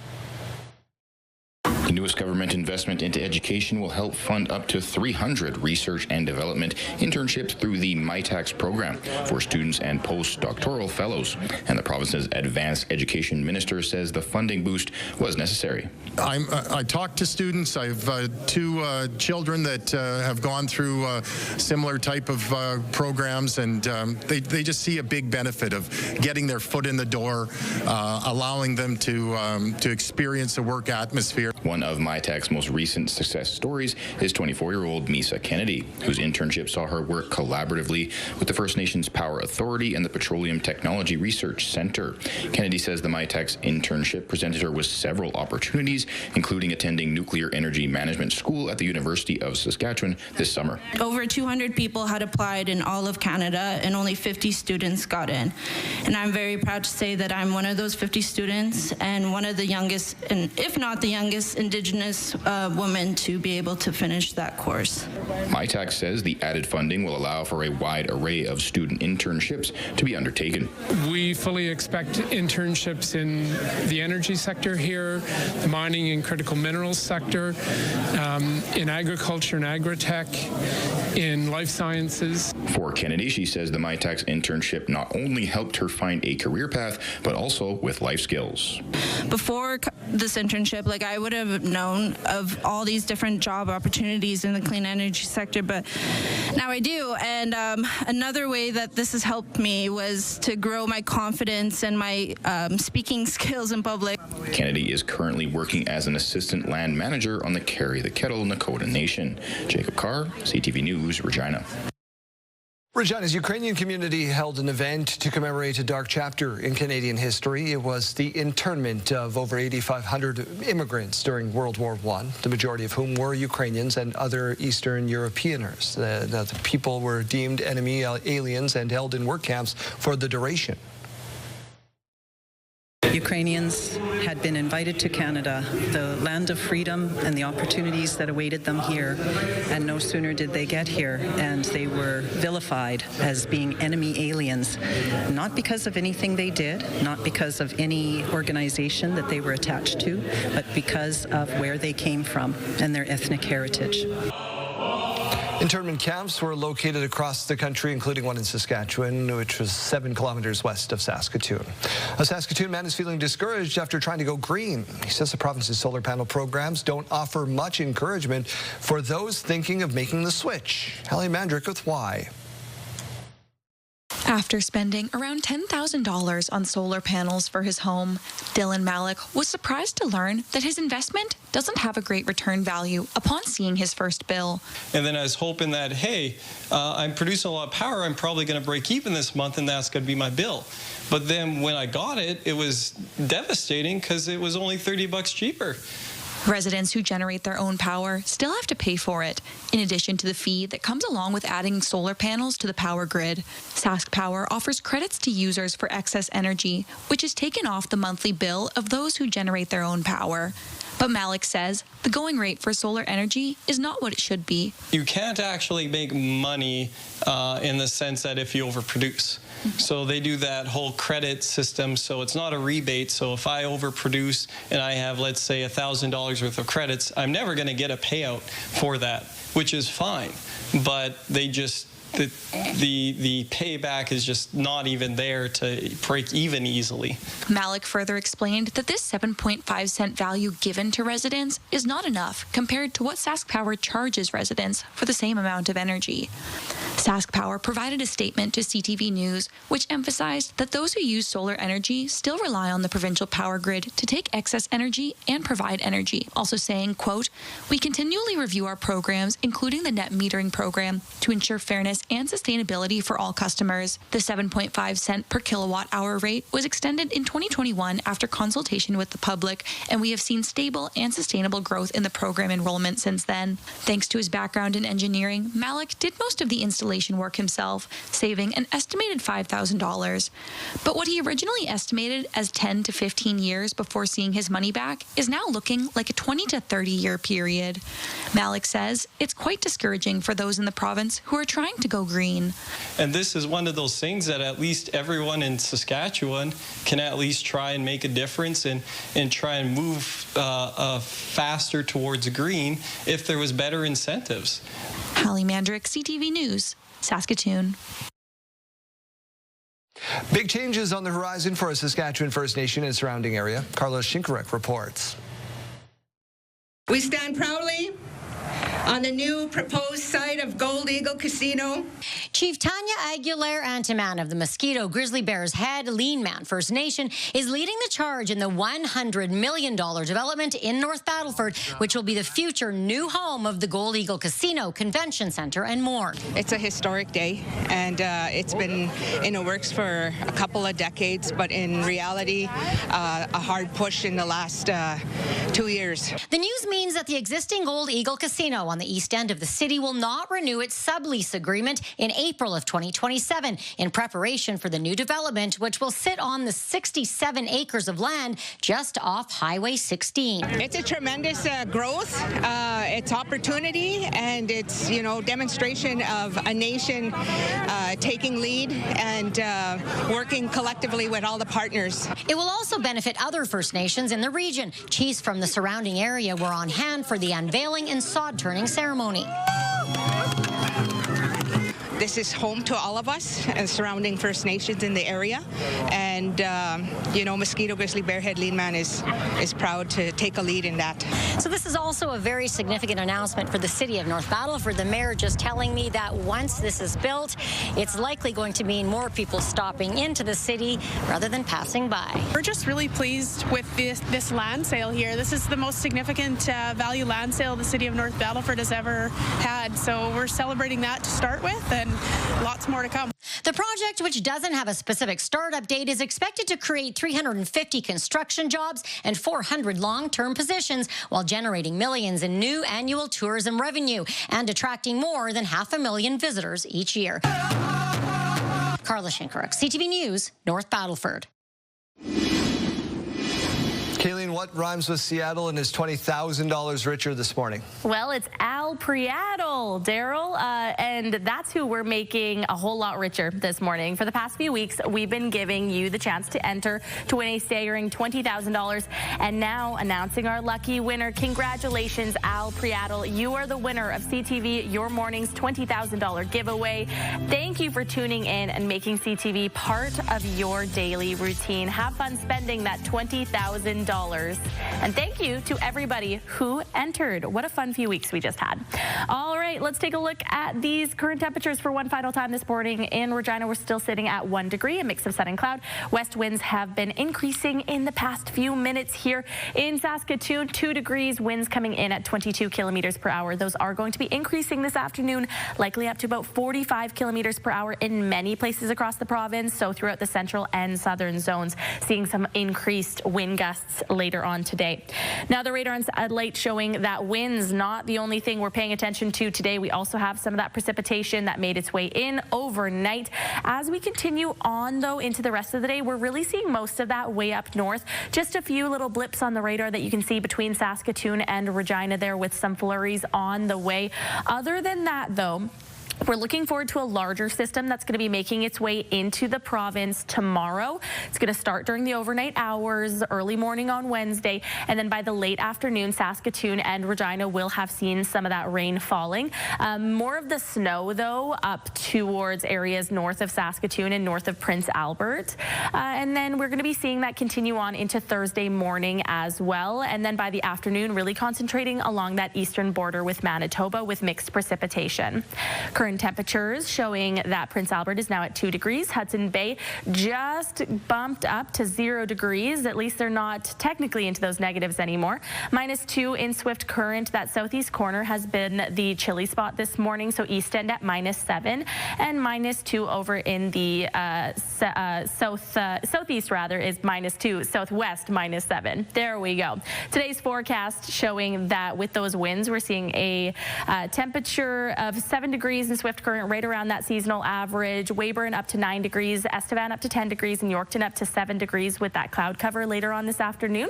The newest government investment into education will help fund up to 300 research and development internships through the MyTax program for students and postdoctoral fellows. And the province's advanced education minister says the funding boost was necessary. I talked to students. I have two children that have gone through similar type of programs, and they just see a big benefit of getting their foot in the door, allowing them to experience a work atmosphere. One of MyTax's most recent success stories is 24-year-old Misa Kennedy, whose internship saw her work collaboratively with the First Nations Power Authority and the Petroleum Technology Research Center. Kennedy says the MyTax internship presented her with several opportunities, including attending Nuclear Energy Management School at the University of Saskatchewan this summer. Over 200 people had applied in all of Canada, and only 50 students got in. And I'm very proud to say that I'm one of those 50 students and one of the youngest, and if not the youngest, Indigenous woman to be able to finish that course. MyTax says the added funding will allow for a wide array of student internships to be undertaken. We fully expect internships in the energy sector here, the mining and critical minerals sector, in agriculture and agri-tech, in life sciences. For Kennedy, she says the MyTax internship not only helped her find a career path, but also with life skills. Before this internship, I would have known of all these different job opportunities in the clean energy sector, but now I do. And another way that this has helped me was to grow my confidence and my speaking skills in public. Kennedy is currently working as an assistant land manager on the Carry the Kettle Nakota Nation. Jacob Carr, CTV News, Regina. Regina's Ukrainian community held an event to commemorate a dark chapter in Canadian history. It was the internment of over 8,500 immigrants during World War I, the majority of whom were Ukrainians and other Eastern Europeaners. The people were deemed enemy aliens and held in work camps for the duration. Ukrainians had been invited to Canada, the land of freedom and the opportunities that awaited them here, and no sooner did they get here and they were vilified as being enemy aliens, not because of anything they did, not because of any organization that they were attached to, but because of where they came from and their ethnic heritage. Internment camps were located across the country, including one in Saskatchewan, which was 7 kilometers west of Saskatoon. A Saskatoon man is feeling discouraged after trying to go green. He says the province's solar panel programs don't offer much encouragement for those thinking of making the switch. Hallie Mandrick with why. After spending around $10,000 on solar panels for his home, Dylan Malik was surprised to learn that his investment doesn't have a great return value upon seeing his first bill. And then I was hoping that, hey, I'm producing a lot of power, I'm probably going to break even this month, and that's going to be my bill. But then when I got it, it was devastating because it was only $30 cheaper. Residents who generate their own power still have to pay for it, in addition to the fee that comes along with adding solar panels to the power grid. Sask Power offers credits to users for excess energy, which is taken off the monthly bill of those who generate their own power. But Malik says the going rate for solar energy is not what it should be. You can't actually make money in the sense that if you overproduce. So they do that whole credit system, so it's not a rebate. So if I overproduce and I have, let's say, $1,000 worth of credits, I'm never going to get a payout for that, which is fine. But they just, the payback is just not even there to break even easily. Malik further explained that this 7.5-cent value given to residents is not enough compared to what Sask Power charges residents for the same amount of energy. Sask Power provided a statement to CTV News, which emphasized that those who use solar energy still rely on the provincial power grid to take excess energy and provide energy. Also saying, quote, "We continually review our programs, including the net metering program, to ensure fairness and sustainability for all customers. The 7.5-cent per kilowatt-hour rate was extended in 2021 after consultation with the public, and we have seen stable and sustainable growth in the program enrollment since then." Thanks to his background in engineering, Malik did most of the installation work himself, saving an estimated $5,000. But what he originally estimated as 10 to 15 years before seeing his money back is now looking like a 20 to 30-year period. Malik says it's quite discouraging for those in the province who are trying to go green. And this is one of those things that at least everyone in Saskatchewan can at least try and make a difference and try and move faster towards green if there was better incentives. Hallie Mandrick, CTV News, Saskatoon. Big changes on the horizon for a Saskatchewan First Nation and surrounding area. Carlos Shinkarek reports. We stand proudly on the new proposed site of Gold Eagle Casino. Chief Tanya Aguilar-Antiman of the Mosquito Grizzly Bears Head Lean Man First Nation is leading the charge in the $100 million development in North Battleford, which will be the future new home of the Gold Eagle Casino, Convention Centre, and more. It's a historic day, and it's been in the works for a couple of decades, but in reality, a hard push in the last 2 years. The news means that the existing Gold Eagle Casino on the east end of the city will not renew its sublease agreement in April of 2027 in preparation for the new development, which will sit on the 67 acres of land just off Highway 16. It's a tremendous growth, it's opportunity, and it's, demonstration of a nation taking lead and working collectively with all the partners. It will also benefit other First Nations in the region. Chiefs from the surrounding area were on hand for the unveiling and sod turning ceremony. This is home to all of us and surrounding First Nations in the area. And, Mosquito Grizzly Bear Head Lean Man is proud to take a lead in that. So this is also a very significant announcement for the city of North Battleford. The mayor just telling me that once this is built, it's likely going to mean more people stopping into the city rather than passing by. We're just really pleased with this land sale here. This is the most significant value land sale the city of North Battleford has ever had. So we're celebrating that to start with, and lots more to come. The project, which doesn't have a specific startup date, is expected to create 350 construction jobs and 400 long-term positions while generating millions in new annual tourism revenue and attracting more than 500,000 visitors each year. Carla Shinkarek, CTV News, North Battleford. Kayleen, what rhymes with Seattle and is $20,000 richer this morning? Well, it's Al Priadel, Daryl, and that's who we're making a whole lot richer this morning. For the past few weeks, we've been giving you the chance to enter to win a staggering $20,000, and now announcing our lucky winner. Congratulations, Al Priadel. You are the winner of CTV Your Morning's $20,000 giveaway. Thank you for tuning in and making CTV part of your daily routine. Have fun spending that $20,000. And thank you to everybody who entered. What a fun few weeks we just had. All right, let's take a look at these current temperatures for one final time this morning. In Regina, we're still sitting at 1 degree, a mix of sun and cloud. West winds have been increasing in the past few minutes here in Saskatoon. 2 degrees, winds coming in at 22 kilometers per hour. Those are going to be increasing this afternoon, likely up to about 45 kilometers per hour in many places across the province. So throughout the central and southern zones, seeing some increased wind gusts later on today. Now the radar on satellite showing that wind's not the only thing we're paying attention to today. We also have some of that precipitation that made its way in overnight. As we continue on, though, into the rest of the day, we're really seeing most of that way up north. Just a few little blips on the radar that you can see between Saskatoon and Regina there with some flurries on the way. Other than that, though, we're looking forward to a larger system that's going to be making its way into the province tomorrow. It's going to start during the overnight hours, early morning on Wednesday, and then by the late afternoon, Saskatoon and Regina will have seen some of that rain falling. More of the snow, though, up towards areas north of Saskatoon and north of Prince Albert. And then we're going to be seeing that continue on into Thursday morning as well. And then by the afternoon, really concentrating along that eastern border with Manitoba with mixed precipitation. Current temperatures showing that Prince Albert is now at 2 degrees. Hudson Bay just bumped up to 0 degrees. At least they're not technically into those negatives anymore. -2 in Swift Current. That southeast corner has been the chilly spot this morning. So East End at -7 and -2 over in the southeast rather is -2. Southwest -7. There we go. Today's forecast showing that with those winds, we're seeing a temperature of 7 degrees in Swift Current, right around that seasonal average. Weyburn up to 9 degrees, Estevan up to 10 degrees, and Yorkton up to 7 degrees with that cloud cover later on this afternoon.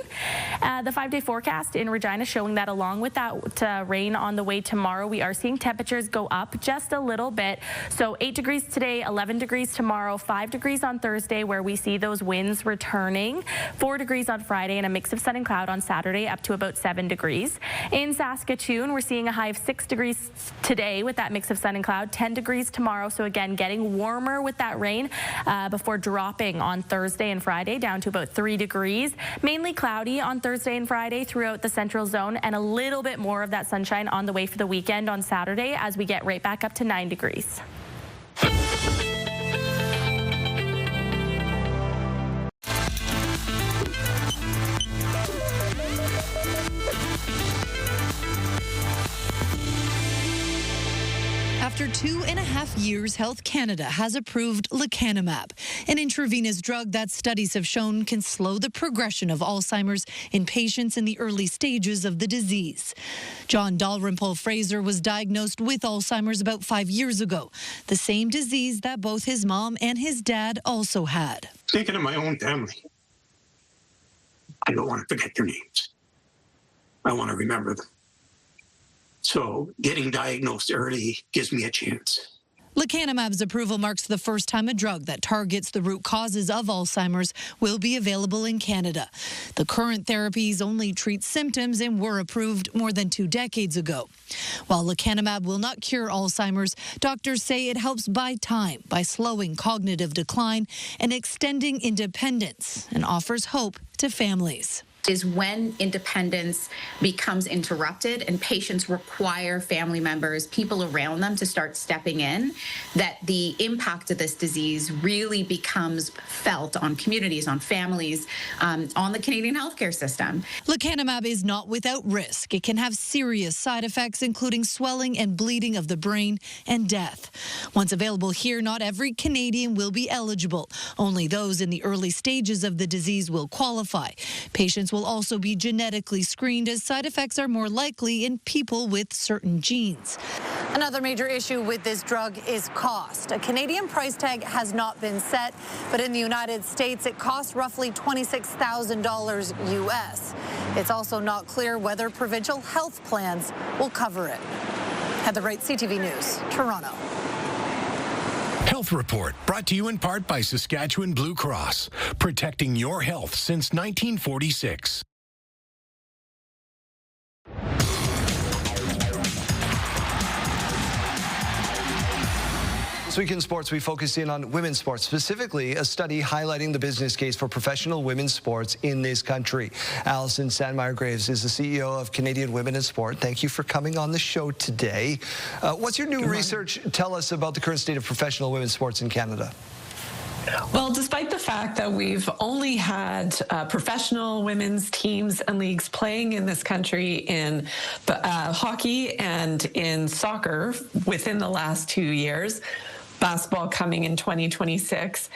The 5-day forecast in Regina showing that along with that rain on the way tomorrow, we are seeing temperatures go up just a little bit. So 8 degrees today, 11 degrees tomorrow, 5 degrees on Thursday where we see those winds returning, 4 degrees on Friday, and a mix of sun and cloud on Saturday up to about 7 degrees. In Saskatoon, we're seeing a high of 6 degrees today with that mix of sun and cloud. 10 degrees tomorrow, so again getting warmer with that rain before dropping on Thursday and Friday down to about 3 degrees. Mainly cloudy on Thursday and Friday throughout the central zone, and a little bit more of that sunshine on the way for the weekend on Saturday as we get right back up to 9 degrees. After 2.5 years, Health Canada has approved lecanemab, an intravenous drug that studies have shown can slow the progression of Alzheimer's in patients in the early stages of the disease. John Dalrymple Fraser was diagnosed with Alzheimer's about 5 years ago, the same disease that both his mom and his dad also had. Thinking of my own family, I don't want to forget their names. I want to remember them. So getting diagnosed early gives me a chance. Lecanemab's approval marks the first time a drug that targets the root causes of Alzheimer's will be available in Canada. The current therapies only treat symptoms and were approved more than 2 decades ago. While lecanemab will not cure Alzheimer's, doctors say it helps buy time by slowing cognitive decline and extending independence, and offers hope to families. Is when independence becomes interrupted and patients require family members, people around them to start stepping in, that the impact of this disease really becomes felt on communities, on families, on the Canadian healthcare system. Lecanemab is not without risk. It can have serious side effects, including swelling and bleeding of the brain and death. Once available here, not every Canadian will be eligible. Only those in the early stages of the disease will qualify. Patients will also be genetically screened, as side effects are more likely in people with certain genes. Another major issue with this drug is cost. A Canadian price tag has not been set, but in the United States, it costs roughly $26,000 US. It's also not clear whether provincial health plans will cover it. Heather Wright, CTV News, Toronto. Health Report, brought to you in part by Saskatchewan Blue Cross, protecting your health since 1946. This week in sports, we focus in on women's sports, specifically a study highlighting the business case for professional women's sports in this country. Alison Sandmeyer-Graves is the CEO of Canadian Women in Sport. Thank you for coming on the show today. What's your new research tell us about the current state of professional women's sports in Canada? Well, despite the fact that we've only had professional women's teams and leagues playing in this country in hockey and in soccer within the last 2 years, basketball coming in 2026.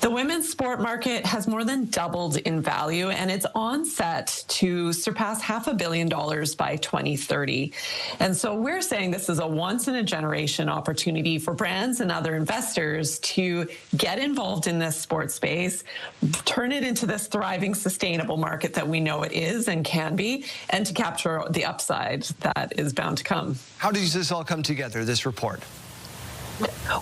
The women's sport market has more than doubled in value, and it's on set to surpass $500 million by 2030. And so we're saying this is a once-in-a-generation opportunity for brands and other investors to get involved in this sports space, turn it into this thriving, sustainable market that we know it is and can be, and to capture the upside that is bound to come. How does this all come together, this report?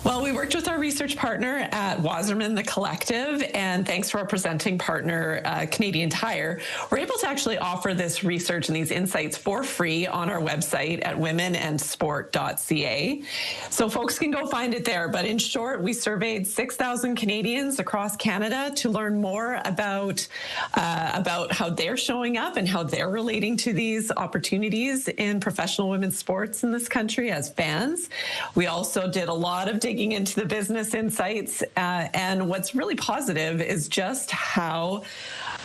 Well, we worked with our research partner at Wasserman The Collective, and thanks to our presenting partner, Canadian Tire, we're able to actually offer this research and these insights for free on our website at womenandsport.ca. So folks can go find it there. But in short, we surveyed 6,000 Canadians across Canada to learn more about how they're showing up and how they're relating to these opportunities in professional women's sports in this country as fans. We also did a lot of digging into the business insights, and what's really positive is just how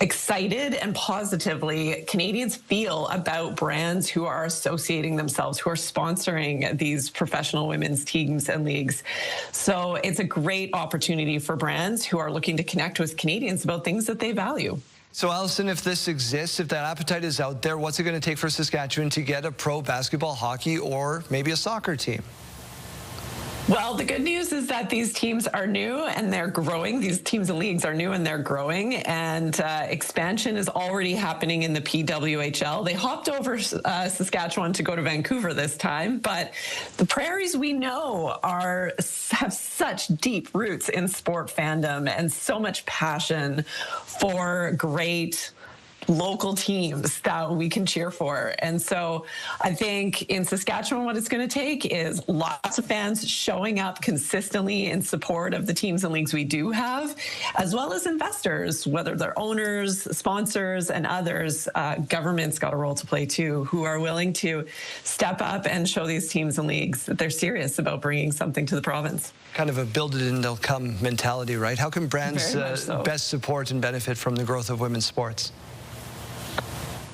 excited and positively Canadians feel about brands who are associating themselves, who are sponsoring these professional women's teams and leagues. So it's a great opportunity for brands who are looking to connect with Canadians about things that they value. So, Alison, if this exists, if that appetite is out there, what's it going to take for Saskatchewan to get a pro basketball, hockey, or maybe a soccer team? Well, the good news is that these teams are new and they're growing. These teams and leagues are new and they're growing, and expansion is already happening in the PWHL. They hopped over Saskatchewan to go to Vancouver this time, but the Prairies, we know, have such deep roots in sport fandom and so much passion for great local teams that we can cheer for. And so I think in Saskatchewan, what it's going to take is lots of fans showing up consistently in support of the teams and leagues we do have, as well as investors, whether they're owners, sponsors, and others. Government's got a role to play too, who are willing to step up and show these teams and leagues that they're serious about bringing something to the province. Kind of a build it and they'll come mentality, right? How can brands best support and benefit from the growth of women's sports?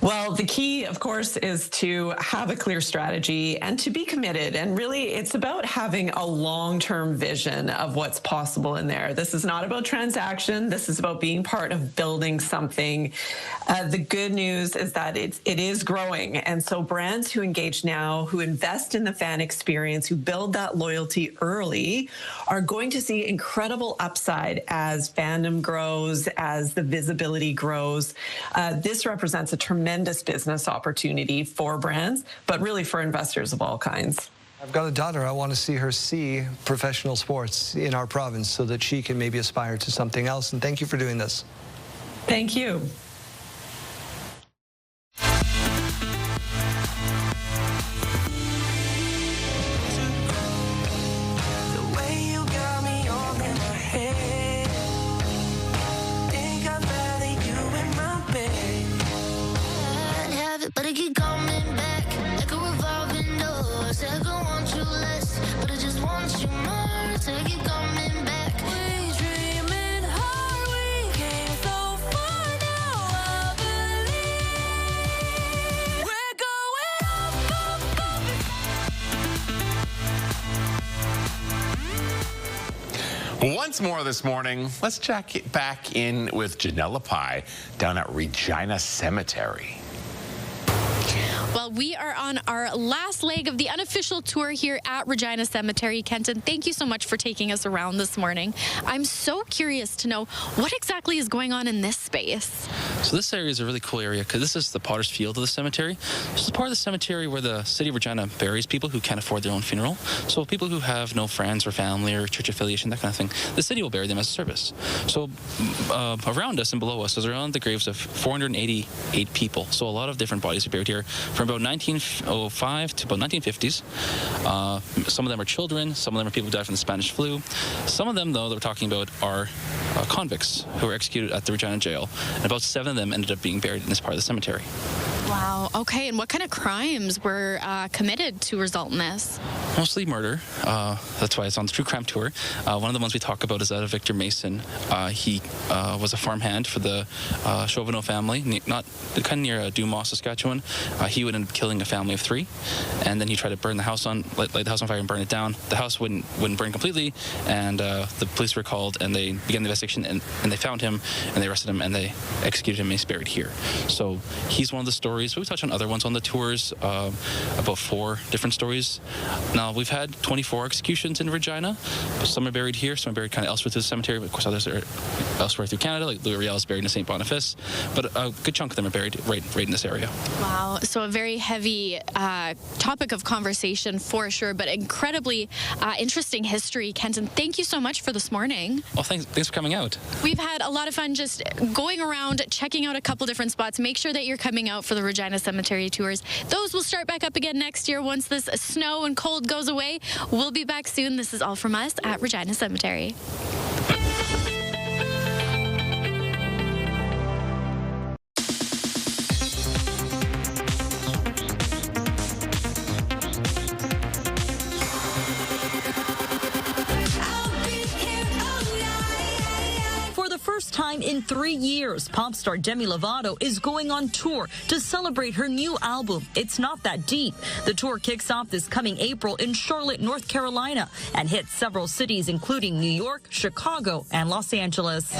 Well, the key, of course, is to have a clear strategy and to be committed. And really, it's about having a long-term vision of what's possible in there. This is not about transaction. This is about being part of building something. The good news is that it is growing. And so brands who engage now, who invest in the fan experience, who build that loyalty early, are going to see incredible upside as fandom grows, as the visibility grows. This represents a tremendous business opportunity for brands, but really for investors of all kinds. I've got a daughter. I want to see her see professional sports in our province so that she can maybe aspire to something else. And thank you for doing this. Thank you. But I keep coming back like a revolving door. Said I want you less, but I just want you more. So I keep coming back. We dreaming hard, we came so far now. I believe we're going up. Once more this morning, let's check back in with Janella Pye down at Regina Cemetery. Well, we are on our last leg of the unofficial tour here at Regina Cemetery. Kenton, thank you so much for taking us around this morning. I'm so curious to know what exactly is going on in this space. So this area is a really cool area because this is the Potter's Field of the cemetery. This is part of the cemetery where the city of Regina buries people who can't afford their own funeral. So people who have no friends or family or church affiliation, that kind of thing, the city will bury them as a service. So around us and below us is around the graves of 488 people. So a lot of different bodies are buried here from about 1905 to about 1950s. Some of them are children. Some of them are people who died from the Spanish flu. Some of them, though, that we're talking about are convicts who were executed at the Regina jail. And about 7 of them ended up being buried in this part of the cemetery. Wow. Okay. And what kind of crimes were committed to result in this? Mostly murder. That's why it's on the True Crime Tour. One of the ones we talk about is that of Victor Mason. He was a farmhand for the Chauvinot family, not kind of near Dumas, Saskatchewan. He would end up killing a family of 3, and then he tried to burn the house on, light the house on fire and burn it down. The house wouldn't burn completely, and the police were called, and they began the investigation, and they found him, and they arrested him, and they executed him, and he's buried here. So he's one of the stories. We touch on other ones on the tours, about 4 different stories. Now, we've had 24 executions in Regina. Some are buried here, some are buried kind of elsewhere through the cemetery, but of course others are elsewhere through Canada, like Louis Riel is buried in St. Boniface, but a good chunk of them are buried right in this area. Wow, so a very heavy topic of conversation for sure, but incredibly interesting history. Kenton, thank you so much for this morning. Well, thanks for coming out. We've had a lot of fun just going around, checking out a couple different spots. Make sure that you're coming out for the Regina Cemetery tours. Those will start back up again next year once this snow and cold goes away. We'll be back soon. This is all from us at Regina Cemetery. First time in 3 years, pop star Demi Lovato is going on tour to celebrate her new album, It's Not That Deep. The tour kicks off this coming April in Charlotte, North Carolina, and hits several cities, including New York, Chicago, and Los Angeles.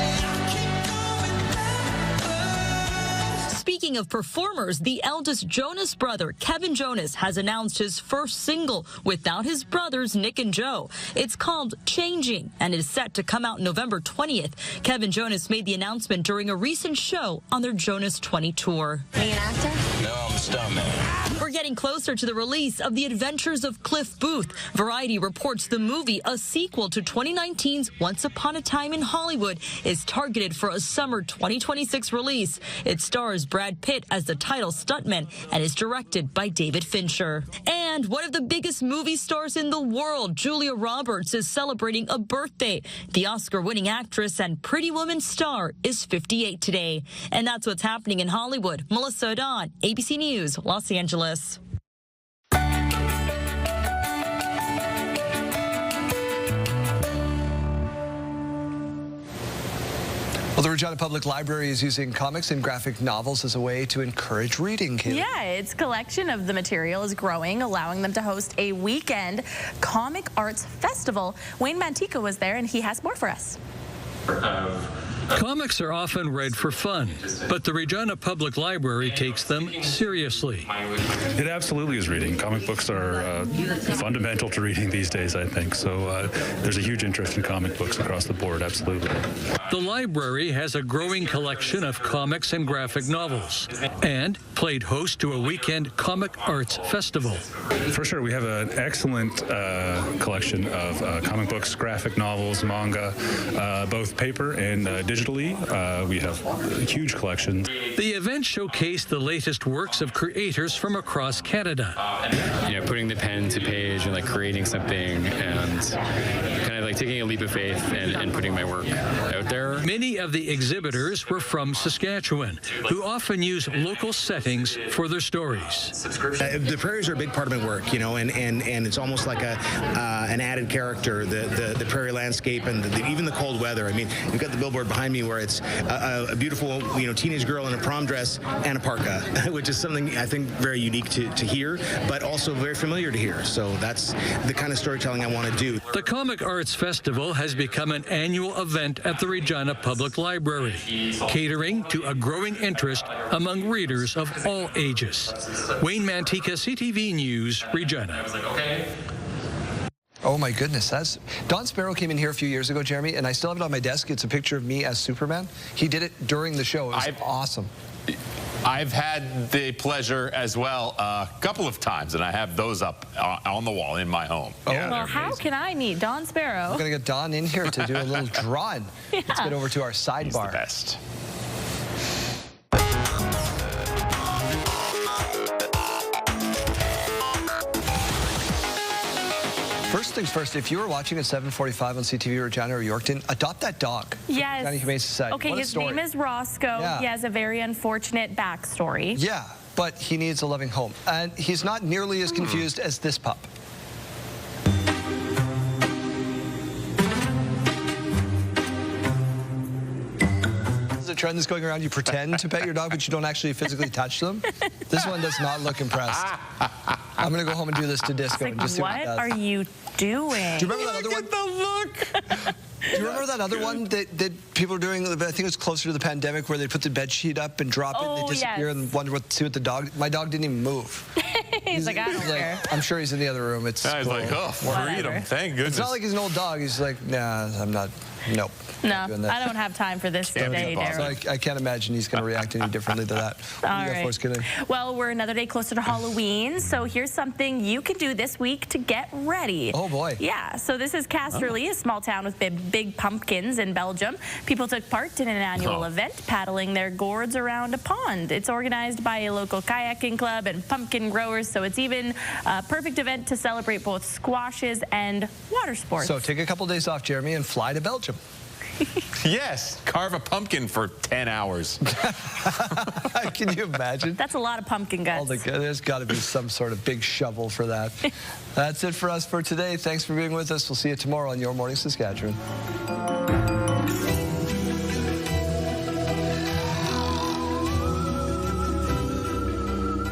Speaking of performers, the eldest Jonas brother, Kevin Jonas, has announced his first single without his brothers, Nick and Joe. It's called Changing, and is set to come out November 20th. Kevin Jonas made the announcement during a recent show on their Jonas 20 tour. Being an actor? No, I'm a stuntman. We're getting closer to the release of The Adventures of Cliff Booth. Variety reports the movie, a sequel to 2019's Once Upon a Time in Hollywood, is targeted for a summer 2026 release. It stars Brad Pitt as the title stuntman and is directed by David Fincher. And one of the biggest movie stars in the world, Julia Roberts, is celebrating a birthday. The Oscar-winning actress and Pretty Woman star is 58 today. And that's what's happening in Hollywood. Melissa O'Don, ABC News, Los Angeles. Well, the Regina Public Library is using comics and graphic novels as a way to encourage reading, Kaylee. Yeah, its collection of the material is growing, allowing them to host a weekend comic arts festival. Wayne Mantica was there, and he has more for us. Comics are often read for fun, but the Regina Public Library takes them seriously. It absolutely is reading. Comic books are fundamental to reading these days, I think. So there's a huge interest in comic books across the board, absolutely. The library has a growing collection of comics and graphic novels, and played host to a weekend comic arts festival. For sure, we have an excellent collection of comic books, graphic novels, manga, both paper and digitally. We have a huge collection. The event showcased the latest works of creators from across Canada. You know, putting the pen to page and like creating something and kind of like taking a leap of faith and putting my work out there. Many of the exhibitors were from Saskatchewan, who often use local settings for their stories. The prairies are a big part of my work, you know, and it's almost like an added character, the prairie landscape and even the cold weather. I mean, you've got the billboard behind me where it's a beautiful, you know, teenage girl in a prom dress and a parka, which is something I think very unique to hear, but also very familiar to hear. So that's the kind of storytelling I want to do. The Comic Arts Festival has become an annual event at the Regina Public Library, catering to a growing interest among readers of all ages. Wayne Mantica, CTV News, Regina. Oh my goodness, Don Sparrow came in here a few years ago, Jeremy, and I still have it on my desk. It's a picture of me as Superman. He did it during the show. It was awesome. I've had the pleasure as well a couple of times, and I have those up on the wall in my home. Oh, yeah, well, how can I meet Don Sparrow? We're going to get Don in here to do a little drawing. Yeah. Let's get over to our sidebar. He's the best. First things first, if you were watching at 7:45 on CTV Regina or Yorkton, adopt that dog. Yes. Johnny Humane Society. Okay, his name is Roscoe. Yeah. He has a very unfortunate backstory. Yeah. but he needs a loving home. And he's not nearly as confused as this pup. A trend that's going around, you pretend to pet your dog, but you don't actually physically touch them. This one does not look impressed. I'm going to go home and do this to Disco and just see what it does. What are you doing? Do you remember that other one? The look. Do you remember that other one that people were doing? I think it was closer to the pandemic, where they put the bed sheet up and drop it, and they disappear, and wonder see what the dog. My dog didn't even move. He's like, I don't care. I'm sure he's in the other room. It's He's like, oh, freedom. Thank goodness. It's not like he's an old dog. He's like, nah, I'm not. Nope. No, I don't have time for this today, Daryl. So I can't imagine he's going to react any differently to that. All right. Well, we're another day closer to Halloween, so here's something you can do this week to get ready. Oh, boy. Yeah, so this is Casterly, a small town with big pumpkins in Belgium. People took part in an annual event, paddling their gourds around a pond. It's organized by a local kayaking club and pumpkin growers, so it's even a perfect event to celebrate both squashes and water sports. So take a couple days off, Jeremy, and fly to Belgium. Yes, carve a pumpkin for 10 hours. Can you imagine? That's a lot of pumpkin guts. There's got to be some sort of big shovel for that. That's it for us for today. Thanks for being with us. We'll see you tomorrow on Your Morning Saskatchewan.